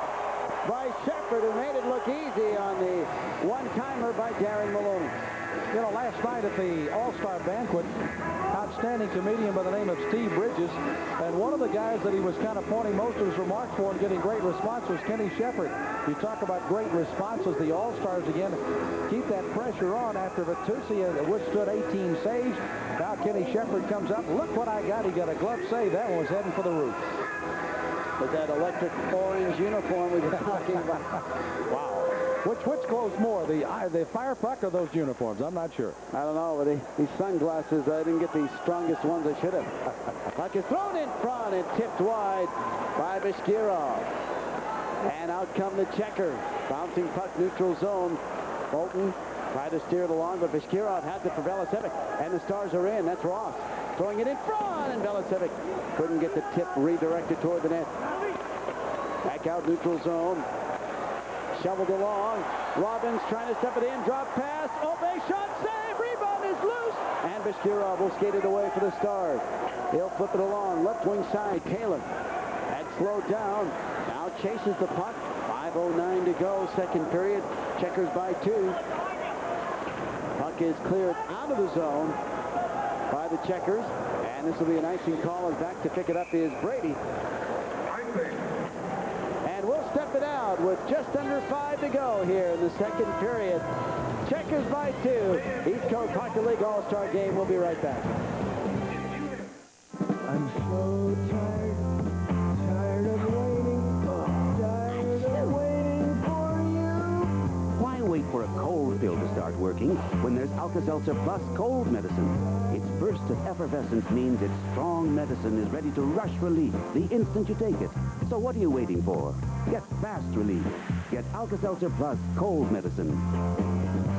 by Shepard, who made it look easy on the one-timer by Darren Maloney. You know, last night at the All-Star Banquet, outstanding comedian by the name of Steve Bridges, and one of the guys that he was kind of pointing most of his remarks for and getting great response was Kenny Shepard. You talk about great responses, the All-Stars again keep that pressure on after Vitucci withstood 18 saves. Now Kenny Shepard comes up. Look what I got. He got a glove save. That one was heading for the roof. With that electric orange uniform we were talking about. Wow. Which glows more, the fire puck or those uniforms? I'm not sure. I don't know, but these sunglasses, I didn't get the strongest ones I should have. Puck is thrown in front and tipped wide by Bashkirov. And out come the Checkers. Bouncing puck, neutral zone. Bolton tried to steer it along, but Bashkirov had it for Velicevic. And the Stars are in. That's Ross. Throwing it in front, and Velicevic couldn't get the tip redirected toward the net. Back out, neutral zone. Shoveled along. Robbins trying to step it in. Drop pass. Obey shot. Save. Rebound is loose. And Bashkirov will skate it away for the Stars. He'll flip it along. Left wing side. Taylor had slowed down. Now chases the puck. 5:09 to go. Second period. Checkers by 2. Puck is cleared out of the zone by the Checkers. And this will be an icing call. And back to pick it up is Brady. And step it out with just under 5 to go here in the second period. Checkers by 2. East Coast Hockey League All-Star Game. We'll be right back. I'm so tired of waiting, for you. Why wait for a cold pill to start working when there's Alka-Seltzer Plus cold medicine? Its burst of effervescence means its strong medicine is ready to rush relief the instant you take it. So what are you waiting for? Get fast relief. Get Alka-Seltzer Plus cold medicine.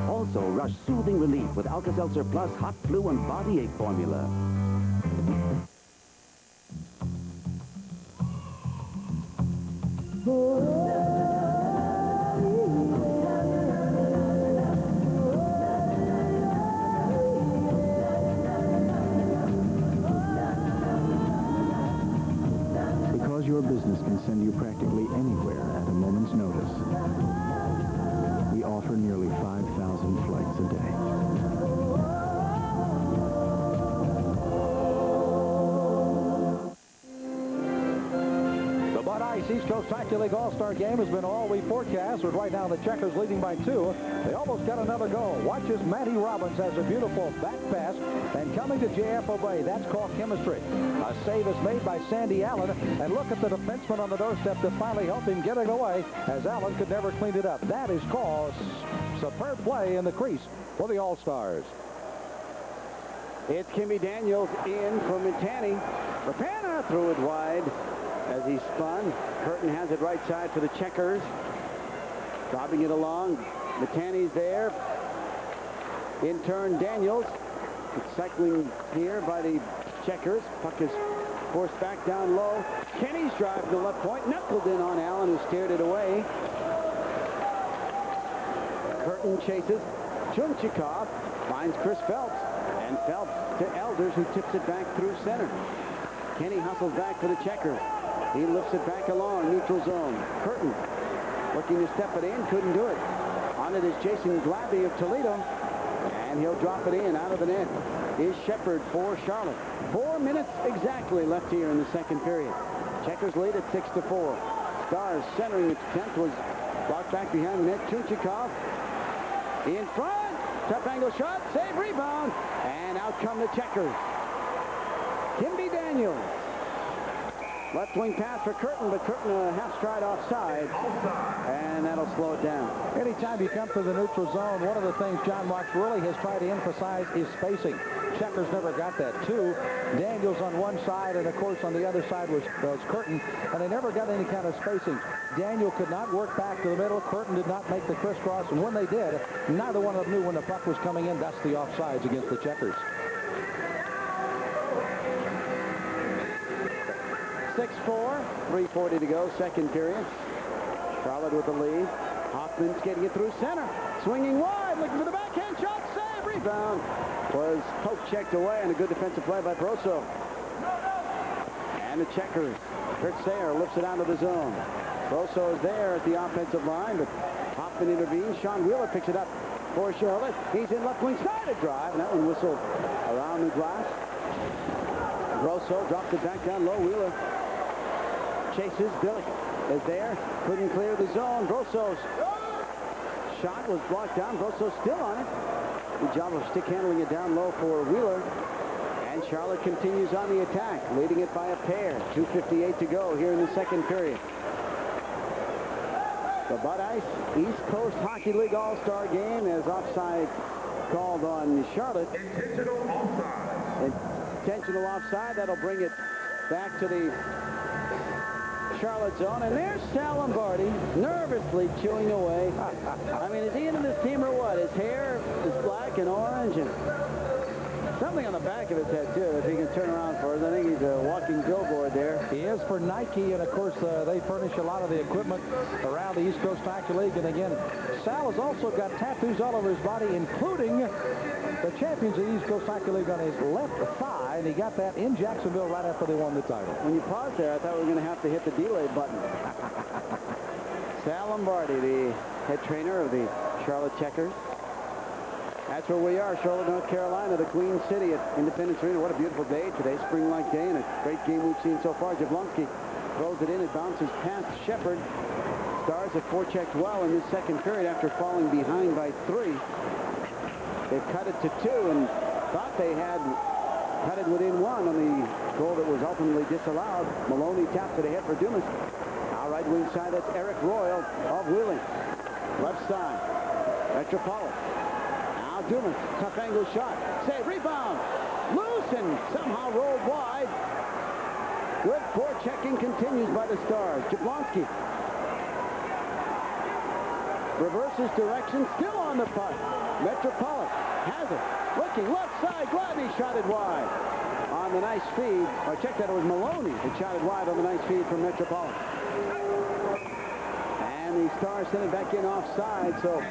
Also, rush soothing relief with Alka-Seltzer Plus hot flu and body ache formula. Because your business can send you practically anywhere at a moment's notice, we offer nearly 5,000 flights a day. The Bud Ice East Coast Hockey League All-Star Game has been all we forecast, with right now the Checkers leading by 2. They almost got another goal. Watch as Matty Robbins has a beautiful back pass, and coming to J.F. Obey. That's called chemistry. A save is made by Sandy Allen, and look at the defenseman on the doorstep to finally help him get it away, as Allen could never clean it up. That is called superb play in the crease for the All-Stars. It's Kimmy Daniels in from Mitani. Rapana threw it wide as he spun. Curtin has it right side for the Checkers. Dropping it along. Mitani's there. In turn, Daniels. It's cycling here by the Checkers. Puck is forced back down low. Kenny's drive to the left point. Knuckled in on Allen, who steered it away. Curtin chases. Chunchikov finds Chris Phelps. And Phelps to Elders, who tips it back through center. Kenny hustles back for the Checkers. He lifts it back along neutral zone. Curtin looking to step it in. Couldn't do it. On it is Jason Glavy of Toledo. And he'll drop it in out of the net. Is Shepard for Charlotte. 4 minutes exactly left here in the second period. Checkers lead at 6-4. Stars centering its attempt was blocked back behind the net. Chunchikov in front. Tough angle shot. Save, rebound. And out come the Checkers. Kimby Daniels. Left wing pass for Curtin, but Curtin a half stride offside, and that'll slow it down. Anytime you come to the neutral zone, one of the things John Marks really has tried to emphasize is spacing. Checkers never got that. 2, Daniels on one side, and of course on the other side was Curtin, and they never got any kind of spacing. Daniel could not work back to the middle. Curtin did not make the crisscross, and when they did, neither one of them knew when the puck was coming in. That's the offsides against the Checkers. 6-4, 3:40 to go, second period. Charlotte with the lead. Hoffman's getting it through center. Swinging wide, looking for the backhand shot. Save, rebound. Was poke checked away, and a good defensive play by Broso. And the Checkers. Kurt Sayer lifts it out of the zone. Broso is there at the offensive line, but Hoffman intervenes. Sean Wheeler picks it up for Charlotte. He's in left wing side to drive, and that one whistled around the glass. Broso dropped it back down low. Wheeler chases. Billick is there. Couldn't clear the zone. Broso's shot was blocked down. Broso still on it. Good job of stick handling it down low for Wheeler. And Charlotte continues on the attack, leading it by a pair. 2:58 to go here in the second period. The Bud Ice East Coast Hockey League All-Star Game as offside called on Charlotte. Intentional offside. Intentional offside. That'll bring it back to the Charlotte zone, and there's Sal Lombardi nervously chewing away. I mean, is he into this team or what? His hair is black and orange, and something on the back of his head, too, if he can turn around for us. I think he's a walking billboard there. He is for Nike, and of course, they furnish a lot of the equipment around the East Coast Hockey League. And again, Sal has also got tattoos all over his body, including the champions of the East Coast Hockey League on his left thigh, and he got that in Jacksonville right after they won the title. When you paused there, I thought we were going to have to hit the delay button. Sal Lombardi, the head trainer of the Charlotte Checkers. That's where we are, Charlotte, North Carolina, the Queen City at Independence Arena. What a beautiful day today, spring-like day, and a great game we've seen so far. Jablonski throws it in, it bounces past Shepard. Stars have forechecked well in this second period after falling behind by 3. They've cut it to 2 and thought they had cut it within 1 on the goal that was ultimately disallowed. Maloney taps it ahead for Dumas. Now right wing side, that's Eric Royal of Wheeling. Left side, Metropolitan. Now Dumas, tough angle shot. Save, rebound. Loose and somehow rolled wide. Good forechecking continues by the Stars. Jablonski reverses direction, still on the puck. Metropolitan has it. Looking left side, Gladney shot it wide. On the nice feed, or check that, it was Maloney that shot it wide on the nice feed from Metropolitan. And the Stars sent it back in offside, so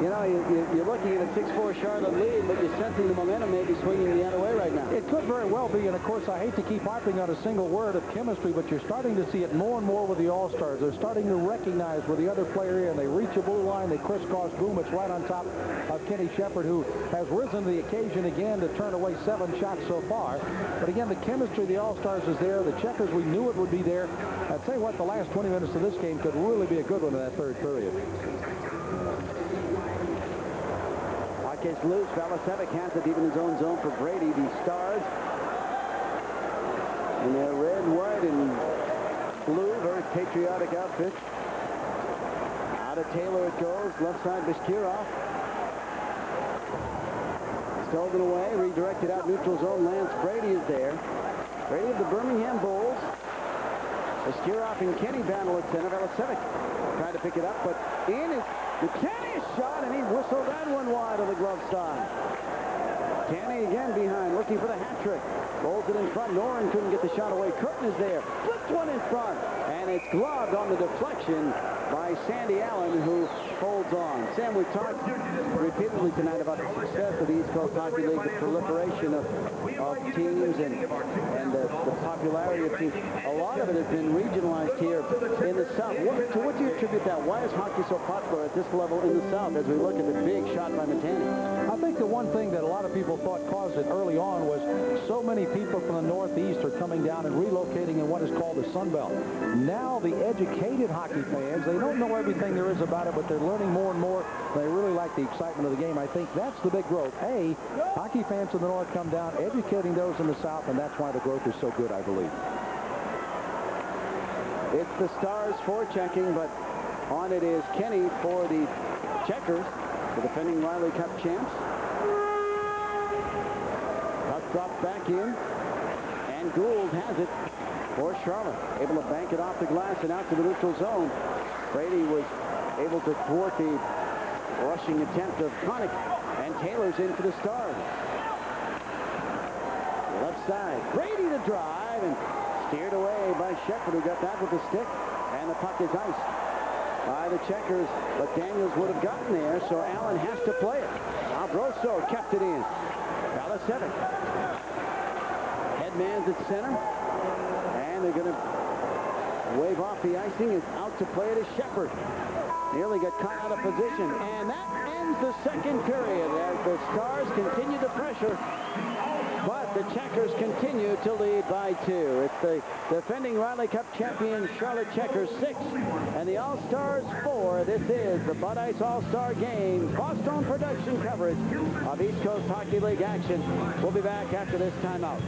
you know, you're looking at a 6-4 Charlotte lead, but you're sensing the momentum maybe swinging the other way right now. It could very well be, and of course, I hate to keep harping on a single word of chemistry, but you're starting to see it more and more with the All-Stars. They're starting to recognize where the other player is, and they reach a blue line, they crisscross, boom, it's right on top of Kenny Shepard, who has risen to the occasion again to turn away 7 shots so far. But again, the chemistry of the All-Stars is there. The Checkers, we knew it would be there. I'd tell you what, the last 20 minutes of this game could really be a good one in that third period. Is loose. Valisevic has it deep in his own zone for Brady. The Stars in their red, white, and blue, very patriotic outfit. Out of Taylor it goes. Left side, Bashkirov. Stolen away, redirected out neutral zone. Lance Brady is there. Brady of the Birmingham Bulls. Bashkirov and Kenny battle at center. Valisevic tried to pick it up, but in is Kenny's shot, and he whistled that one wide on the glove side. Kenny again behind, looking for the hat trick. Rolls it in front. Noren couldn't get the shot away. Curtin is there. Flips one in front, and it's gloved on the deflection by Sandy Allen, who holds on. Sam, we've talked repeatedly tonight about the success of the East Coast Hockey League, the proliferation of teams and the popularity of teams. A lot of it has been regionalized here in the South. To what do you attribute that? Why is hockey so popular at this level in the South as we look at the big shot by Matani? I think the one thing that a lot of people thought caused it early on was so many people from the Northeast are coming down and relocating in what is called the Sun Belt. Now the educated hockey fans, they don't know everything there is about it, but they're learning more and more. They really like the excitement of the game. I think that's the big growth. Hockey fans in the North come down, educating those in the South, and that's why the growth is so good, I believe. It's the Stars forechecking, but on it is Kenny for the Checkers, the defending Riley Cup champs. Puck dropped back in, and Gould has it for Charlotte. Able to bank it off the glass and out to the neutral zone. Brady was able to thwart the rushing attempt of Connick, and Taylor's in for the Stars. Left side, Brady to drive, and steered away by Shepard, who got that with the stick, and the puck is iced by the Checkers, but Daniels would have gotten there, so Allen has to play it. Albroso kept it in. Valisevic. Headman's at center, and they're going to wave off the icing. It's out to play it as Shepard. Nearly got caught out of position, and that ends the second period as the Stars continue the pressure. But the Checkers continue to lead by 2. It's the defending Riley Cup champion Charlotte Checkers 6 and the All-Stars 4. This is the Bud Ice All-Star Game Boston production coverage of East Coast Hockey League action. We'll be back after this timeout.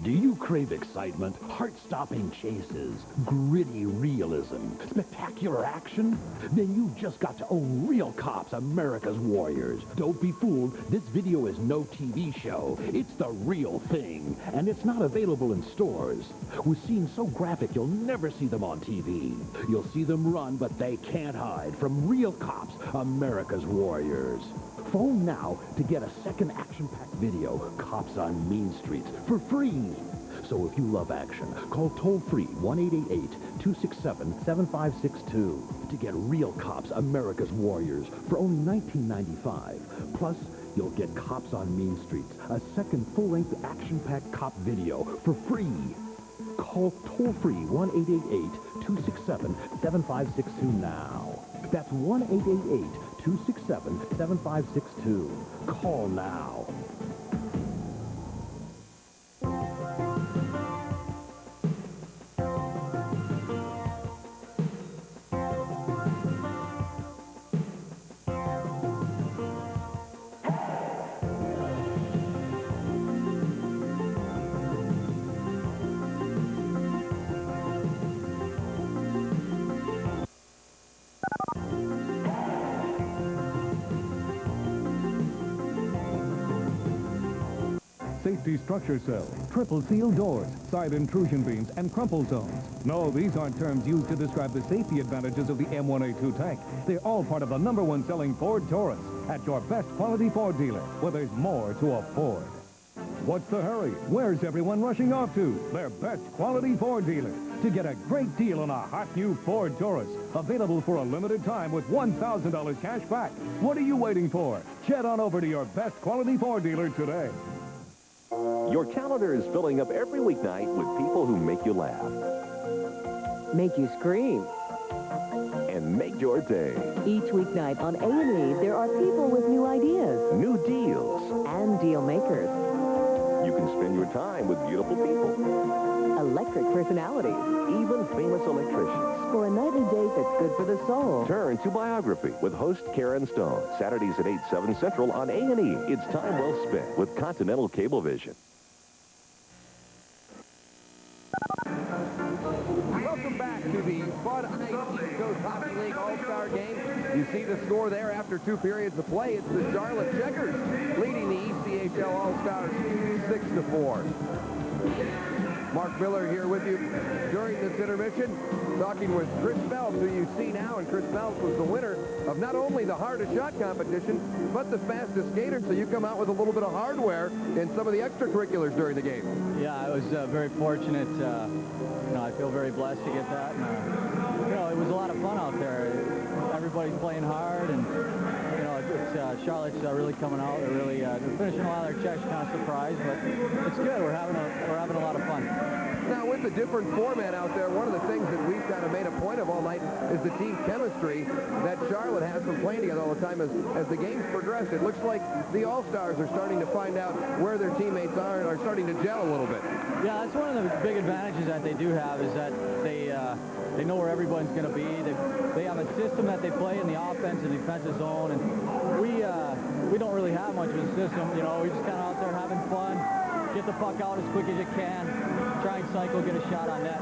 Do you crave excitement, heart-stopping chases, gritty realism, spectacular action? Then you've just got to own Real Cops, America's Warriors. Don't be fooled. This video is no TV show. It's the real thing, and it's not available in stores. With scenes so graphic, you'll never see them on TV. You'll see them run, but they can't hide from Real Cops, America's Warriors. Phone now to get a second action-packed video, Cops on Mean Streets, for free. So if you love action, call toll-free 1-888-267-7562 to get Real Cops, America's Warriors for only $19.95. Plus, you'll get Cops on Mean Streets, a second full-length action-packed cop video for free. Call toll-free 1-888-267-7562 now. That's 1-888-267-7562. Call now. safety structure cell, triple seal doors, side intrusion beams, and crumple zones. No, these aren't terms used to describe the safety advantages of the M1A2 tank. They're all part of the #1 selling Ford Taurus at your best quality Ford dealer, where there's more to afford. What's the hurry? Where's everyone rushing off to? Their best quality Ford dealer to get a great deal on a hot new Ford Taurus. Available for a limited time with $1,000 cash back. What are you waiting for? Jet on over to your best quality Ford dealer today. Your calendar is filling up every weeknight with people who make you laugh. Make you scream. And make your day. Each weeknight on A&E, there are people with new ideas. New deals. And deal makers. You can spend your time with beautiful people. Electric personalities. Even famous electricians. For a nightly date that's good for the soul. Turn to Biography with host Karen Stone. Saturdays at 8, 7 Central on A&E. It's time well spent with Continental Cablevision. Welcome back to the Bud Ice East Coast Hockey League All-Star Game. You see the score there after 2 periods of play. It's the Charlotte Checkers leading the ECHL All-Stars 6-4. Mark Miller here with you during this intermission, talking with Chris Phelps, who you see now, and Chris Phelps was the winner of not only the hardest shot competition, but the fastest skater, so you come out with a little bit of hardware in some of the extracurriculars during the game. Yeah, I was very fortunate. I feel very blessed to get that. And, it was a lot of fun out there. Everybody's playing hard, and Charlotte's really coming out. They're really they're finishing a lot of their checks, kind of surprised, but it's good. We're having a lot of fun. Now, with the different format out there, one of the things that we've kind of made a point of all night is the team chemistry that Charlotte has from playing together all the time as the games progress. It looks like the All-Stars are starting to find out where their teammates are and are starting to gel a little bit. Yeah, that's one of the big advantages that they do have is that they know where everyone's going to be. They have a system that they play in the offense and defensive zone, and we don't really have much of a system. We just kind of out there having fun, get the puck out as quick as you can, try and cycle, get a shot on net.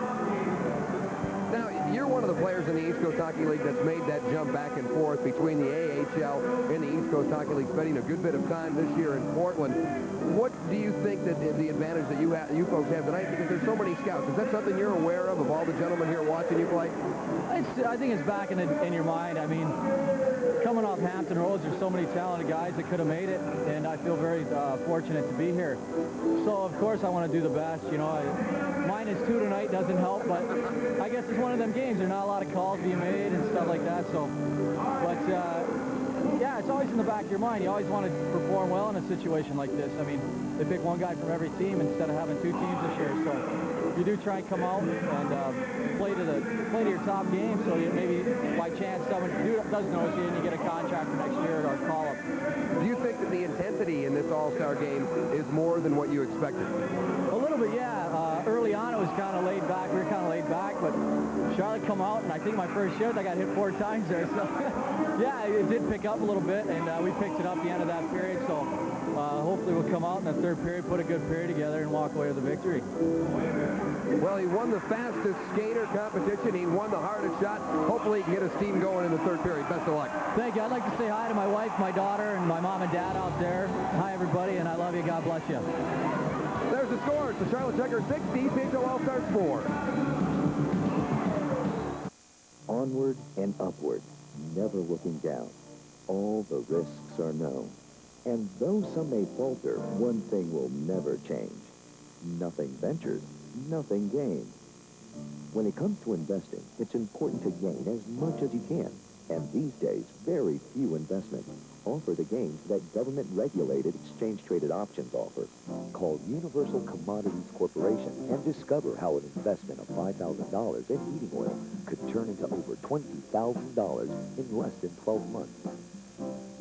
Now, you're one of the players in the East Coast Hockey League that's made that jump back and forth between the AHL and the East Coast Hockey League, spending a good bit of time this year in Portland. What do you think that the advantage that you folks have tonight? Because there's so many scouts. Is that something you're aware of all the gentlemen here watching you play? I think it's back in your mind. I mean, coming off Hampton Roads, there's so many talented guys that could have made it, and I feel very fortunate to be here. So, of course, I want to do the best. -2 tonight doesn't help, but I guess it's one of them games. There are not a lot of calls being made and stuff like that. So, but yeah, it's always in the back of your mind. You always want to perform well in a situation like this. I mean, they pick one guy from every team instead of having 2 teams this year. So you do try and come out and play to your top game. So maybe by chance someone does notice you and you get a contract for next year or call up. Do you think that the intensity in this All-Star game is more than what you expected? A little bit, yeah. Early on, it was kind of laid back. We were kind of laid back, but Charlotte come out, and I think my first shift, I got hit 4 times there. So, yeah, it did pick up a little bit, and we picked it up at the end of that period. So, hopefully we'll come out in the 3rd period, put a good period together, and walk away with a victory. Well, he won the fastest skater competition. He won the hardest shot. Hopefully he can get his team going in the 3rd period. Best of luck. Thank you. I'd like to say hi to my wife, my daughter, and my mom and dad out there. Hi, everybody, and I love you. God bless you. There's the score. It's the Charlotte Checkers 6, ECHL All-Stars 4. Onward and upward, never looking down. All the risks are known. And though some may falter, one thing will never change. Nothing ventured, nothing gained. When it comes to investing, it's important to gain as much as you can. And these days, very few investments offer the gains that government-regulated exchange-traded options offer. Call Universal Commodities Corporation and discover how an investment of $5,000 in heating oil could turn into over $20,000 in less than 12 months.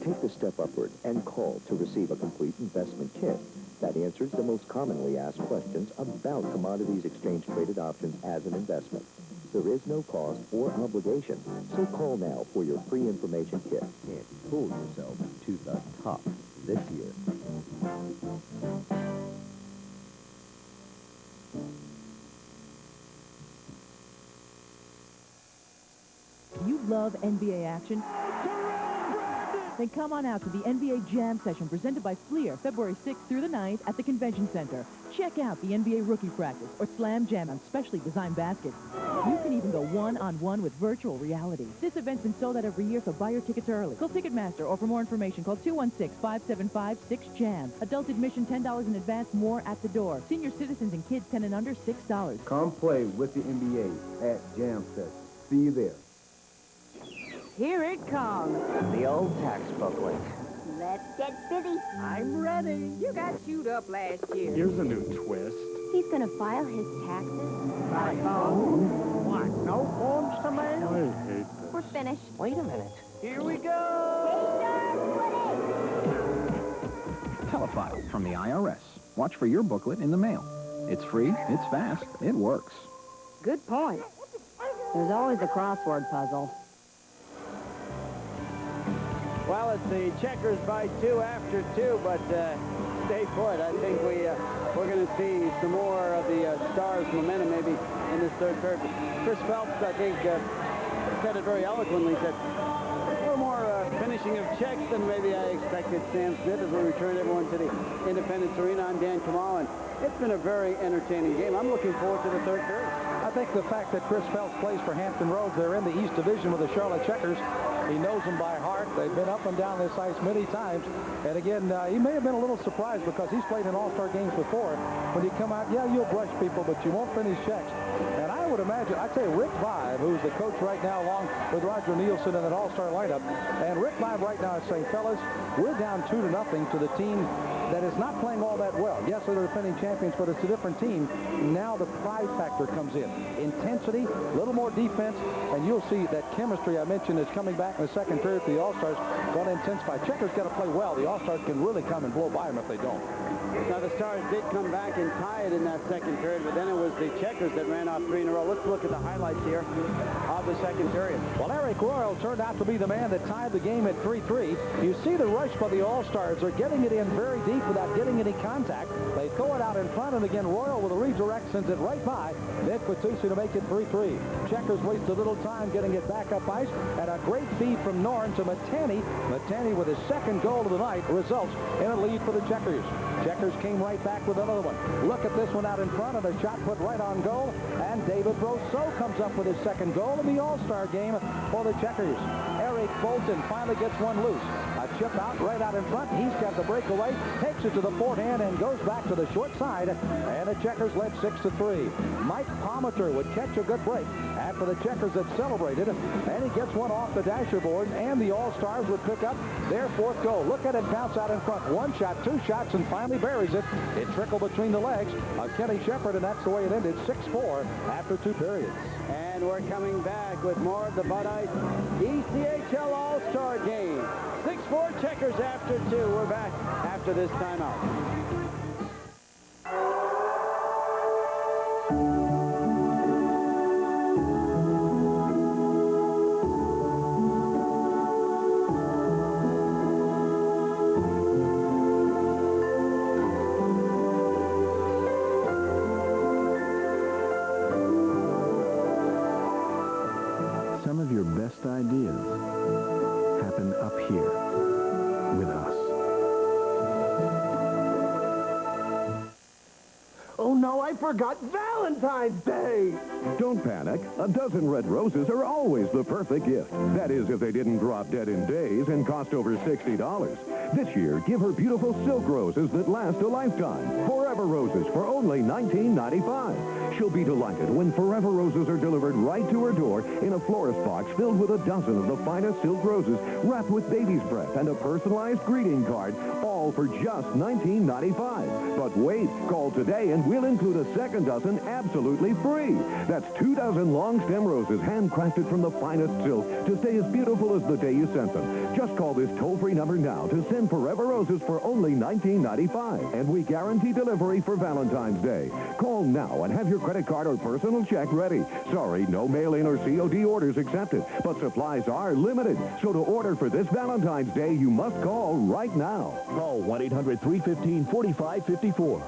Take the step upward and call to receive a complete investment kit that answers the most commonly asked questions about commodities exchange-traded options as an investment. There is no cost or obligation, so call now for your free information kit and pull yourself to the top this year. You love NBA action? Then come on out to the NBA Jam Session presented by Fleer, February 6th through the 9th at the Convention Center. Check out the NBA Rookie Practice or Slam Jam on specially designed baskets. You can even go one-on-one with virtual reality. This event's been sold out every year, so buy your tickets early. Call Ticketmaster or for more information, call 216-575-6JAM. Adult admission $10 in advance, more at the door. Senior citizens and kids 10 and under, $6. Come play with the NBA at Jam Session. See you there. Here it comes. The old tax booklet. Let's get busy. I'm ready. You got chewed up last year. Here's a new twist. He's going to file his taxes. By phone? What, no forms to mail? I hate this. We're finished. Wait a minute. Here we go. Telefile from the IRS. Watch for your booklet in the mail. It's free, it's fast, it works. Good point. There's always a crossword puzzle. Well, it's the Checkers by 2 after 2, but stay put. I think we're going to see some more of the Stars' momentum maybe in this third period. Chris Phelps, I think, said it very eloquently, said a little more finishing of checks than maybe I expected. Sam Smith as we return everyone to the Independence Arena. I'm Dan Kamal, and it's been a very entertaining game. I'm looking forward to the third period. I think the fact that Chris Phelps plays for Hampton Roads, they're in the East Division with the Charlotte Checkers. He knows them by heart. They've been up and down this ice many times. And again, he may have been a little surprised because he's played in all-star games before. When you come out, yeah, you'll brush people, but you won't finish checks. And I would imagine, I'd say Rick Vive, who's the coach right now along with Roger Nielsen in an all-star lineup. And Rick Vive right now is saying, fellas, we're down 2-0 to the team that is not playing all that well. Yes, they're the defending champions, but it's a different team. Now the pride factor comes in. Intensity, a little more defense, and you'll see that chemistry I mentioned is coming back in the second period for the All-Stars. Going to intensify. Checkers got to play well. The All-Stars can really come and blow by them if they don't. Now, the Stars did come back and tie it in that second period, but then it was the Checkers that ran off 3 in a row. Let's look at the highlights here of the second period. Well, Eric Royal turned out to be the man that tied the game at 3-3. You see the rush by the All-Stars. They're getting it in very deep without getting any contact. They throw it out in front, and again, Royal with a redirect sends it right by Nick Patusi to make it 3-3. Checkers waste a little time getting it back up ice, and a great feed from Norn to Matani. Matani with his second goal of the night results in a lead for the Checkers. Checkers came right back with another one. Look at this one out in front, and a shot put right on goal, and David Brousseau comes up with his second goal in the All-Star game for the Checkers. Eric Bolton finally gets one loose. A chip out right out in front. He's got the breakaway, takes it to the forehand, and goes back to the short side, and the Checkers led 6-3. Mike Palmater would catch a good break after the Checkers had celebrated, and he gets one off the dasher board, and the All-Stars would pick up their fourth goal. Look at it bounce out in front. One shot, two shots, and finally buries it. It trickled between the legs of Kenny Shepard, and that's the way it ended, 6-4 after 2 periods. And we're coming back with more of the Bud Ice ECHL All-Star game. 6-4 Checkers after 2. We're back after this timeout. Some of your best ideas happen up here with us. Oh no, I forgot Valentine's Day! Don't panic. A dozen red roses are always the perfect gift. That is, if they didn't drop dead in days and cost over $60. This year, give her beautiful silk roses that last a lifetime. Forever Roses for only $19.95. She'll be delighted when Forever Roses are delivered right to her door in a florist box filled with a dozen of the finest silk roses wrapped with baby's breath and a personalized greeting card, all for just $19.95. But wait, call today and we'll include a second dozen absolutely free. That's 2 dozen long stem roses handcrafted from the finest silk to stay as beautiful as the day you sent them. Just call this toll-free number now to send Forever Roses for only $19.95. And we guarantee delivery for Valentine's Day. Call now and have your credit card or personal check ready. Sorry, no mail-in or COD orders accepted, but supplies are limited. So to order for this Valentine's Day, you must call right now. Call 1-800-315-4554.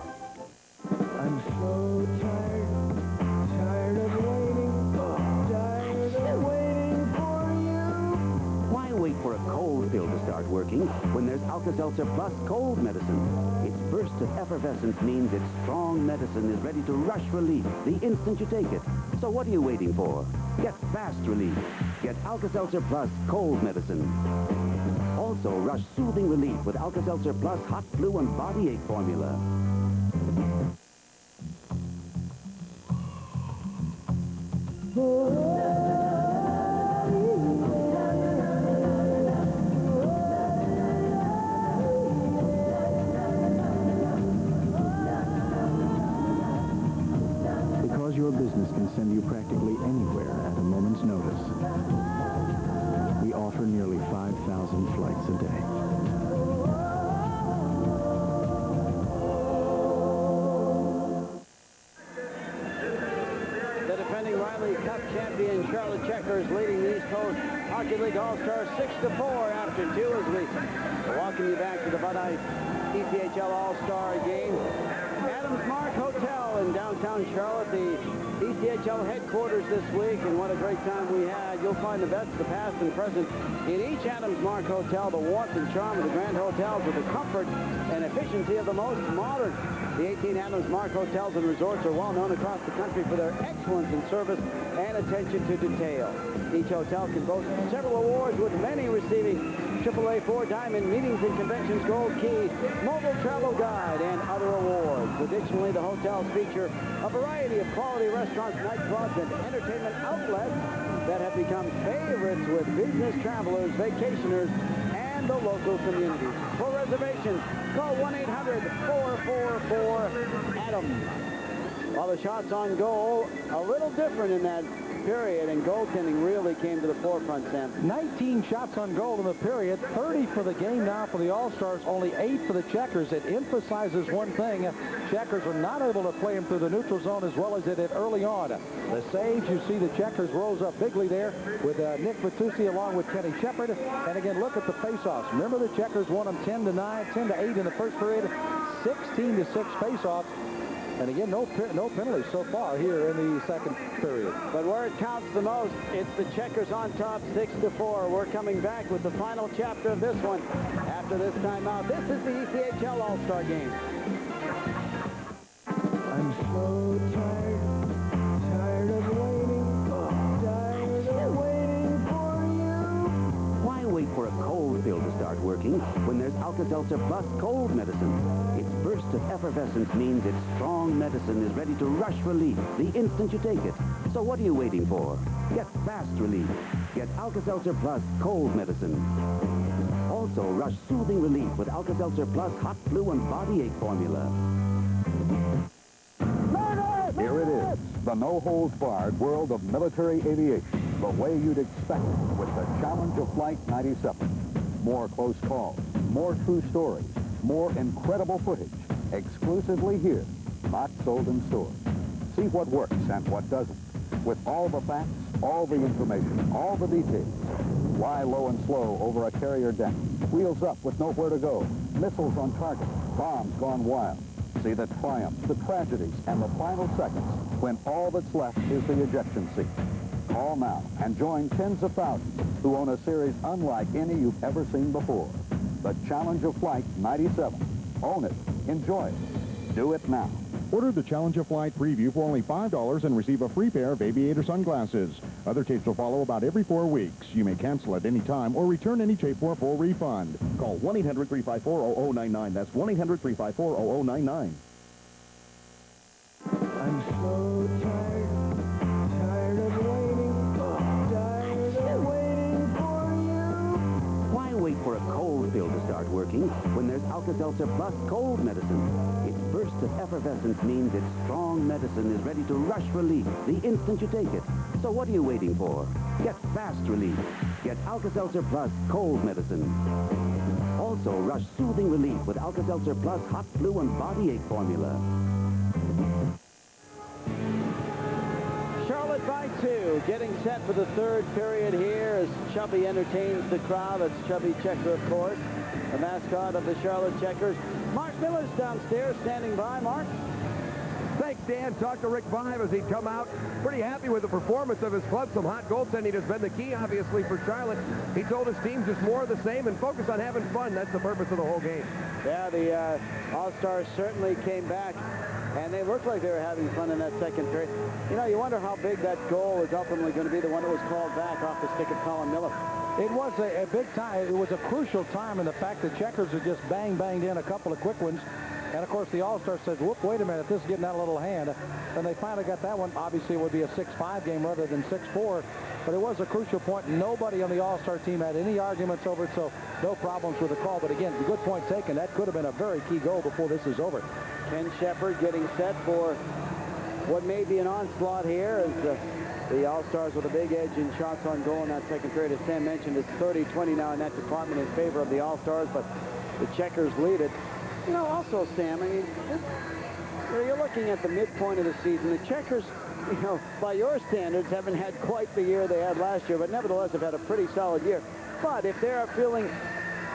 I'm so tired of waiting, tired of waiting for you. Why wait for a cold pill to start start working when there's Alka-Seltzer Plus cold medicine. Its burst of effervescence means its strong medicine is ready to rush relief the instant you take it. So what are you waiting for? Get fast relief. Get Alka-Seltzer Plus cold medicine. Also, rush soothing relief with Alka-Seltzer Plus hot flu and body ache formula. Because your business can send you practically anywhere at a moment's notice. We offer nearly 5,000 flights a day. The defending Riley Cup champion Charlotte Checkers leading the East Coast Hockey League All-Stars 6-4 after 2 as we welcome you back to the Bud Ice ECHL All-Star game. Adams Mark Hotel in downtown Charlotte, the ECHL headquarters this week, and what a great time we had. You'll find the best, the past, and present in each Adams Mark Hotel, the warmth and charm of the Grand Hotels with the comfort and efficiency of the most modern. The 18 Adams Mark Hotels and Resorts are well known across the country for their excellence in service and attention to detail. Each hotel can boast several awards, with many receiving AAA 4-Diamond Meetings and Conventions Gold Key, Mobile Travel Guide, and other awards. Additionally, the hotels feature a variety of quality restaurants, nightclubs, and entertainment outlets that have become favorites with business travelers, vacationers, and the local community. For reservations, call 1-800-444-ADAMS. While the shots on goal, a little different in that period, and goaltending really came to the forefront, Sam. 19 shots on goal in the period, 30 for the game now for the All-Stars, only 8 for the Checkers. It emphasizes one thing: Checkers are not able to play him through the neutral zone as well as they did early on. The saves, you see the Checkers rose up bigly there with Nick Vitucci along with Kenny Shepard. And again, look at the face-offs. Remember, the Checkers won them 10-9, 10-8 in the first period, 16-6 face-offs. And again, no penalties so far here in the second period. But where it counts the most, it's the Checkers on top, 6-4. We're coming back with the final chapter of this one after this timeout. This is the ECHL All-Star Game. I'm so tired of waiting, tired of waiting for you. Why wait for a cold pill to start working when there's Alka-Seltzer Plus cold medicine? Its burst of effervescence means its strong medicine is ready to rush relief the instant you take it. So what are you waiting for? Get fast relief. Get Alka-Seltzer Plus cold medicine. Also, rush soothing relief with Alka-Seltzer Plus hot flu and body ache formula. Here it is, the no-holds-barred world of military aviation, the way you'd expect it with the challenge of Flight 97. More close calls, more true stories, more incredible footage, exclusively here, not sold in stores. See what works and what doesn't, with all the facts, all the information, all the details. Fly low and slow over a carrier deck, wheels up with nowhere to go, missiles on target, bombs gone wild. See the triumphs, the tragedies, and the final seconds when all that's left is the ejection seat. Call now and join tens of thousands who own a series unlike any you've ever seen before. The Challenge of Flight 97. Own it. Enjoy it. Do it now. Order the Challenge of Flight preview for only $5 and receive a free pair of aviator sunglasses. Other tapes will follow about every 4 weeks. You may cancel at any time or return any tape for a full refund. Call 1-800-354-0099. That's 1-800-354-0099. I'm so tired of waiting, tired of waiting for you. Why wait for a cold pill to start working when there's Alka-Seltzer Plus cold medicine? Its burst of effervescence means its strong medicine is ready to rush relief the instant you take it. So what are you waiting for? Get fast relief. Get Alka-Seltzer Plus cold medicine. Also, rush soothing relief with Alka-Seltzer Plus hot flu and body ache formula. Charlotte by 2, getting set for the third period here as Chubby entertains the crowd. That's Chubby Checker, of course, the mascot of the Charlotte Checkers. Mark Miller's downstairs standing by. Mark? Thank stand, talked to Rick Vive as he'd come out. Pretty happy with the performance of his club. Some hot goaltending has been the key, obviously, for Charlotte. He told his team just more of the same and focus on having fun. That's the purpose of the whole game. Yeah, the All-Stars certainly came back, and they looked like they were having fun in that second period. You know, you wonder how big that goal is ultimately going to be, the one that was called back off the stick of Colin Miller. It was a big time. It was a crucial time in the fact that Checkers had just banged in a couple of quick ones. And, of course, the All-Star says, whoop, wait a minute, this is getting out a little hand. And they finally got that one. Obviously, it would be a 6-5 game rather than 6-4. But it was a crucial point. Nobody on the All-Star team had any arguments over it, so no problems with the call. But, again, good point taken. That could have been a very key goal before this is over. Ken Shepard getting set for what may be an onslaught here as the All-Stars with a big edge in shots on goal in that second period. As Sam mentioned, it's 30-20 now in that department in favor of the All-Stars, but the Checkers lead it. You know, also, Sam, I mean, you're looking at the midpoint of the season. The Checkers, you know, by your standards, haven't had quite the year they had last year, but nevertheless have had a pretty solid year. But if they are feeling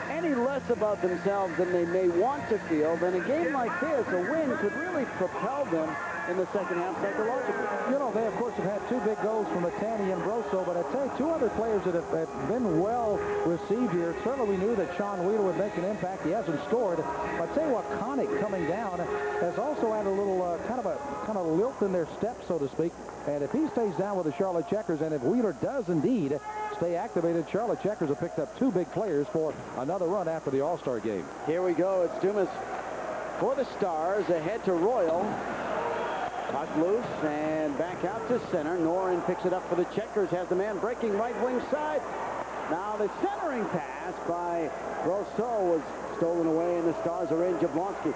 any less about themselves than they may want to feel, then a game like this, a win, could really propel them in the second half psychologically. You know, they, of course, have had two big goals from Matani and Broso, but I'd say two other players that have been well received here. Certainly we knew that Sean Wheeler would make an impact. He hasn't scored. But I'd say what Connick coming down has also had a little kind of lilt in their step, so to speak. And if he stays down with the Charlotte Checkers, and if Wheeler does indeed stay activated, Charlotte Checkers have picked up two big players for another run after the All-Star game. Here we go. It's Dumas for the Stars, ahead to Royal. Puck loose and back out to center. Norin picks it up for the Checkers. Has the man breaking right wing side. Now the centering pass by Rousseau was stolen away, and the Stars are in. Jablonski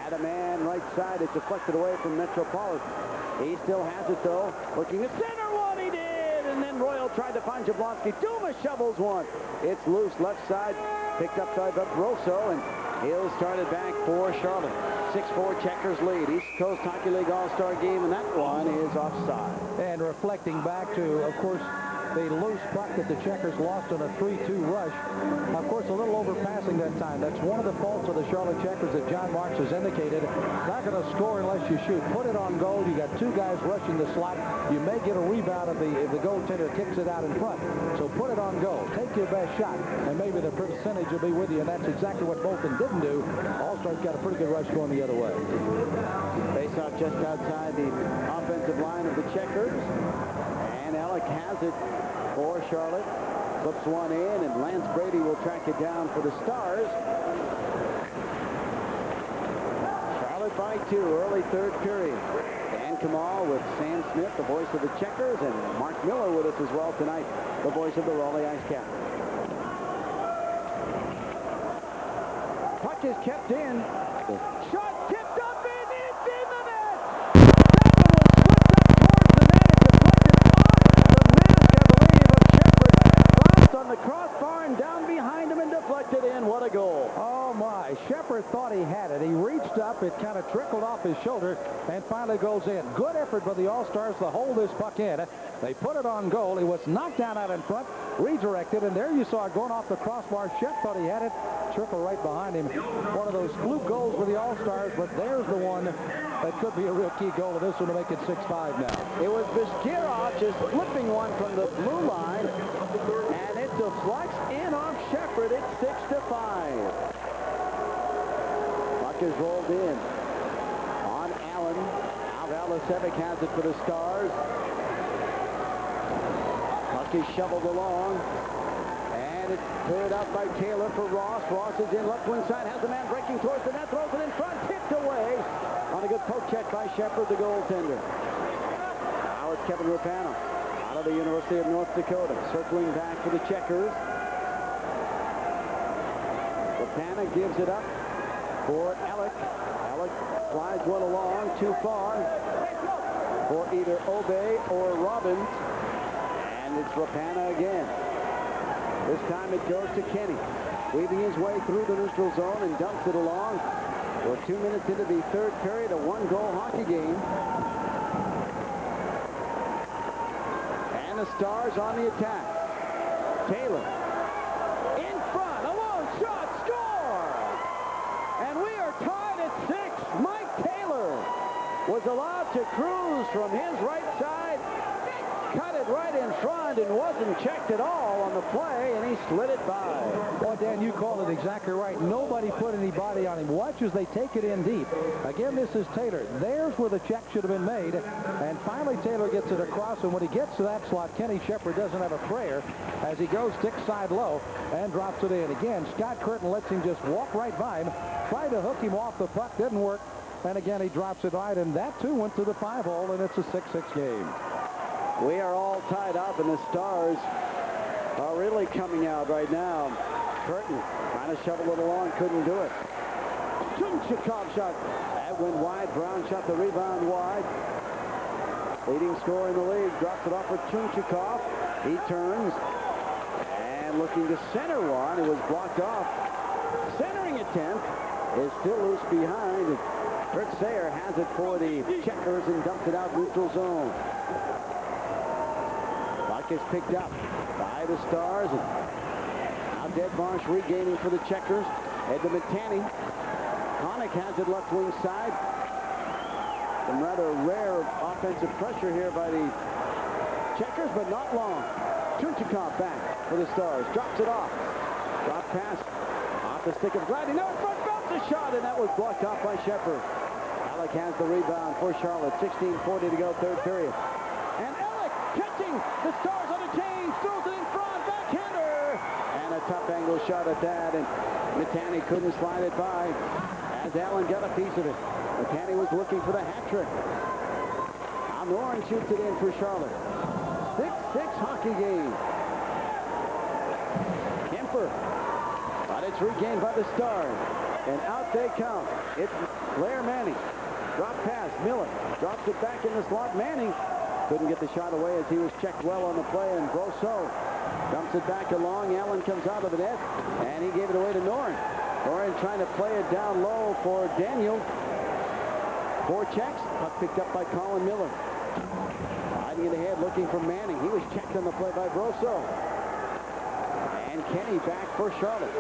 had a man right side. It's deflected away from Metropolitan. He still has it, though. Looking at center one. He did. And then Royal tried to find Jablonski. Dumas shovels one. It's loose left side. Picked up by Rousseau, and he'll start it back for Charlotte. 6-4 Checkers lead. East Coast Hockey League All-Star game, and that one is offside. And reflecting back to, of course, the loose puck that the Checkers lost on a 3-2 rush. Of course, a little overpassing that time. That's one of the faults of the Charlotte Checkers that John Marks has indicated. Not going to score unless you shoot. Put it on goal. You got two guys rushing the slot. You may get a rebound if the goaltender kicks it out in front. So put it on goal. Take your best shot, and maybe the percentage will be with you, and that's exactly what Bolton didn't do. All-Stars got a pretty good rush going the other way. Face-off just outside the offensive line of the Checkers. And Alec has it for Charlotte. Flips one in, and Lance Brady will track it down for the Stars. Charlotte by 2, early third period. Dan Kamal with Sam Smith, the voice of the Checkers, and Mark Miller with us as well tonight, the voice of the Raleigh Ice Captains. Puck is kept in. Shot tipped up, and it's in the net! On the crossbar and down behind him and deflected in. What a goal. Oh, my. Shepard thought he had it. He reached up. It kind of trickled off his shoulder and finally goes in. Good effort by the All-Stars to hold this puck in. They put it on goal. He was knocked down out in front, redirected, and there you saw it going off the crossbar. Shep thought he had it. Trickle right behind him. One of those fluke goals for the All-Stars, but there's the one that could be a real key goal of this one to make it 6-5 now. It was Biskirov just flipping one from the blue line, and it deflects in off Shepard. It's 6-5. Puck is rolled in on Allen. Now Valasevic has it for the Stars. Puck is shoveled along, and it's cleared out by Taylor for Ross. Ross is in left wing side, has a man breaking towards the net, throws it in front, tipped away on a good poke check by Shepard, the goaltender. Now it's Kevin Rapano out of the University of North Dakota, circling back for the Checkers. Rapano gives it up for Alec. Alec slides one along too far for either Obey or Robbins. And it's Rapana again. This time it goes to Kenny, weaving his way through the neutral zone and dumps it along. We're 2 minutes into the third period, a one-goal hockey game. And the Stars on the attack. Taylor in front, a long shot, score! And we are tied at 6. Mike Taylor was allowed to cruise from his right side, cut it right in front, and wasn't checked at all on the play, and he slid it by. Well, Dan, you called it exactly right. Nobody put any body on him. Watch as they take it in deep. Again, this is Taylor. There's where the check should have been made, and finally Taylor gets it across, and when he gets to that slot, Kenny Shepard doesn't have a prayer as he goes stick side low and drops it in. Again, Scott Curtin lets him just walk right by him, tried to hook him off the puck, didn't work, and again he drops it right, and that too went to the 5-hole, and it's a 6-6 game. We are all tied up, and the Stars are really coming out right now. Curtin trying to shovel it along, couldn't do it. Chunchikov shot. That went wide. Brown shot the rebound wide. Leading scorer in the league drops it off for Chunchikov. He turns and looking to center one. It was blocked off. Centering attempt is still loose behind. Kurt Sayer has it for the Checkers and dumps it out neutral zone. Puck is picked up by the Stars. And now Deadmarsh regaining for the Checkers. Head to Matani. Connick has it left wing side. Some rather rare offensive pressure here by the Checkers, but not long. Chunchikov back for the Stars. Drops it off. Drop pass off the stick of Gladdy. No, in front, bounce a shot, and that was blocked off by Shepard. Alec has the rebound for Charlotte. 16:40 to go, third period. And Alec catching the Stars on a change. Throws it in front. Backhander. And a tough angle shot at that, and Matani couldn't slide it by as Allen got a piece of it. Matani was looking for the hat trick. Now Noren shoots it in for Charlotte. 6-6 hockey game. Kemper. But it's regained by the Stars. And out they come. It's Blair Manning. Drop pass. Miller drops it back in the slot. Manning couldn't get the shot away as he was checked well on the play. And Brosseau dumps it back along. Allen comes out of the net. And he gave it away to Noren. Noren trying to play it down low for Daniel. 4 checks. Puck picked up by Colin Miller. Hiding it ahead, looking for Manning. He was checked on the play by Brosseau. And Kenny back for Charlotte.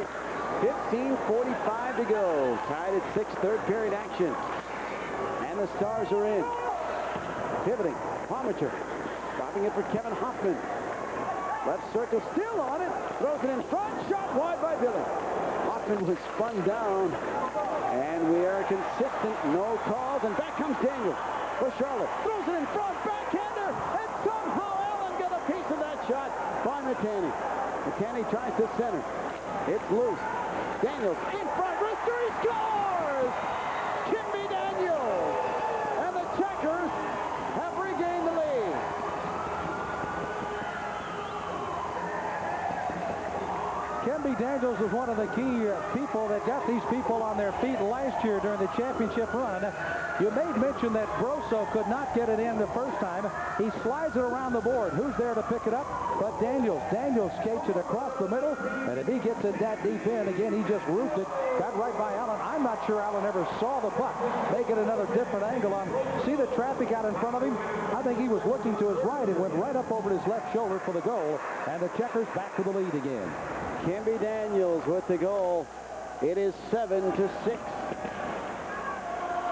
15:45 to go. Tied at 6, third period action. And the Stars are in. Pivoting. Palmacher. Dropping it for Kevin Hoffman. Left circle still on it. Throws it in front. Shot wide by Billy. Hoffman was spun down. And we are consistent. No calls. And back comes Daniel for Charlotte. Throws it in front. Backhander. And somehow Allen got a piece of that shot by Matani. Matani tries to center. It's loose. Daniels in front. Wrister. He scores! Kimby Daniels. And the Checkers have regained the lead. Kimby Daniels was one of the key people that got these people on their feet last year during the championship run. You made mention that Brosseau could not get it in the first time. He slides it around the board. Who's there to pick it up? But Daniels. Daniels skates it across the middle, and if he gets it that deep in, again, he just roofed it. Got right by Allen. I'm not sure Allen ever saw the puck. Make it another different angle on. See the traffic out in front of him? I think he was looking to his right and went right up over his left shoulder for the goal, and the Checkers back to the lead again. Kimby Daniels with the goal. It is 7-6.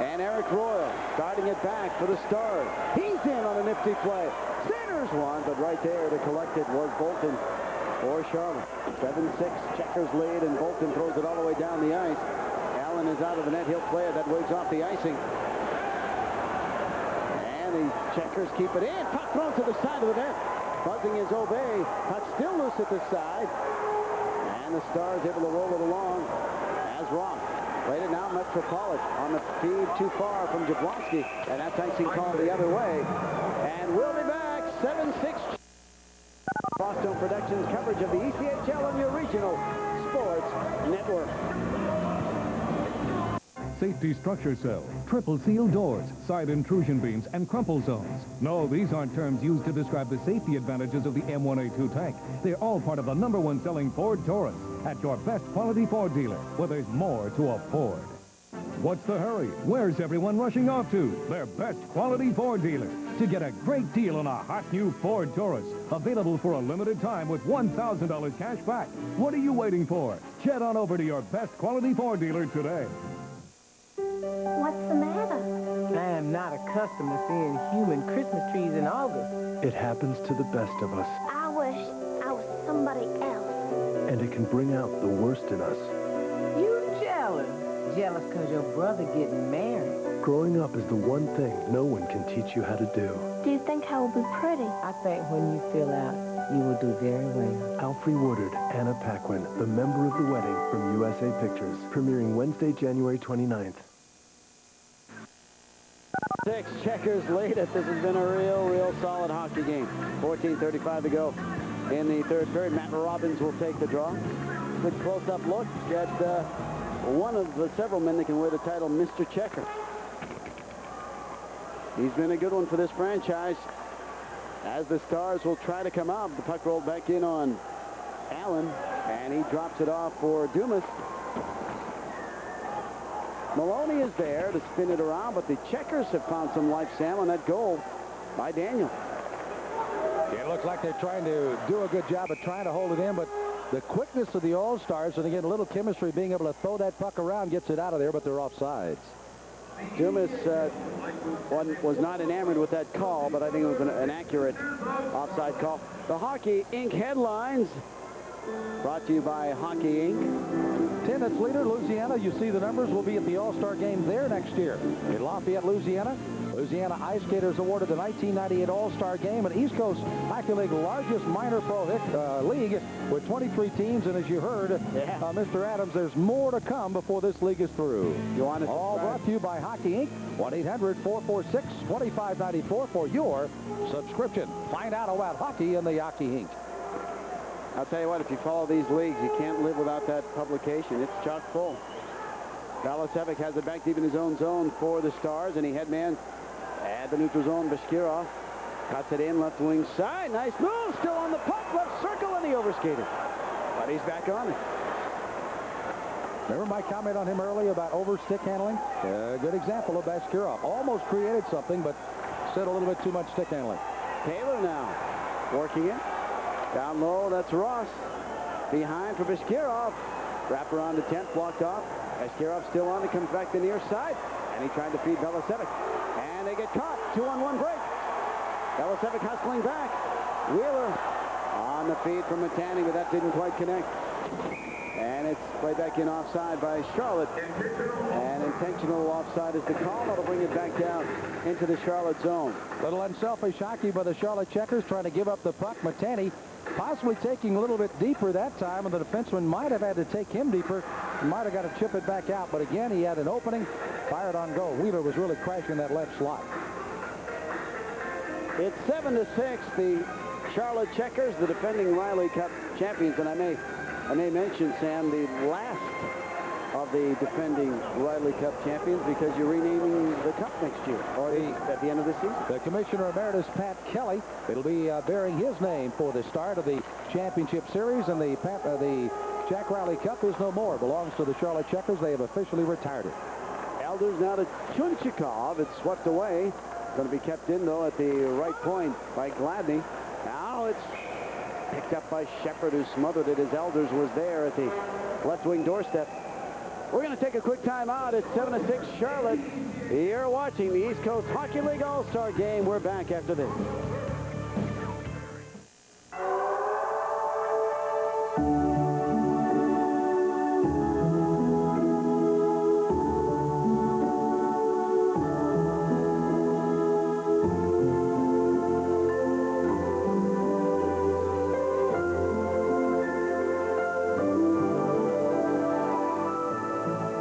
And Eric Royal starting it back for the Stars. He's in on a nifty play. Centers one, but right there to collect it was Bolton for Charlotte. 7-6, Checkers lead, and Bolton throws it all the way down the ice. Allen is out of the net. He'll play it. That waves off the icing. And the Checkers keep it in. Puck thrown to the side of the net. Buzzing is Obey. Puck still loose at the side. And the Stars able to roll it along as Rock. Played it now, Metropolitan on the feed too far from Jablonski. And that's icing called the other way. And we'll be back, 7-6. Boston Productions coverage of the ECHL on your regional sports network. Safety structure cell, triple seal doors, side intrusion beams, and crumple zones. No, these aren't terms used to describe the safety advantages of the M1A2 tank. They're all part of the #1 selling Ford Taurus at your best quality Ford dealer, where there's more to a Ford. What's the hurry? Where's everyone rushing off to? Their best quality Ford dealer to get a great deal on a hot new Ford Taurus. Available for a limited time with $1,000 cash back. What are you waiting for? Jet on over to your best quality Ford dealer today. What's the matter? Man, am not accustomed to seeing human Christmas trees in August. It happens to the best of us. I wish I was somebody else. And it can bring out the worst in us. You jealous? Jealous because your brother getting married. Growing up is the one thing no one can teach you how to do. Do you think I will be pretty? I think when you fill out, you will do very well. Alfre Woodard, Anna Paquin, The Member of the Wedding from USA Pictures. Premiering Wednesday, January 29th. 6 Checkers lead it. This has been a real solid hockey game. 14:35 to go in the third period. Matt Robbins will take the draw. Good close-up look at one of the several men that can wear the title Mr. Checker. He's been a good one for this franchise. As the Stars will try to come out, the puck rolled back in on Allen, and he drops it off for Dumas. Maloney is there to spin it around, but the Checkers have found some life, Sam, on that goal by Daniel. It looks like they're trying to do a good job of trying to hold it in, but the quickness of the All-Stars, and again, a little chemistry, being able to throw that puck around, gets it out of there, but they're offsides. Dumas was not enamored with that call, but I think it was an accurate offside call. The Hockey Inc. headlines brought to you by Hockey Inc. Attendance leader, Louisiana. You see the numbers. Will be at the All-Star game there next year in Lafayette, Louisiana. Louisiana Ice Skaters awarded the 1998 All-Star Game, and East Coast Hockey League largest minor pro league with 23 teams. And as you heard, Mr. Adams, there's more to come before this league is through. All brought to you by Hockey Inc. 1-800-446-2594 for your subscription. Find out about hockey in the Hockey Inc. I'll tell you what, if you follow these leagues, you can't live without that publication. It's chock full. Balasevic has it back deep in his own zone for the Stars, and he headmans at the neutral zone. Bashkirov cuts it in, left wing side. Nice move, still on the puck, left circle, and he overskated. But he's back on it. Remember my comment on him earlier about over-stick handling? A good example of Bashkirov. Almost created something, but said a little bit too much stick handling. Taylor now working it. Down low, that's Ross. Behind for Bashkirov. Wrap around the 10th, blocked off. Bashkirov still on it, comes back to the near side. And he tried to feed Balasevic. And they get caught. 2-on-1 break. Balasevic hustling back. Wheeler on the feed from Matani, but that didn't quite connect. And it's played back in offside by Charlotte. And intentional offside is the call. That'll bring it back down into the Charlotte zone. Little unselfish hockey by the Charlotte Checkers, trying to give up the puck. Matani possibly taking a little bit deeper that time, and the defenseman might have had to take him deeper. Might have got to chip it back out, but again, he had an opening, fired on goal. Wheeler was really crashing that left slot. It's 7-6. The Charlotte Checkers, the defending Riley Cup champions, and I may mention, Sam, the last of the defending Riley Cup champions, because you're renaming the cup next year, or at the end of the season. The Commissioner Emeritus Pat Kelly, it'll be bearing his name for the start of the championship series, and the Jack Riley Cup is no more. Belongs to the Charlotte Checkers. They have officially retired it. Elders now to Chunchikov. It's swept away. Going to be kept in, though, at the right point by Gladney. Now it's picked up by Shepard, who smothered it as Elders was there at the left wing doorstep. We're going to take a quick time out. It's 7-6 Charlotte. You're watching the East Coast Hockey League All-Star Game. We're back after this.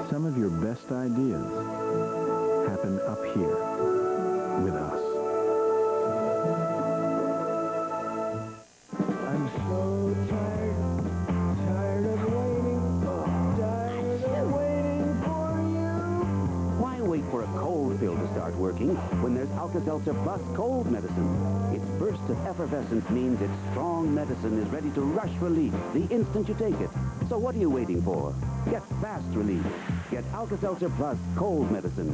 Some of your best ideas happen up here with us. I'm so tired of waiting for you. Why wait for a cold pill to start working when there's Alka-Seltzer Plus cold medicine? Its burst of effervescence means its strong medicine is ready to rush relief the instant you take it. So what are you waiting for? Get fast relief. Get Alka-Seltzer Plus cold medicine.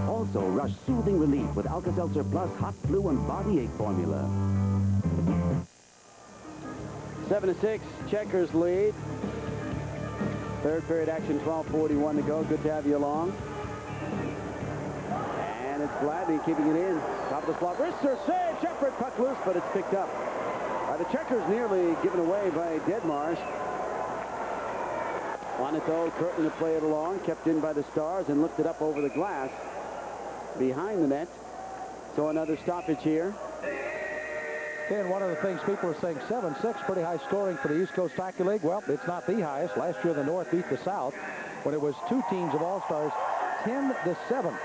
Also, rush soothing relief with Alka-Seltzer Plus hot flu and body ache formula. 7-6, Checkers lead. Third period action, 12:41 to go. Good to have you along. And it's Gladney keeping it in. Top of the slot. Wrister save. Shepard puck loose, but it's picked up by the Checkers, nearly given away by Deadmarsh. On it, though, Curtin to play it along. Kept in by the Stars and lifted up over the glass behind the net. So another stoppage here. And one of the things people are saying, 7-6, pretty high scoring for the East Coast Hockey League. Well, it's not the highest. Last year, the North beat the South when it was 2 teams of All-Stars, 10-7.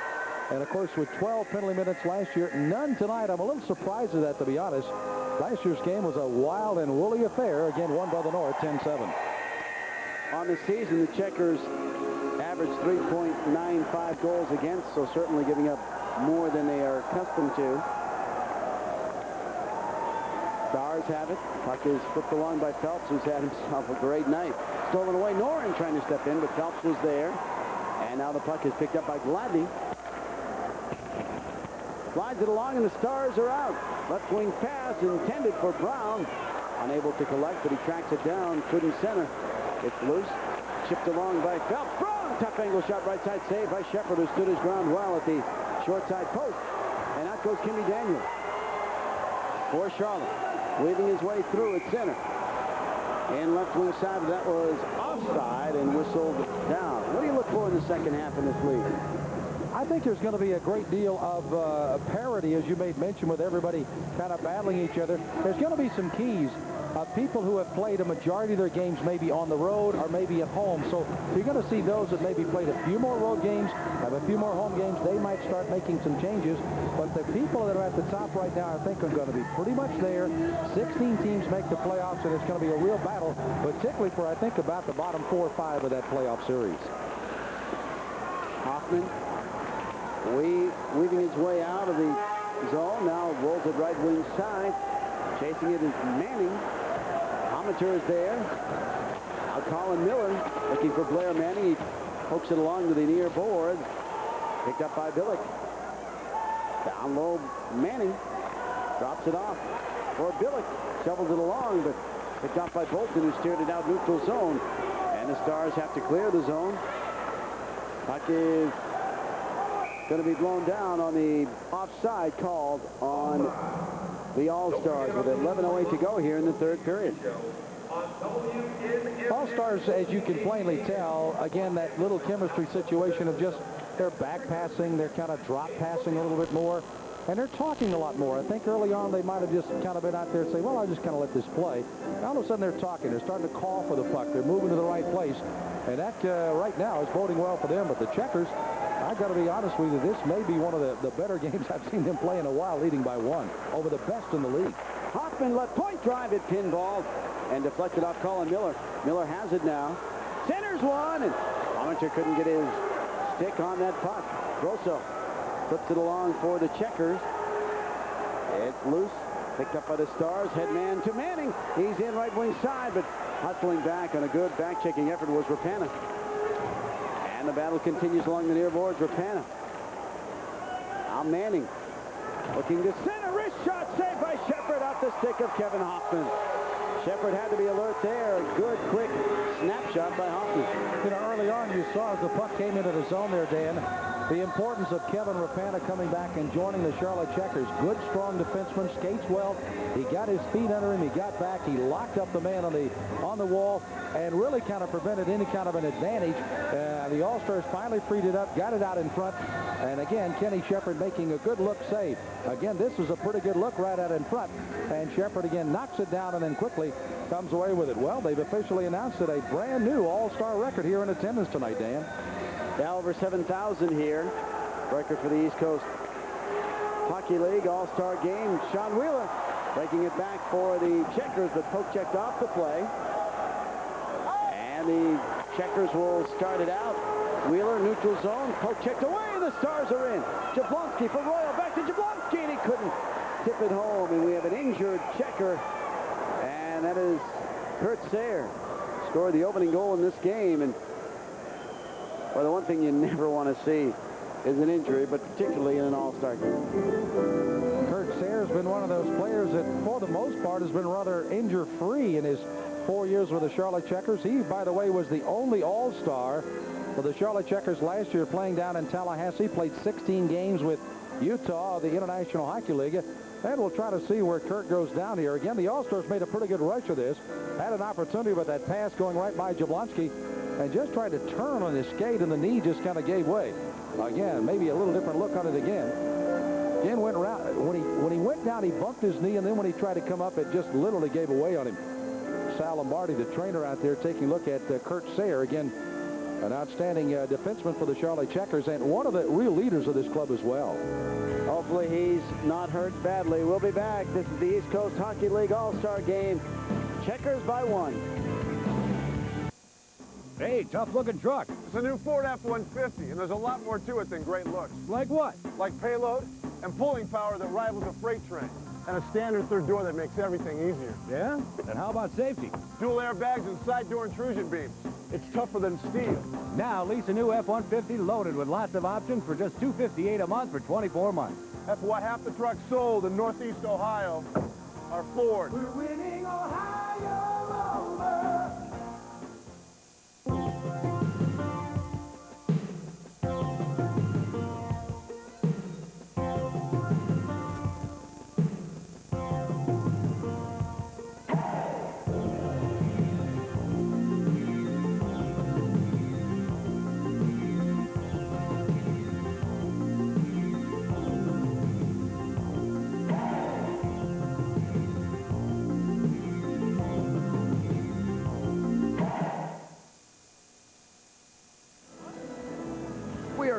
And, of course, with 12 penalty minutes last year, none tonight. I'm a little surprised at that, to be honest. Last year's game was a wild and woolly affair. Again, won by the North, 10-7. On the season, the Checkers averaged 3.95 goals against, so certainly giving up more than they are accustomed to. Stars have it. Puck is flipped along by Phelps, who's had himself a great night. Stolen away. Noren trying to step in, but Phelps was there. And now the puck is picked up by Gladney. Slides it along, and the Stars are out. Left wing pass intended for Brown. Unable to collect, but he tracks it down. Couldn't center. It's loose. Chipped along by Phelps. Brown! Tough angle shot, right side save by Shepard, who stood his ground well at the short side post. And out goes Kimmy Daniel for Charlotte. Weaving his way through at center. And left wing side, that was offside and whistled down. What do you look for in the second half in this league? I think there's going to be a great deal of parity, as you made mention, with everybody kind of battling each other. There's going to be some keys of people who have played a majority of their games maybe on the road or maybe at home. So you're going to see those that maybe played a few more road games, have a few more home games. They might start making some changes. But the people that are at the top right now, I think, are going to be pretty much there. 16 teams make the playoffs, and it's going to be a real battle, particularly for, I think, about the bottom 4 or 5 of that playoff series. Hoffman weaving his way out of the zone. Now rolls it right wing side. Chasing it is Manning. Amateur is there. Now Colin Miller looking for Blair Manning. He pokes it along to the near board. Picked up by Billick. Down low, Manning drops it off for Billick. Shovels it along, but picked up by Bolton, who steered it out neutral zone. And the Stars have to clear the zone. Puck is going to be blown down on the offside called on the All-Stars with 11:08 to go here in the third period. All-Stars, as you can plainly tell, again, that little chemistry situation of just they're back passing, they're kind of drop passing a little bit more, and they're talking a lot more. I think early on they might have just kind of been out there and say, well, I'll just kind of let this play. And all of a sudden they're talking. They're starting to call for the puck. They're moving to the right place, and that right now is boding well for them. But the Checkers, I've got to be honest with you, this may be one of the better games I've seen them play in a while, leading by 1 over the best in the league. Hoffman left point drive at pinball and deflected off Colin Miller. Miller has it now. Centers one, and Amateur couldn't get his stick on that puck. Grosso flips it along for the Checkers. It's loose. Picked up by the Stars. Head man to Manning. He's in right wing side, but hustling back on a good back-checking effort was Rapana. And the battle continues along the near boards. Rapana. Now Manning looking to center. Wrist shot saved by Shepard off the stick of Kevin Hoffman. Shepard had to be alert there. A good, quick snapshot by Hoffman. You know, early on you saw as the puck came into the zone there, Dan, the importance of Kevin Rapana coming back and joining the Charlotte Checkers. Good, strong defenseman, skates well. He got his feet under him. He got back. He locked up the man on the wall and really kind of prevented any kind of an advantage. The All-Stars finally freed it up, got it out in front. And again, Kenny Shepard making a good look save. Again, this was a pretty good look right out in front. And Shepard again knocks it down and then quickly comes away with it. Well, they've officially announced it a brand new All-Star record here in attendance tonight, Dan. Yeah, over 7,000 here. Record for the East Coast Hockey League All-Star game. Sean Wheeler breaking it back for the Checkers, but poke checked off the play. And the Checkers will start it out. Wheeler, neutral zone, poke checked away, and the Stars are in. Jablonski for Royal, back to Jablonski, and he couldn't tip it home, and we have an injured Checker, and that is Kurt Sayre. Scored the opening goal in this game, and well, the one thing you never want to see is an injury, but particularly in an All-Star game. Kurt Sayre has been one of those players that, for the most part, has been rather injury-free in his 4 years with the Charlotte Checkers. He, by the way, was the only All-Star for the Charlotte Checkers last year playing down in Tallahassee. Played 16 games with Utah, the International Hockey League. And we'll try to see where Kurt goes down here. Again, the All-Stars made a pretty good rush of this. Had an opportunity with that pass going right by Jablonski and just tried to turn on his skate, and the knee just kind of gave way. Again, maybe a little different look on it again. Again, went around. When he went down, he bumped his knee, and then when he tried to come up, it just literally gave away on him. Sal Lombardi, the trainer out there, taking a look at Kurt Sayer. Again, an outstanding defenseman for the Charlotte Checkers and one of the real leaders of this club as well. Hopefully he's not hurt badly. We'll be back. This is the East Coast Hockey League All-Star Game. Checkers by 1. Hey, tough-looking truck. It's a new Ford F-150, and there's a lot more to it than great looks. Like what? Like payload and pulling power that rivals a freight train. And a standard third door that makes everything easier. Yeah? And how about safety? Dual airbags and side door intrusion beams. It's tougher than steel. Now lease a new F-150 loaded with lots of options for just $258 a month for 24 months. That's why half the trucks sold in Northeast Ohio are Ford. We're winning Ohio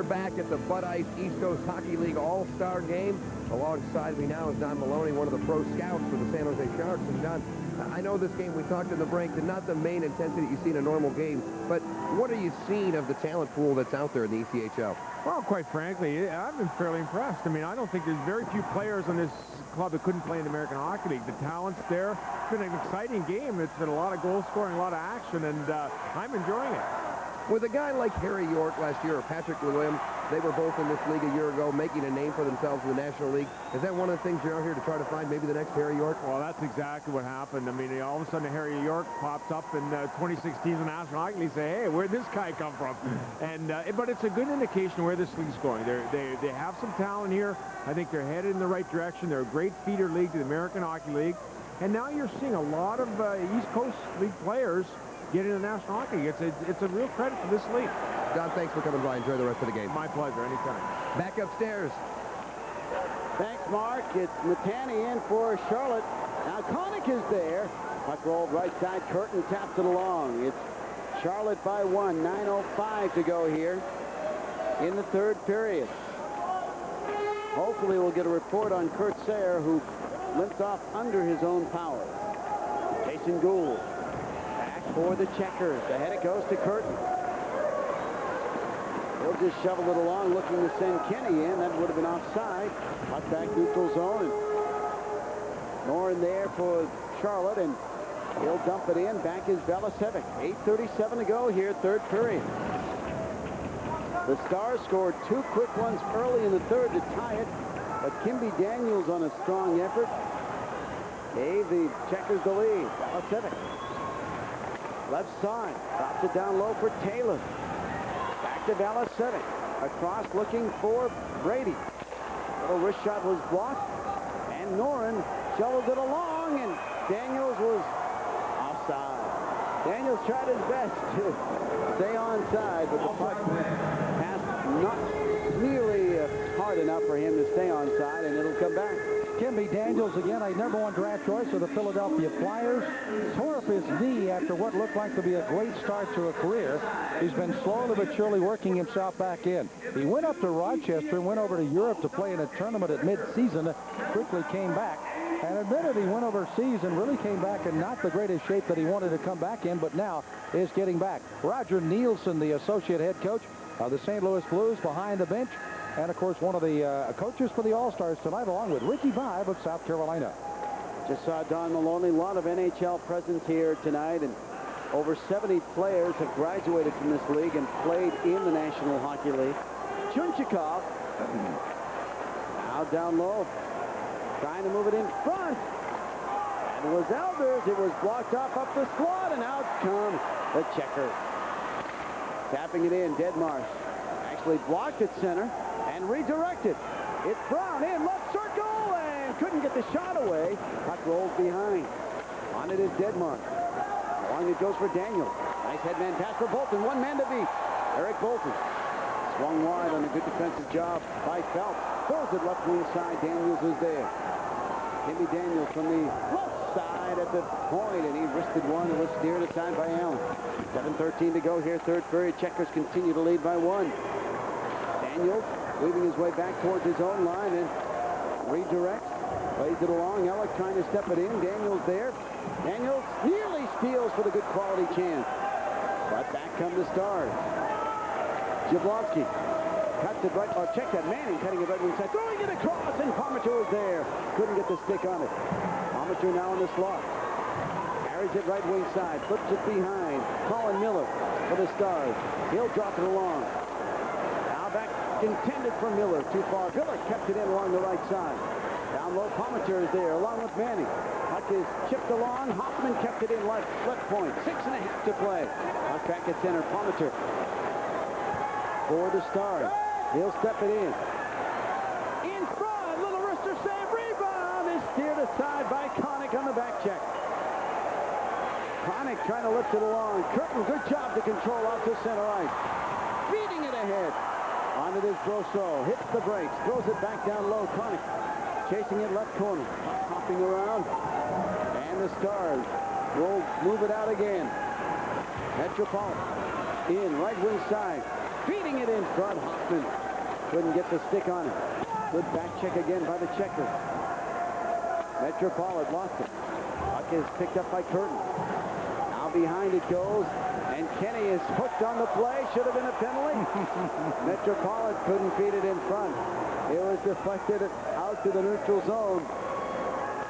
Back at the Bud Ice East Coast Hockey League All-Star Game. Alongside me now is Don Maloney, one of the pro scouts for the San Jose Sharks. And Don, I know this game, we talked in the break, not the main intensity you see in a normal game, but what are you seeing of the talent pool that's out there in the ECHL? Well, quite frankly, I've been fairly impressed. I mean, I don't think there's very few players on this club that couldn't play in the American Hockey League. The talent's there. It's been an exciting game. It's been a lot of goal scoring, a lot of action, and I'm enjoying it. With a guy like Harry York last year or Patrick Lewin, they were both in this league a year ago, making a name for themselves in the National League. Is that one of the things you're out here to try to find, maybe the next Harry York? Well, that's exactly what happened. I mean, all of a sudden, Harry York pops up in 2016 in the National Hockey League. Say, hey, where'd this guy come from? And but it's a good indication where this league's going. They have some talent here. I think they're headed in the right direction. They're a great feeder league to the American Hockey League. And now you're seeing a lot of East Coast League players get into the National Hockey League. It's a real credit to this league. Don, thanks for coming by. Enjoy the rest of the game. My pleasure. Anytime. Back upstairs. Thanks, Mark. It's Matani in for Charlotte. Now Connick is there. Puck rolled right side. Curtin taps it along. It's Charlotte by 1. 9:05 to go here in the third period. Hopefully we'll get a report on Kurt Sayer, who limped off under his own power. Jason Gould. Back for the Checkers. Ahead it goes to Curtin. He'll just shovel it along, looking to send Kenny in. That would have been offside. Puck back neutral zone. And Noren there for Charlotte, and he'll dump it in. Back is Velasevic. 8:37 to go here, third period. The Stars scored 2 quick ones early in the third to tie it, but Kimby Daniels on a strong effort gave the Checkers the lead. Velasevic. Left side. Drops it down low for Taylor. Back to Velasevic. Across looking for Brady. Little wrist shot was blocked. And Noren shoveled it along, and Daniels was offside. Daniels tried his best to stay onside, but the puck passed not nearly hard enough for him to stay onside, and it'll come back. Kimby Daniels, again, a #1 draft choice of the Philadelphia Flyers, tore up his knee after what looked like to be a great start to a career. He's been slowly but surely working himself back in. He went up to Rochester and went over to Europe to play in a tournament at mid-season, quickly came back, and admitted he went overseas and really came back in not the greatest shape that he wanted to come back in, but now is getting back. Roger Nielsen, the associate head coach of the St. Louis Blues, behind the bench. And, of course, one of the coaches for the All-Stars tonight, along with Ricky Vibe of South Carolina. Just saw Don Maloney. A lot of NHL presence here tonight, and over 70 players have graduated from this league and played in the National Hockey League. Chunchikov now down low, trying to move it in front. And it was Elders. It was blocked off up the slot, and out come the Checkers. Tapping it in, Deadmarsh actually blocked at center and redirected. It's Brown in left circle and couldn't get the shot away. Puck rolls behind. On it is Denmark. Along it goes for Daniel. Nice headman pass for Bolton. One man to beat. Eric Bolton. Swung wide on a good defensive job by Phelps. Throws it left wing side. Daniels is there. Timmy Daniels from the left side at the point, and he wristed one and was steered aside by Allen. 7:13 to go here, third period. Checkers continue to lead by 1. Daniels weaving his way back towards his own line and redirects. Plays it along. Ellick trying to step it in. Daniels there. Daniels nearly steals for the good quality chance. But back come the Stars. Jablonski cuts it right, or check that. Manning cutting it right wing side. Throwing it across, and Palmature was there. Couldn't get the stick on it. Palmature now in the slot. Carries it right wing side. Flips it behind. Colin Miller for the Stars. He'll drop it along. Now back intended for Miller. Too far. Miller kept it in along the right side. Down low, Palmature is there, along with Manning. Puck is chipped along. Hoffman kept it in left point. 6.5 to play. Puck back at center. Palmature for the Stars. He'll step it in. In front, little wrister save, rebound is steered aside by Connick on the back check. Connick trying to lift it along. Curtin, good job to control out to center ice. Feeding it ahead. On it is Brosseau. Hits the brakes. Throws it back down low. Connick chasing it left corner. Hopping around. And the Stars will move it out again. Metropolitan in right wing side. Feeding it in front. Hoffman couldn't get the stick on it. Good back check again by the Checker. Metropolitan lost it. Puck is picked up by Curtin. Now behind it goes. And Kenny is hooked on the play. Should have been a penalty. Metropolitan couldn't feed it in front. It was deflected out to the neutral zone.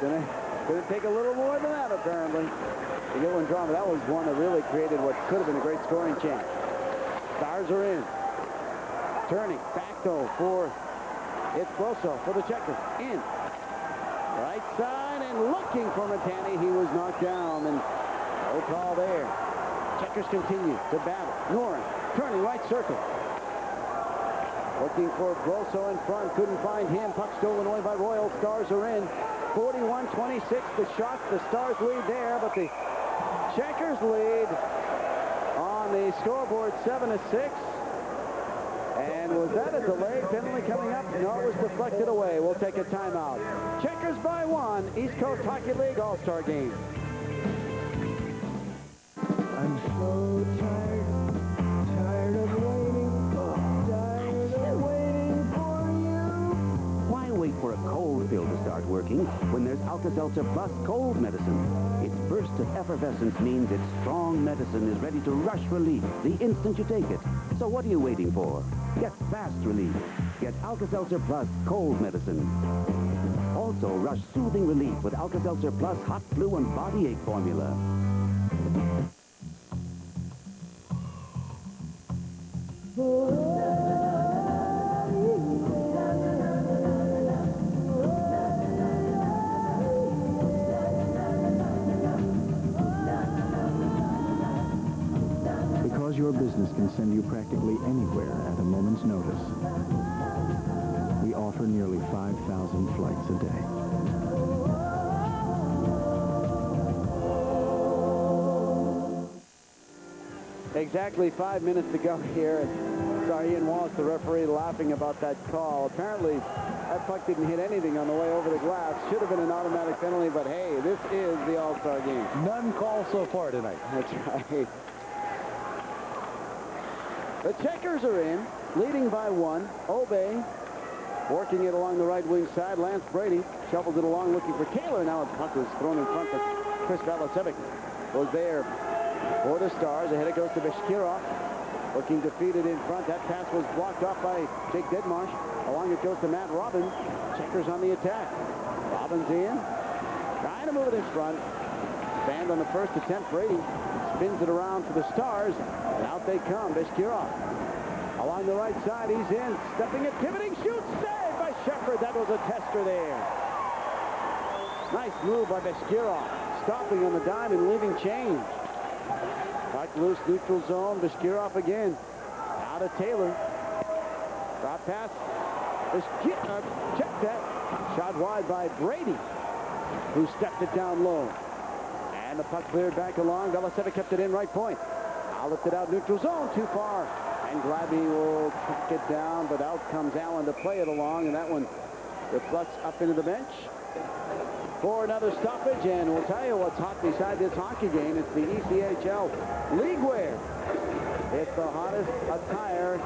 Gonna take a little more than that, apparently, to get one drawn. But that was one that really created what could have been a great scoring chance. Stars are in. Turning back though for it's Brosseau for the Checkers. In. Right side and looking for Matani. He was knocked down and no call there. Checkers continue to battle. Noren turning right circle. Looking for Brosseau in front. Couldn't find him. Puck stolen away by Royal. Stars are in. 41-26. The shot. The Stars lead there, but the Checkers lead on the scoreboard 7-6. And was that a delay penalty coming up? No, it was deflected away. We'll take a timeout. Checkers by 1. East Coast Hockey League All-Star Game. I'm so tired of waiting, for you. Why wait for a cold pill to start working when there's Alka-Seltzer Plus cold medicine? Its burst of effervescence means its strong medicine is ready to rush relief the instant you take it. So what are you waiting for? Get fast relief. Get Alka-Seltzer Plus cold medicine. Also, rush soothing relief with Alka-Seltzer Plus hot flu and body ache formula. Because your business can send you practically anywhere at a moment's notice, we offer nearly 5,000 flights a day. Exactly 5 minutes to go here. And saw Ian Wallace, the referee, laughing about that call. Apparently, that puck didn't hit anything on the way over the glass. Should have been an automatic penalty, but hey, this is the All-Star game. None called so far tonight. That's right. The Checkers are in, leading by 1. Obey working it along the right wing side. Lance Brady shuffles it along looking for Taylor. Now the puck was thrown in front, but Chris Valasevic was there for the Stars. Ahead it goes to Beshkirov, looking to feed it in front. That pass was blocked off by Jake Dedmarsh. Along it goes to Matt Robbins. Checkers on the attack. Robbins in, trying to move it in front. Banned on the first attempt. Brady spins it around for the Stars, and out they come. Beshkirov along the right side. He's in, stepping it, pivoting, shoots, saved by Shepard. That was a tester there. Nice move by Beshkirov, stopping on the dime and leaving change. Puck loose, neutral zone. Beshkirov again. Out of Taylor. Drop pass. Check that. Shot wide by Brady, who stepped it down low. And the puck cleared back along. Beliseva kept it in right point. Now lifted out neutral zone, too far. And Gladby will track it down, but out comes Allen to play it along, and that one reflects up into the bench for another stoppage. And we'll tell you what's hot beside this hockey game. It's the ECHL League Wear. It's the hottest attire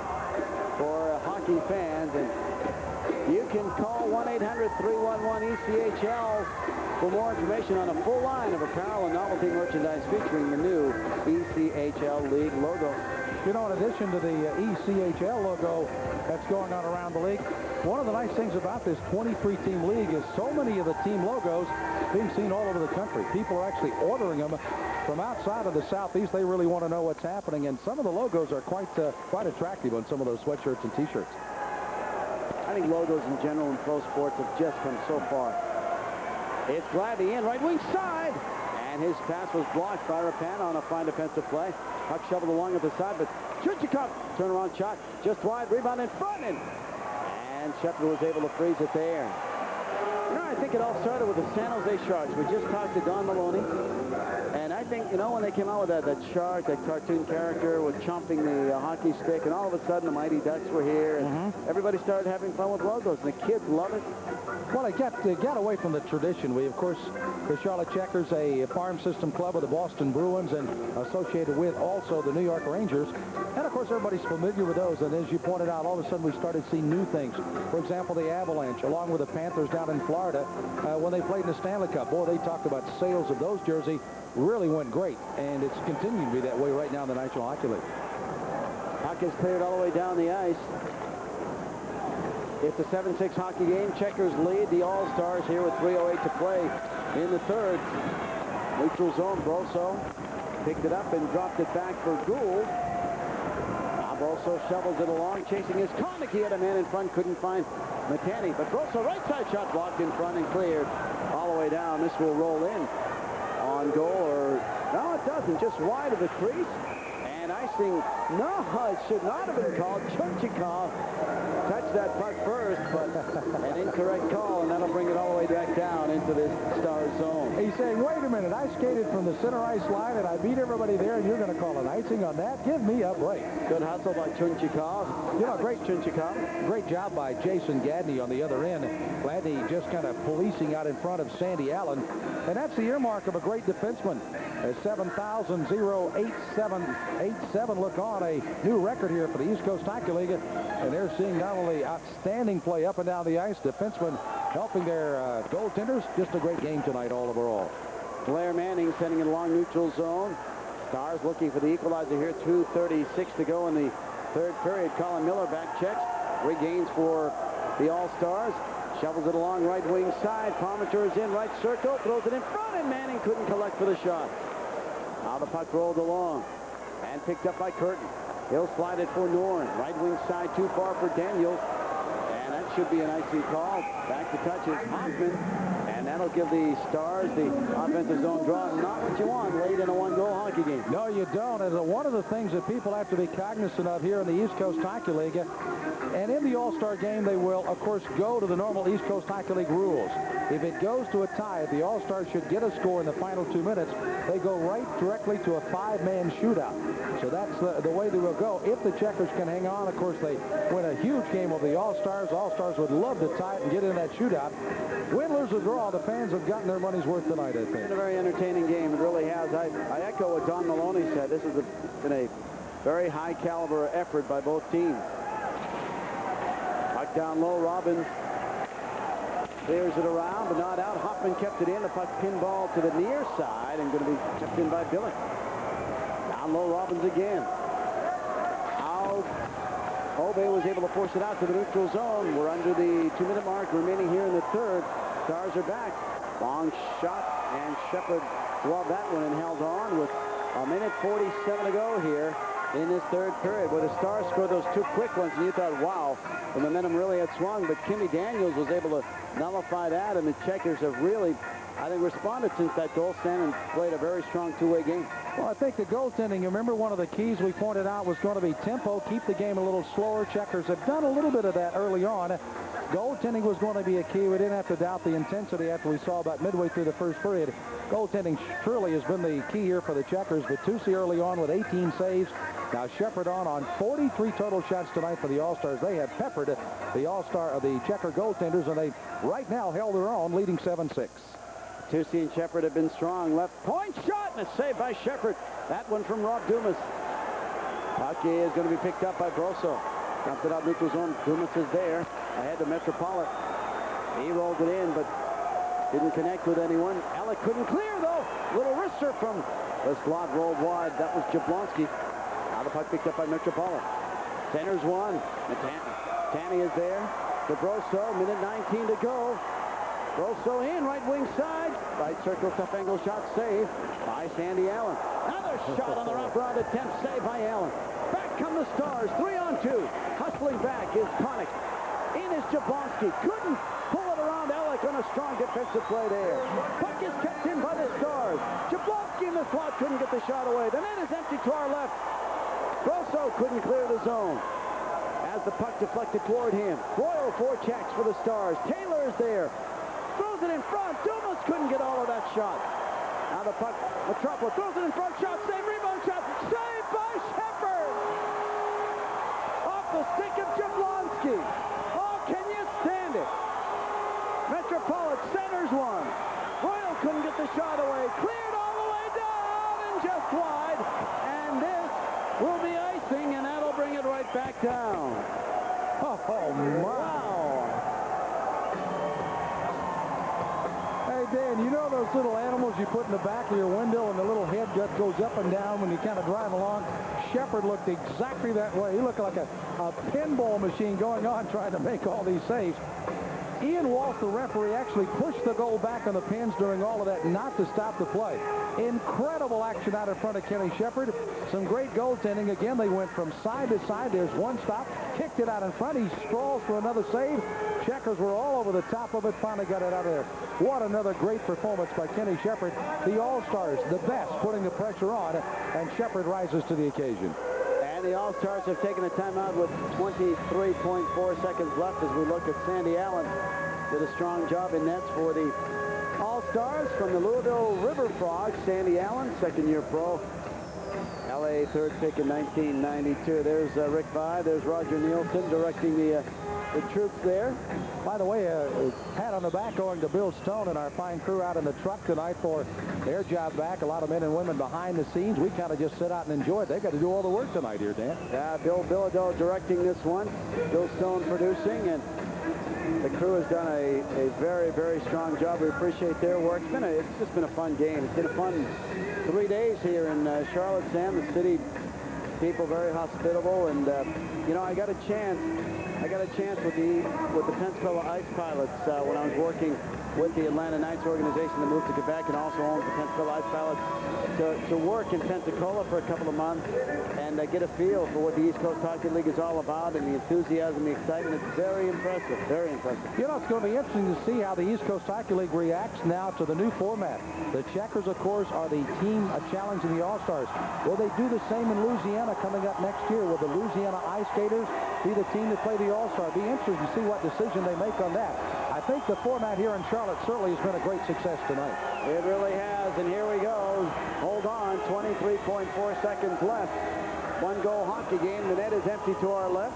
for hockey fans, and you can call 1-800-311-ECHL for more information on a full line of apparel and novelty merchandise featuring the new ECHL League logo. You know, in addition to the ECHL logo that's going on around the league, one of the nice things about this 23-team league is so many of the team logos being seen all over the country. People are actually ordering them from outside of the Southeast. They really want to know what's happening, and some of the logos are quite attractive on some of those sweatshirts and T-shirts. I think logos in general in pro sports have just come so far. It's Gladdy in right wing side, and his pass was blocked by Rapana on a fine defensive play. Puck shoveled along at the side, but Churchikov turnaround shot just wide, rebound in front, and Shepard was able to freeze it there. You know, I think it all started with the San Jose Sharks. We just talked to Don Maloney, and I think, you know, when they came out with that shark, that cartoon character was chomping the hockey stick, and all of a sudden the Mighty Ducks were here, and everybody started having fun with logos, and the kids love it. Well, they got away from the tradition. We, of course, the Charlotte Checkers, a farm system club of the Boston Bruins, and associated with also the New York Rangers. And, of course, everybody's familiar with those. And as you pointed out, all of a sudden we started seeing new things. For example, the Avalanche, along with the Panthers down in Florida, when they played in the Stanley Cup. Boy, they talked about sales of those jerseys really went great. And it's continuing to be that way right now in the National Hockey League. Puck is cleared all the way down the ice. It's a 7-6 hockey game. Checkers lead the All-Stars here with 3:08 to play in the third. Neutral zone, Broso picked it up and dropped it back for Gould. Now Broso shovels it along, chasing his Connick. He had a man in front, couldn't find McKenney. But Broso, right side shot blocked in front and cleared all the way down. This will roll in on goal, or no, it doesn't, just wide of the crease. And icing, no, it should not have been called. Chunchikov touched that puck first, but an incorrect call, and that'll bring it all the way back down into this Star zone. He's saying, wait a minute, I skated from the center ice line, and I beat everybody there, and you're going to call an icing on that? Give me a break. Good hustle by Chunchikov. You know, great Chunchikov. Great job by Jason Gadney on the other end. Gadney just kind of policing out in front of Sandy Allen. And that's the earmark of a great defenseman. A 7,087 look on, a new record here for the East Coast Hockey League. And they're seeing not only outstanding play up and down the ice, defensemen helping their goaltenders. Just a great game tonight all overall. Blair Manning sending it along neutral zone. Stars looking for the equalizer here. 2:36 to go in the third period. Colin Miller back checks. Regains for the All-Stars. Shovels it along right wing side. Palmature is in right circle. Throws it in front, and Manning couldn't collect for the shot. Now the puck rolled along and picked up by Curtin. He'll slide it for Norn. Right wing side too far for Daniels. And that should be an icing call. Back to touch is Hoffman. And that'll give the Stars the offensive zone draw. Not what you want late in a one-goal hockey game. No, you don't. And one of the things that people have to be cognizant of here in the East Coast Hockey League, and in the All-Star game, they will, of course, go to the normal East Coast Hockey League rules. If it goes to a tie, if the All-Stars should get a score in the final 2 minutes, they go right directly to a 5-man shootout. So that's the way they will go. If the Checkers can hang on, of course, they win a huge game of the All-Stars. All-Stars would love to tie it and get in that shootout. Win, lose, or draw, the fans have gotten their money's worth tonight, I think. It's been a very entertaining game. It really has. I echo what Don Maloney said. This has been a very high-caliber effort by both teams. Puck down low. Robbins clears it around, but not out. Hoffman kept it in. The puck pinball to the near side and going to be kept in by Billick. Down low, Robbins again. Out. Obey was able to force it out to the neutral zone. We're under the 2-minute mark remaining here in the third. Stars are back. Long shot, and Shepard loved that one and held on with 1:47 to go here in this third period. Where the Stars scored those two quick ones, and you thought, wow, the momentum really had swung. But Kimmy Daniels was able to nullify that, and the Checkers have really, I think, responded since that goal stand and played a very strong two-way game. Well, I think the goaltending, remember one of the keys we pointed out was going to be tempo, keep the game a little slower. Checkers have done a little bit of that early on. Goaltending was going to be a key. We didn't have to doubt the intensity after we saw about midway through the first period. Goaltending truly has been the key here for the Checkers. Vitucci early on with 18 saves. Now Shepard on 43 total shots tonight for the All-Stars. They have peppered the All-Star, the Checker goaltenders, and they right now held their own, leading 7-6. Vitucci and Shepard have been strong. Left point shot, and a save by Shepard. That one from Rob Dumas. Puck is going to be picked up by Brosso. Dumps it out neutral zone. Dumas is there. Ahead to Metropolitan. He rolled it in, but didn't connect with anyone. Alec couldn't clear, though. Little wrister from the slot rolled wide. That was Jablonski. Now the puck picked up by Metropolitan. Centers one. Tanny is there. To Brosso. Minute 19 to go. Brosso in. Right wing side. Right circle. Tough angle shot. Save by Sandy Allen. Another shot on the wraparound attempt. Save by Allen. Back come the Stars. 3-on-2. Hustling back is Connick. In is Jablonski. Couldn't pull it around Alec on a strong defensive play there. Puck is kept in by the Stars. Jablonski in the slot couldn't get the shot away. The net is empty to our left. Brosso couldn't clear the zone. As the puck deflected toward him. Royal forechecks for the Stars. Taylor is there. Throws it in front. Dumas couldn't get all of that shot. Now the puck. Metropolis throws it in front. Shot. Save. Rebound shot. Saved by Shepard. Off the stick of Jablonski. Oh, can you stand it? Metropolitan centers one. Royal couldn't get the shot away. Cleared all the way down and just wide. And this will be icing, and that'll bring it right back down. Oh, wow. Hey, Dan, you know those little animals you put in the back of your window and the little head gut goes up and down when you kind of drive along? Shepard looked exactly that way. He looked like a pinball machine going on trying to make all these saves. Ian Walsh, the referee, actually pushed the goal back on the pins during all of that not to stop the play. Incredible action out in front of Kenny Shepard. Some great goaltending. Again, they went from side to side. There's one stop. Kicked it out in front. He sprawls for another save. Checkers were all over the top of it. Finally got it out of there. What another great performance by Kenny Shepard. The All-Stars, the best, putting the pressure on, and Shepard rises to the occasion. And the All-Stars have taken a timeout with 23.4 seconds left as we look at Sandy Allen. Did a strong job in nets for the All-Stars from the Louisville River Frogs. Sandy Allen, second-year pro. LA third pick in 1992. There's Rick Vye. There's Roger Nielsen directing the troops there. By the way, a pat on the back going to Bill Stone and our fine crew out in the truck tonight for their job back. A lot of men and women behind the scenes. We kind of just sit out and enjoy it. They've got to do all the work tonight here, Dan. Yeah, Bill Bilodeau directing this one. Bill Stone producing, and the crew has done a very, very strong job. We appreciate their work. It's just been a fun game. It's been a fun 3 days here in Charlotte, Sam. The city people very hospitable, and you know, I got a chance with the Pensacola Ice Pilots when I was working with the Atlanta Knights organization that moved to Quebec and also owns the Pensacola Ice Pilots to work in Pensacola for a couple of months and get a feel for what the East Coast Hockey League is all about, and the enthusiasm, the excitement. It's very impressive, very impressive. You know, it's going to be interesting to see how the East Coast Hockey League reacts now to the new format. The Checkers, of course, are the team challenging the All-Stars. Will they do the same in Louisiana coming up next year? Will the Louisiana Ice Skaters be the team that play the All-Star? Be interesting to see what decision they make on that. I think the format here in Charlotte certainly has been a great success tonight. It really has, and here we go. Hold on, 23.4 seconds left. One-goal hockey game. The net is empty to our left.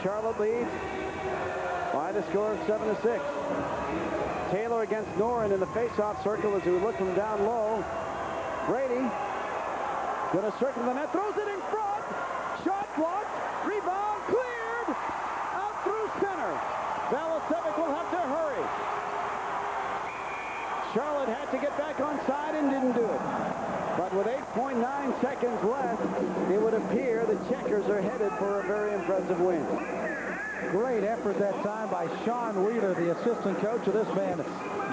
Charlotte leads by the score of 7-6. Taylor against Noren in the face-off circle as we look from down low. Brady going to circle the net, throws it in front. Shot blocked. Rebound cleared. Out through center. Valasevic will have to hurry. Charlotte had to get back on side and didn't do it. But with 8.9 seconds left, it would appear the Checkers are headed for a very impressive win. Great effort that time by Sean Wheeler, the assistant coach of this man,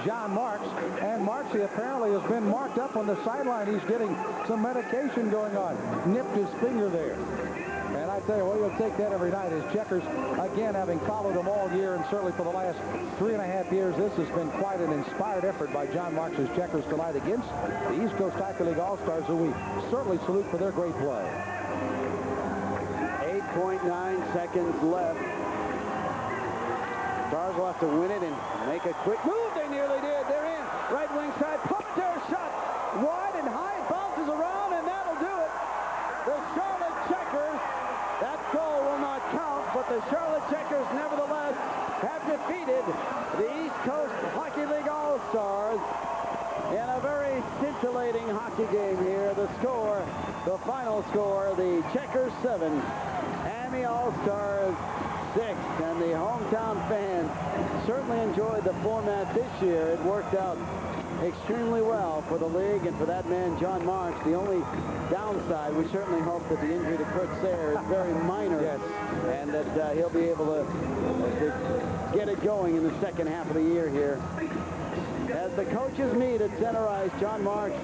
John Marks. And Marksy apparently has been marked up on the sideline. He's getting some medication going on. Nipped his finger there. And I tell you what, you'll take that every night. As Checkers, again, having followed them all year and certainly for the last 3.5 years, this has been quite an inspired effort by John Marks' Checkers tonight against the East Coast Hockey League All-Stars, who we certainly salute for their great play. 8.9 seconds left. Stars will have to win it and make a quick move. They nearly did. They're in. Right wing side. Palmetier shot wide and high. It bounces around, and that'll do it. The Charlotte Checkers, that goal will not count, but the Charlotte Checkers nevertheless have defeated the East Coast Hockey League All-Stars in a very scintillating hockey game here. The score, the final score, the Checkers 7 and the All-Stars 6. And the hometown fans certainly enjoyed the format this year. It worked out extremely well for the league and for that man, John Marks. The only downside, we certainly hope that the injury to Kurt Sayre is very minor, yes, and that he'll be able to get it going in the second half of the year here. As the coaches meet at center ice, John Marks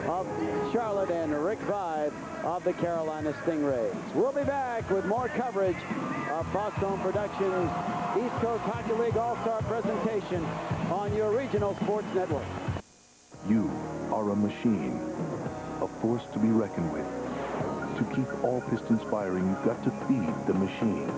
of Charlotte and Rick Vibe of the Carolina Stingrays. We'll be back with more coverage of Fox Home Productions East Coast Hockey League All-Star presentation on your regional sports network. You are a machine, a force to be reckoned with. To keep all pistons firing, you've got to feed the machine.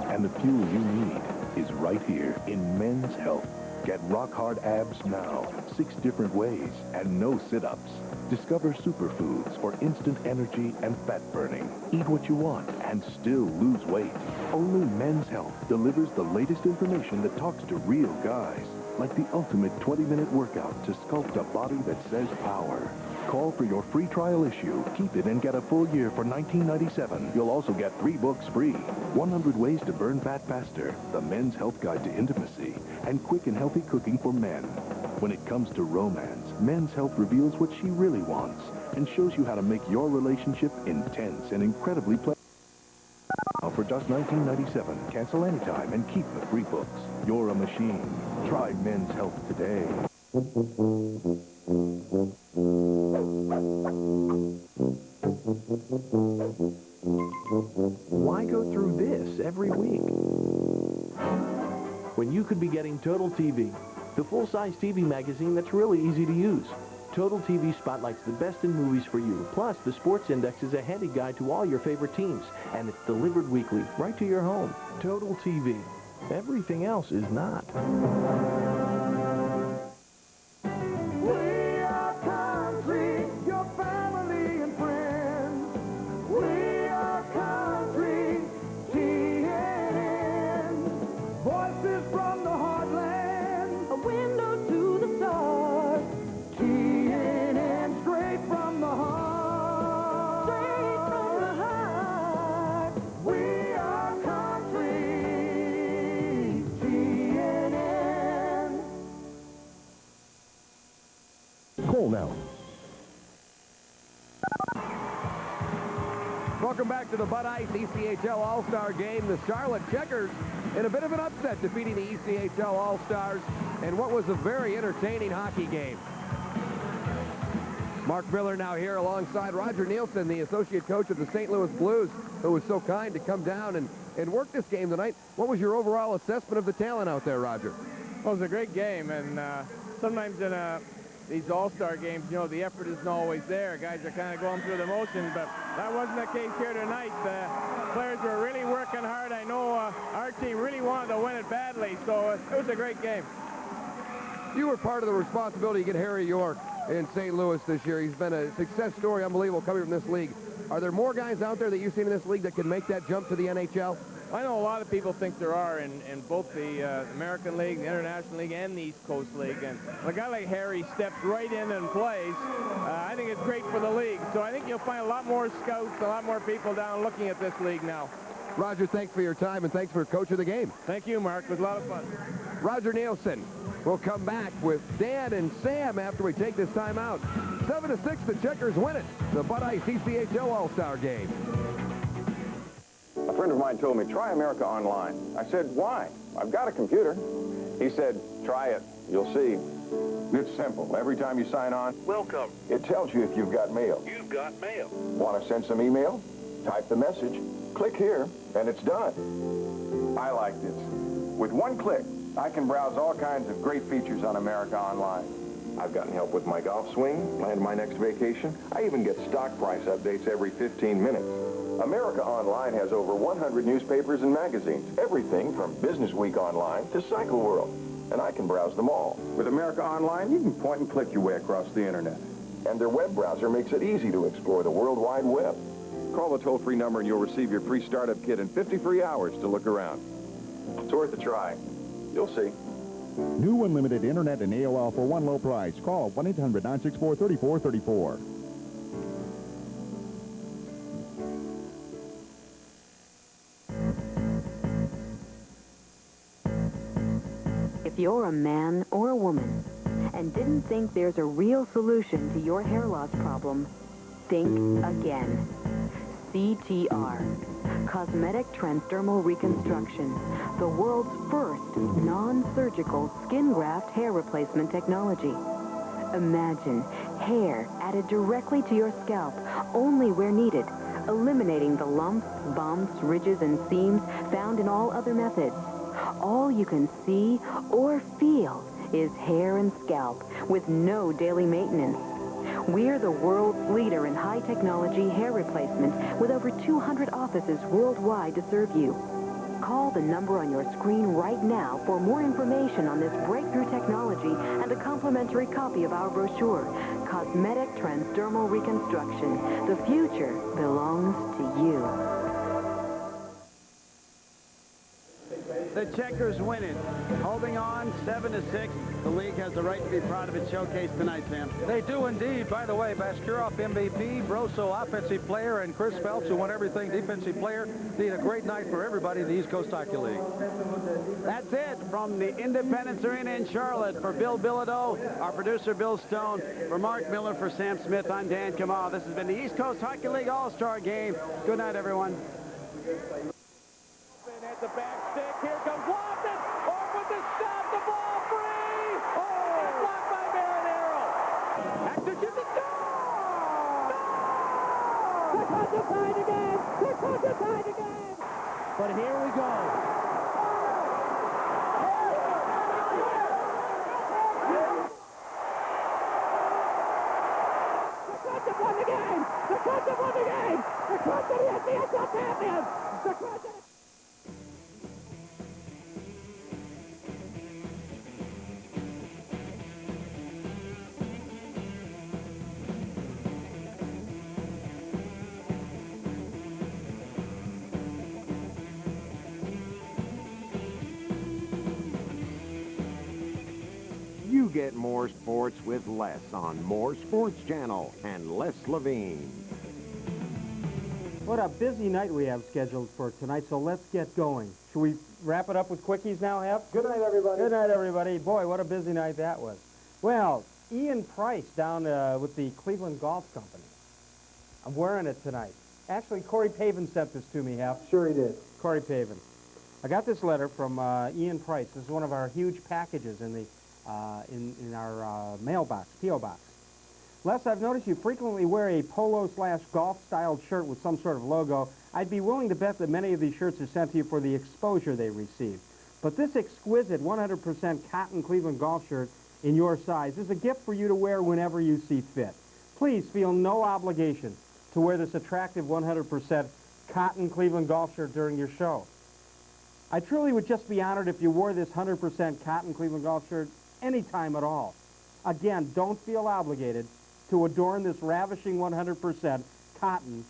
And the fuel you need is right here in Men's Health. Get rock-hard abs now, 6 different ways, and no sit-ups. Discover superfoods for instant energy and fat burning. Eat what you want and still lose weight. Only Men's Health delivers the latest information that talks to real guys. Like the ultimate 20-minute workout to sculpt a body that says power. Call for your free trial issue. Keep it and get a full year for $19.97. You'll also get 3 books free. 100 Ways to Burn Fat Faster, the Men's Health Guide to Intimacy, and Quick and Healthy Cooking for Men. When it comes to romance, Men's Health reveals what she really wants and shows you how to make your relationship intense and incredibly pleasant. For just $19.97. Cancel anytime and keep the free books. You're a machine. Try Men's Health today. Why go through this every week when you could be getting Total TV, the full-size TV magazine that's really easy to use? Total TV spotlights the best in movies for you. Plus, the Sports Index is a handy guide to all your favorite teams, and it's delivered weekly right to your home. Total TV. Everything else is not. We are country, your family and friends. We are country, TNN. Voices from the heartland, a window to the stars. TNN, straight from the heart. Straight from the heart. We are country, TNN. Call now. Welcome back to the Bud Ice ECHL All-Star Game. The Charlotte Checkers in a bit of an upset, defeating the ECHL All-Stars in what was a very entertaining hockey game. Mark Miller now here alongside Roger Nielsen, the associate coach of the St. Louis Blues, who was so kind to come down and work this game tonight. What was your overall assessment of the talent out there, Roger? Well, it was a great game, and sometimes in these all-star games, you know, the effort isn't always there. Guys are kind of going through the motions, but that wasn't the case here tonight. The players were really working hard. I know our team really wanted to win it badly, so it was a great game. You were part of the responsibility to get Harry York in St. Louis this year. He's been a success story, unbelievable, coming from this league. Are there more guys out there that you've seen in this league that can make that jump to the NHL? I know a lot of people think there are in both the American League, the International League, and the East Coast League. And a guy like Harry steps right in and plays. I think it's great for the league. So I think you'll find a lot more scouts, a lot more people down looking at this league now. Roger, thanks for your time, and thanks for coaching the game. Thank you, Mark. It was a lot of fun. Roger Nielsen. We'll come back with Dan and Sam after we take this time out. 7-6, the Checkers win it. The Bud Ice ECHL All-Star Game. A friend of mine told me, try America Online. I said, why? I've got a computer. He said, try it. You'll see. It's simple. Every time you sign on, welcome. It tells you if you've got mail. You've got mail. Want to send some email? Type the message, click here, and it's done. I like this. With one click, I can browse all kinds of great features on America Online. I've gotten help with my golf swing, planned my next vacation. I even get stock price updates every 15 minutes. America Online has over 100 newspapers and magazines, everything from Business Week Online to Cycle World. And I can browse them all. With America Online, you can point and click your way across the internet. And their web browser makes it easy to explore the World Wide Web. Call the toll-free number and you'll receive your free startup kit and 50 free hours to look around. It's worth a try. You'll see. New unlimited internet and AOL for one low price. Call 1-800-964-3434. If you're a man or a woman and didn't think there's a real solution to your hair loss problem, think again. CTR, Cosmetic Transdermal Reconstruction, the world's first non-surgical skin graft hair replacement technology. Imagine hair added directly to your scalp, only where needed, eliminating the lumps, bumps, ridges, and seams found in all other methods. All you can see or feel is hair and scalp with no daily maintenance. We're the world's leader in high-technology hair replacement with over 200 offices worldwide to serve you. Call the number on your screen right now for more information on this breakthrough technology and a complimentary copy of our brochure, Cosmetic Transdermal Reconstruction. The future belongs to you. The Checkers winning, holding on 7-6. The league has the right to be proud of its showcase tonight, Sam. They do indeed. By the way, Baskurov MVP, Broso offensive player, and Chris Phelps, who won everything defensive player. Did a great night for everybody in the East Coast Hockey League. That's it from the Independence Arena in Charlotte. For Bill Bilodeau, our producer Bill Stone, for Mark Miller, for Sam Smith, I'm Dan Kamal. This has been the East Coast Hockey League All-Star Game. Good night, everyone. At the back stick, here comes Lofton, off with the stop, the ball free! Oh! Blocked by Marinero! Actor to the goal! The Cubs are tied again! The Cubs are tied again! But here we go. The Cubs have won the game! The Cubs have won the game! The Cubs are the NCSL champions! The Cubs are... You get more sports with Les on More Sports Channel and Les Levine. What a busy night we have scheduled for tonight, so let's get going. Should we wrap it up with quickies now, Hep? Good night, everybody. Good night, everybody. Boy, what a busy night that was. Well, Ian Price down with the Cleveland Golf Company. I'm wearing it tonight. Actually, Corey Pavin sent this to me, Hep. Sure he did. Corey Pavin. I got this letter from Ian Price. This is one of our huge packages in the in our mailbox, P.O. box. Les, I've noticed you frequently wear a polo/golf-styled shirt with some sort of logo. I'd be willing to bet that many of these shirts are sent to you for the exposure they receive. But this exquisite 100% cotton Cleveland golf shirt in your size is a gift for you to wear whenever you see fit. Please feel no obligation to wear this attractive 100% cotton Cleveland golf shirt during your show. I truly would just be honored if you wore this 100% cotton Cleveland golf shirt any time at all. Again, don't feel obligated to adorn this ravishing 100% cotton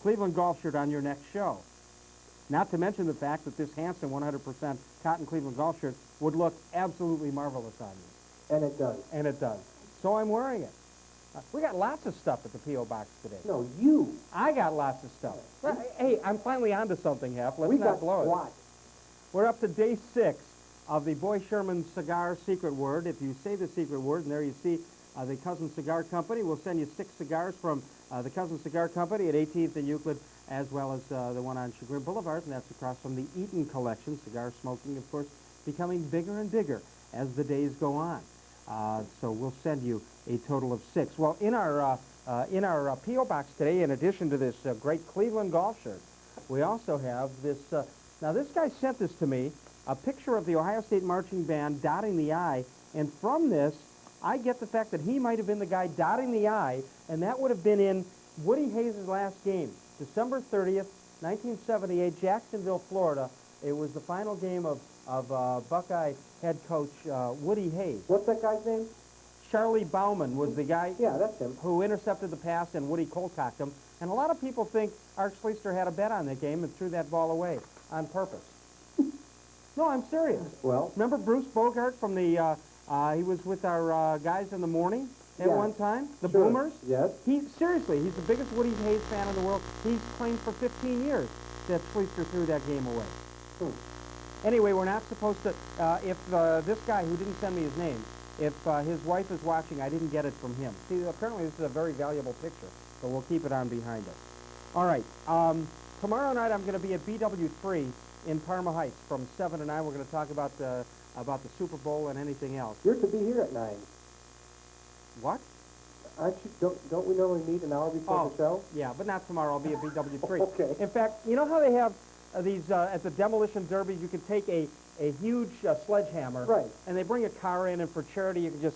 Cleveland golf shirt on your next show. Not to mention the fact that this handsome 100% cotton Cleveland golf shirt would look absolutely marvelous on you. And it does. And it does. So I'm wearing it. We got lots of stuff at the P.O. box today. No, you. I got lots of stuff. Hey, I'm finally onto something, Hep. Let's We not got blow it. what? We're up to day 6 of the Boy Sherman Cigar Secret Word. If you say the secret word, and there you see the Cousin Cigar Company, we'll send you 6 cigars from the Cousin Cigar Company at 18th and Euclid, as well as the one on Chagrin Boulevard, and that's across from the Eaton Collection. Cigar smoking, of course, becoming bigger and bigger as the days go on. So we'll send you a total of 6. Well, in our P.O. box today, in addition to this great Cleveland golf shirt, we also have this. Now, this guy sent this to me, a picture of the Ohio State Marching Band dotting the I, and from this, I get the fact that he might have been the guy dotting the I, and that would have been in Woody Hayes' last game. December 30th, 1978, Jacksonville, Florida. It was the final game of Buckeye head coach Woody Hayes. What's that guy's name? Charlie Bauman was the guy that's him. who intercepted the pass, and Woody cold-cocked him. And a lot of people think Art Schleister had a bet on that game and threw that ball away on purpose. No, I'm serious. Well, remember Bruce Bogart from the, he was with our guys in the morning at one time, the Boomers? Yes. Seriously, he's the biggest Woody Hayes fan in the world. He's claimed for 15 years that Schleister threw that game away. Anyway, we're not supposed to, if this guy who didn't send me his name, if his wife is watching, I didn't get it from him. See, apparently this is a very valuable picture, so we'll keep it on behind us. All right, tomorrow night I'm going to be at BW3 in Parma Heights from 7 to 9. We're going to talk about the Super Bowl and anything else. You're to be here at 9. What? Aren't you? Don't we normally meet an hour before the show? Yeah, but not tomorrow. I'll be at BW3. Okay. In fact, you know how they have these at the demolition derbies? You can take a huge sledgehammer, right? And they bring a car in, and for charity, you can just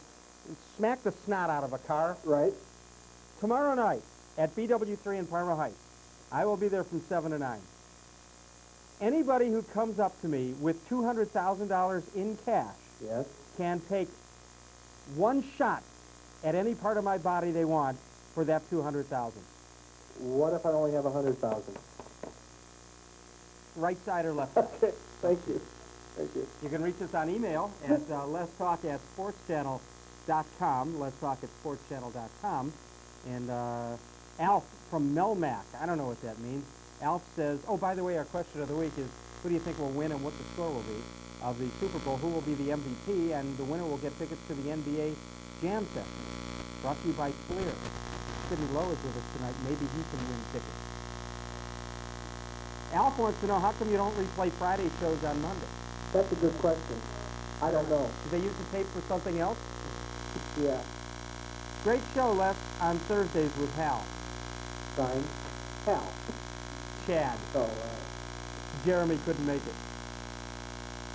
smack the snot out of a car, right? Tomorrow night at BW3 in Parma Heights, I will be there from 7 to 9. Anybody who comes up to me with $200,000 in cash, yes, can take one shot at any part of my body they want for that $200,000. What if I only have 100,000? Right side or left side? Okay, thank you. Thank you. You can reach us on email at letstalk@sportschannel.com, letstalk@sportschannel.com. And Alf from Melmac, I don't know what that means. Alf says, oh, by the way, our question of the week is, who do you think will win and what the score will be of the Super Bowl? Who will be the MVP? And the winner will get tickets to the NBA Jam Session, brought to you by Fleer. Sidney Lowe is with us tonight. Maybe he can win tickets. Alf wants to know, how come you don't replay Friday shows on Monday? That's a good question. I don't know. Do they use the tape for something else? Yeah. Great show, Les, on Thursdays with Hal. Signed, Hal. Chad. Oh, Jeremy couldn't make it.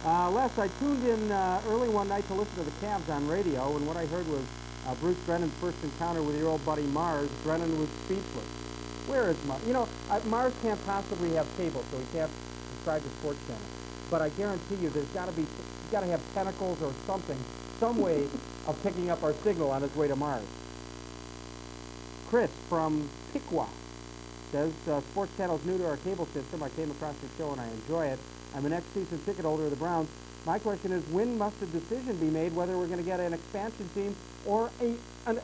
Les, I tuned in early one night to listen to the Cavs on radio, and what I heard was Bruce Brennan's first encounter with your old buddy Mars. Brennan was speechless. Where is Mars? You know, Mars can't possibly have cable, so he can't subscribe to Sports Channel. But I guarantee you, there's got to be, he's got to have tentacles or something, some way of picking up our signal on his way to Mars. Chris from Piqua says, Sports Channel's new to our cable system. I came across the show and I enjoy it. I'm an ex-season ticket holder of the Browns. My question is, when must a decision be made whether we're going to get an expansion team or an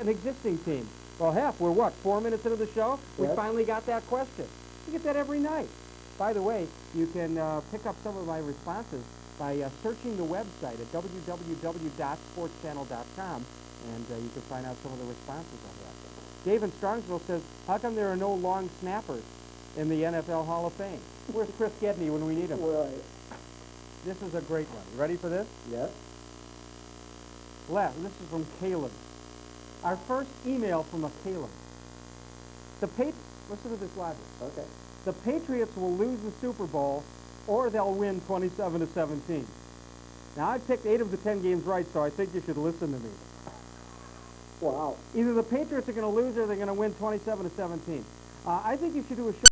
existing team? Well, we're what, 4 minutes into the show? Yes. We finally got that question. We get that every night. By the way, you can pick up some of my responses by searching the website at www.sportschannel.com, and you can find out some of the responses I have. Dave in Strongsville says, how come there are no long snappers in the NFL Hall of Fame? Where's Chris Gedney when we need him? Right. This is a great one. You ready for this? Yes. Les, this is from Caleb. Our first email from a Caleb. Listen to this logic. Okay. The Patriots will lose the Super Bowl, or they'll win 27-17. Now, I picked 8 of the 10 games right, so I think you should listen to me. Wow. Either the Patriots are going to lose or they're going to win 27-17. I think you should do a show